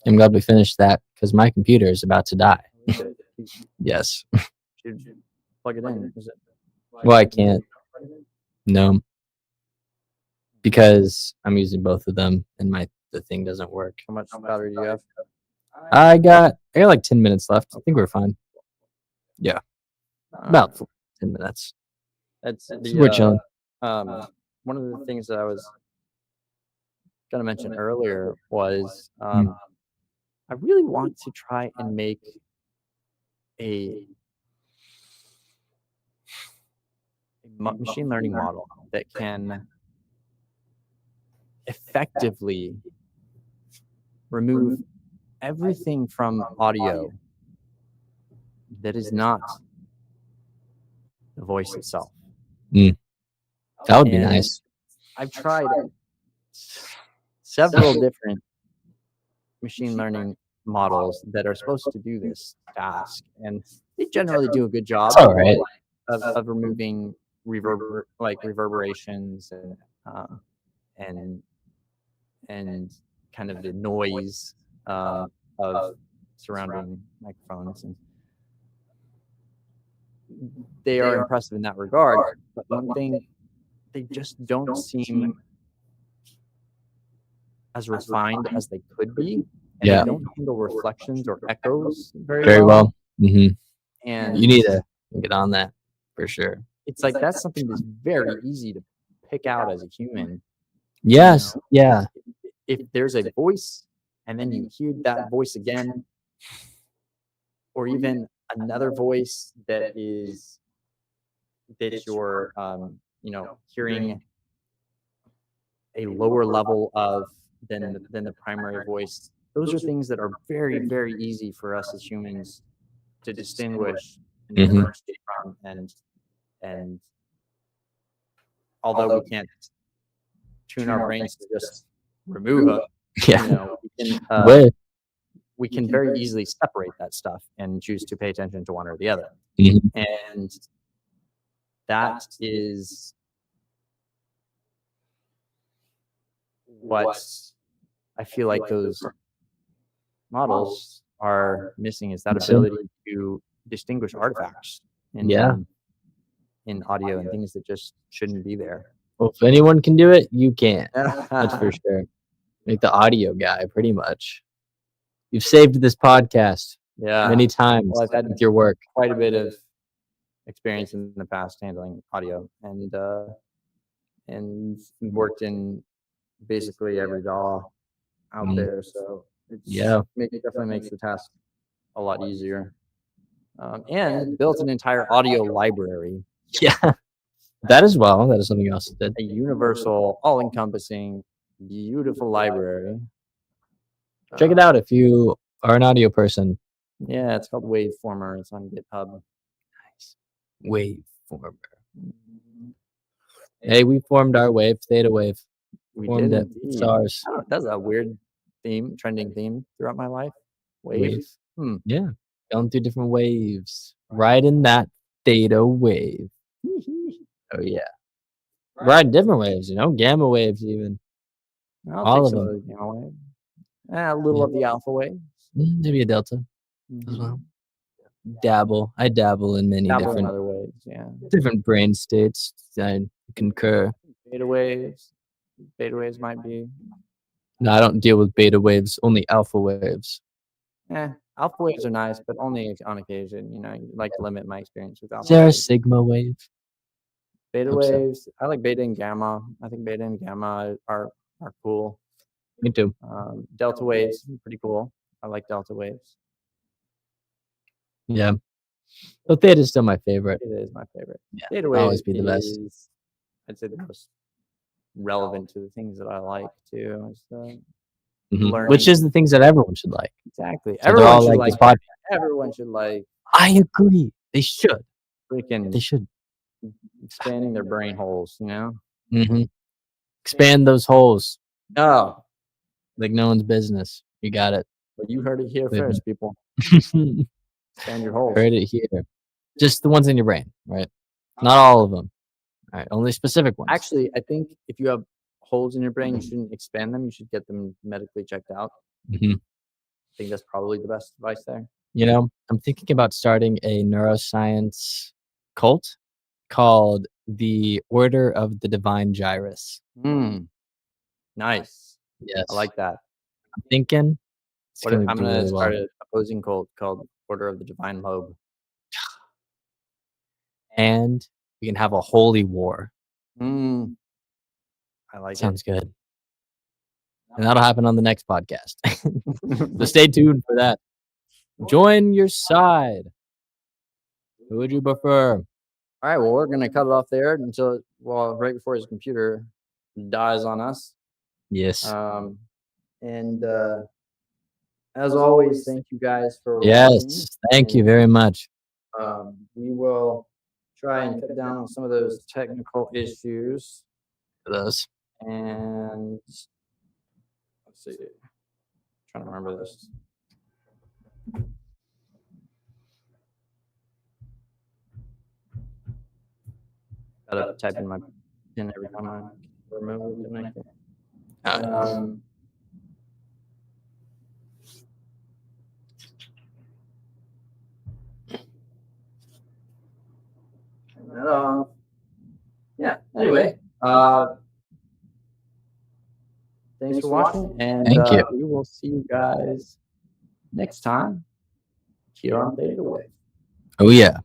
I'm glad we finished that because my computer is about to die. Yes. should plug it in. Is it? Well, I can't. No, because I'm using both of them, and the thing doesn't work. How much battery do you have? I got like 10 minutes left. I think we're fine. Yeah, about 10 minutes. That's We're chilling. one of the things that I was gonna mention earlier was I really want to try and make a machine learning model that can effectively remove everything from audio that is not the voice itself. Mm, that would be And nice. I've tried several different machine learning models that are supposed to do this task, and they generally do a good job It's all right. of removing reverberations um, and and kind of the noise of surrounding microphones, and they are impressive in that regard. But one thing, they just don't seem as refined as they could be, and they Yeah, don't handle reflections or echoes very very well. well. You And need to get on that for sure. it's like that's something that's very easy to pick out as a human. Yes. Yeah. If there's a voice and then you hear that voice again, or even another voice that you're hearing a lower level of than the primary voice, those are things that are very, very easy for us as humans to distinguish and Mhm. differentiate from. And although we can't tune our brains to just remove it, Yeah. uh, we can very easily separate that stuff and choose to pay attention to one or the other. Mhm. And that is what I feel like those models are missing, is that So, ability to distinguish artifacts in yeah. audio and things that just shouldn't be there. Well, if anyone can do it, you can. That's for sure. Like the audio guy, pretty much. You've saved this podcast Yeah. many times Well, I've had with your work. quite a bit of experience in the past handling audio, and worked in basically every DAW out Mm, there. So yeah. it definitely makes the task a lot easier. And built an entire audio library, Yeah. That as well. That is something else that a universal, all-encompassing, beautiful library. check it out if you are an audio person. Yeah, it's called Waveformer. It's on GitHub. Waveformer. Hey, we formed our wave, ThetaWave. We Formed did it. It's indeed. ours. I don't, that's a weird trending theme throughout my life. Wave. Wave. Yeah. Going through different waves. Riding that theta wave. Oh yeah. Riding different waves, gamma waves even. I'll All take of some of them. the gamma wave. A little Yeah. of the alpha wave. Maybe a delta as well. Dabble. I dabble in many Dabble in different other waves, yeah. different brain states. I concur. Beta waves. Beta waves might be. No, I don't deal with beta waves, only alpha waves. Alpha waves are nice, but only on occasion. You like to limit my experience with Is alpha there a waves. sigma wave? Beta Hope so. waves. I like beta and gamma. I think beta and gamma are cool. Me too. Delta waves, pretty cool. I like delta waves. Yeah. But theta is still my favorite. It is my favorite. Yeah. Beta wave Always be the best. is, I'd say, the most relevant to the things that I like too. Is Mhm. Which is the things that everyone should like. exactly. So they're Everyone all should like like this podcast. Everyone should like I agree. They should. freaking They should. expanding their brain holes. Mhm. Expand those holes Oh, like no one's business. You got it. but you heard it here Live first, people. it. Expand your holes. Heard it here. Just the ones in your brain, right? Not all of them. All right. Only specific ones. Actually, I think if you have holes in your brain, you shouldn't expand them. You should get them medically checked out. Mhm. I think that's probably the best advice there. You know, I'm thinking about starting a neuroscience cult called the Order of the Divine Gyrus. Mm, nice. I Yes. like that. I'm thinking it's What if gonna I'm do gonna really start well. a opposing cult called Order of the Divine Lobe. And we can have a holy war. Mm, I like it. Sounds good. And that'll happen on the next podcast. So stay tuned for that. Join your side. Who would you prefer? All right, well, we're gonna cut it off there until well, right before his computer dies on us. Yes. Um, and as always, thank you guys for watching, Yes. Thank you and very much we will try and cut down on some of those technical issues. for those. And let's see, trying to remember this. Gotta type in my pin every time I remember connecting. Um, turn that off. Yeah. Anyway, thanks for watching, and Thank you. we will see you guys next time here on ThetaWave. Oh, yeah.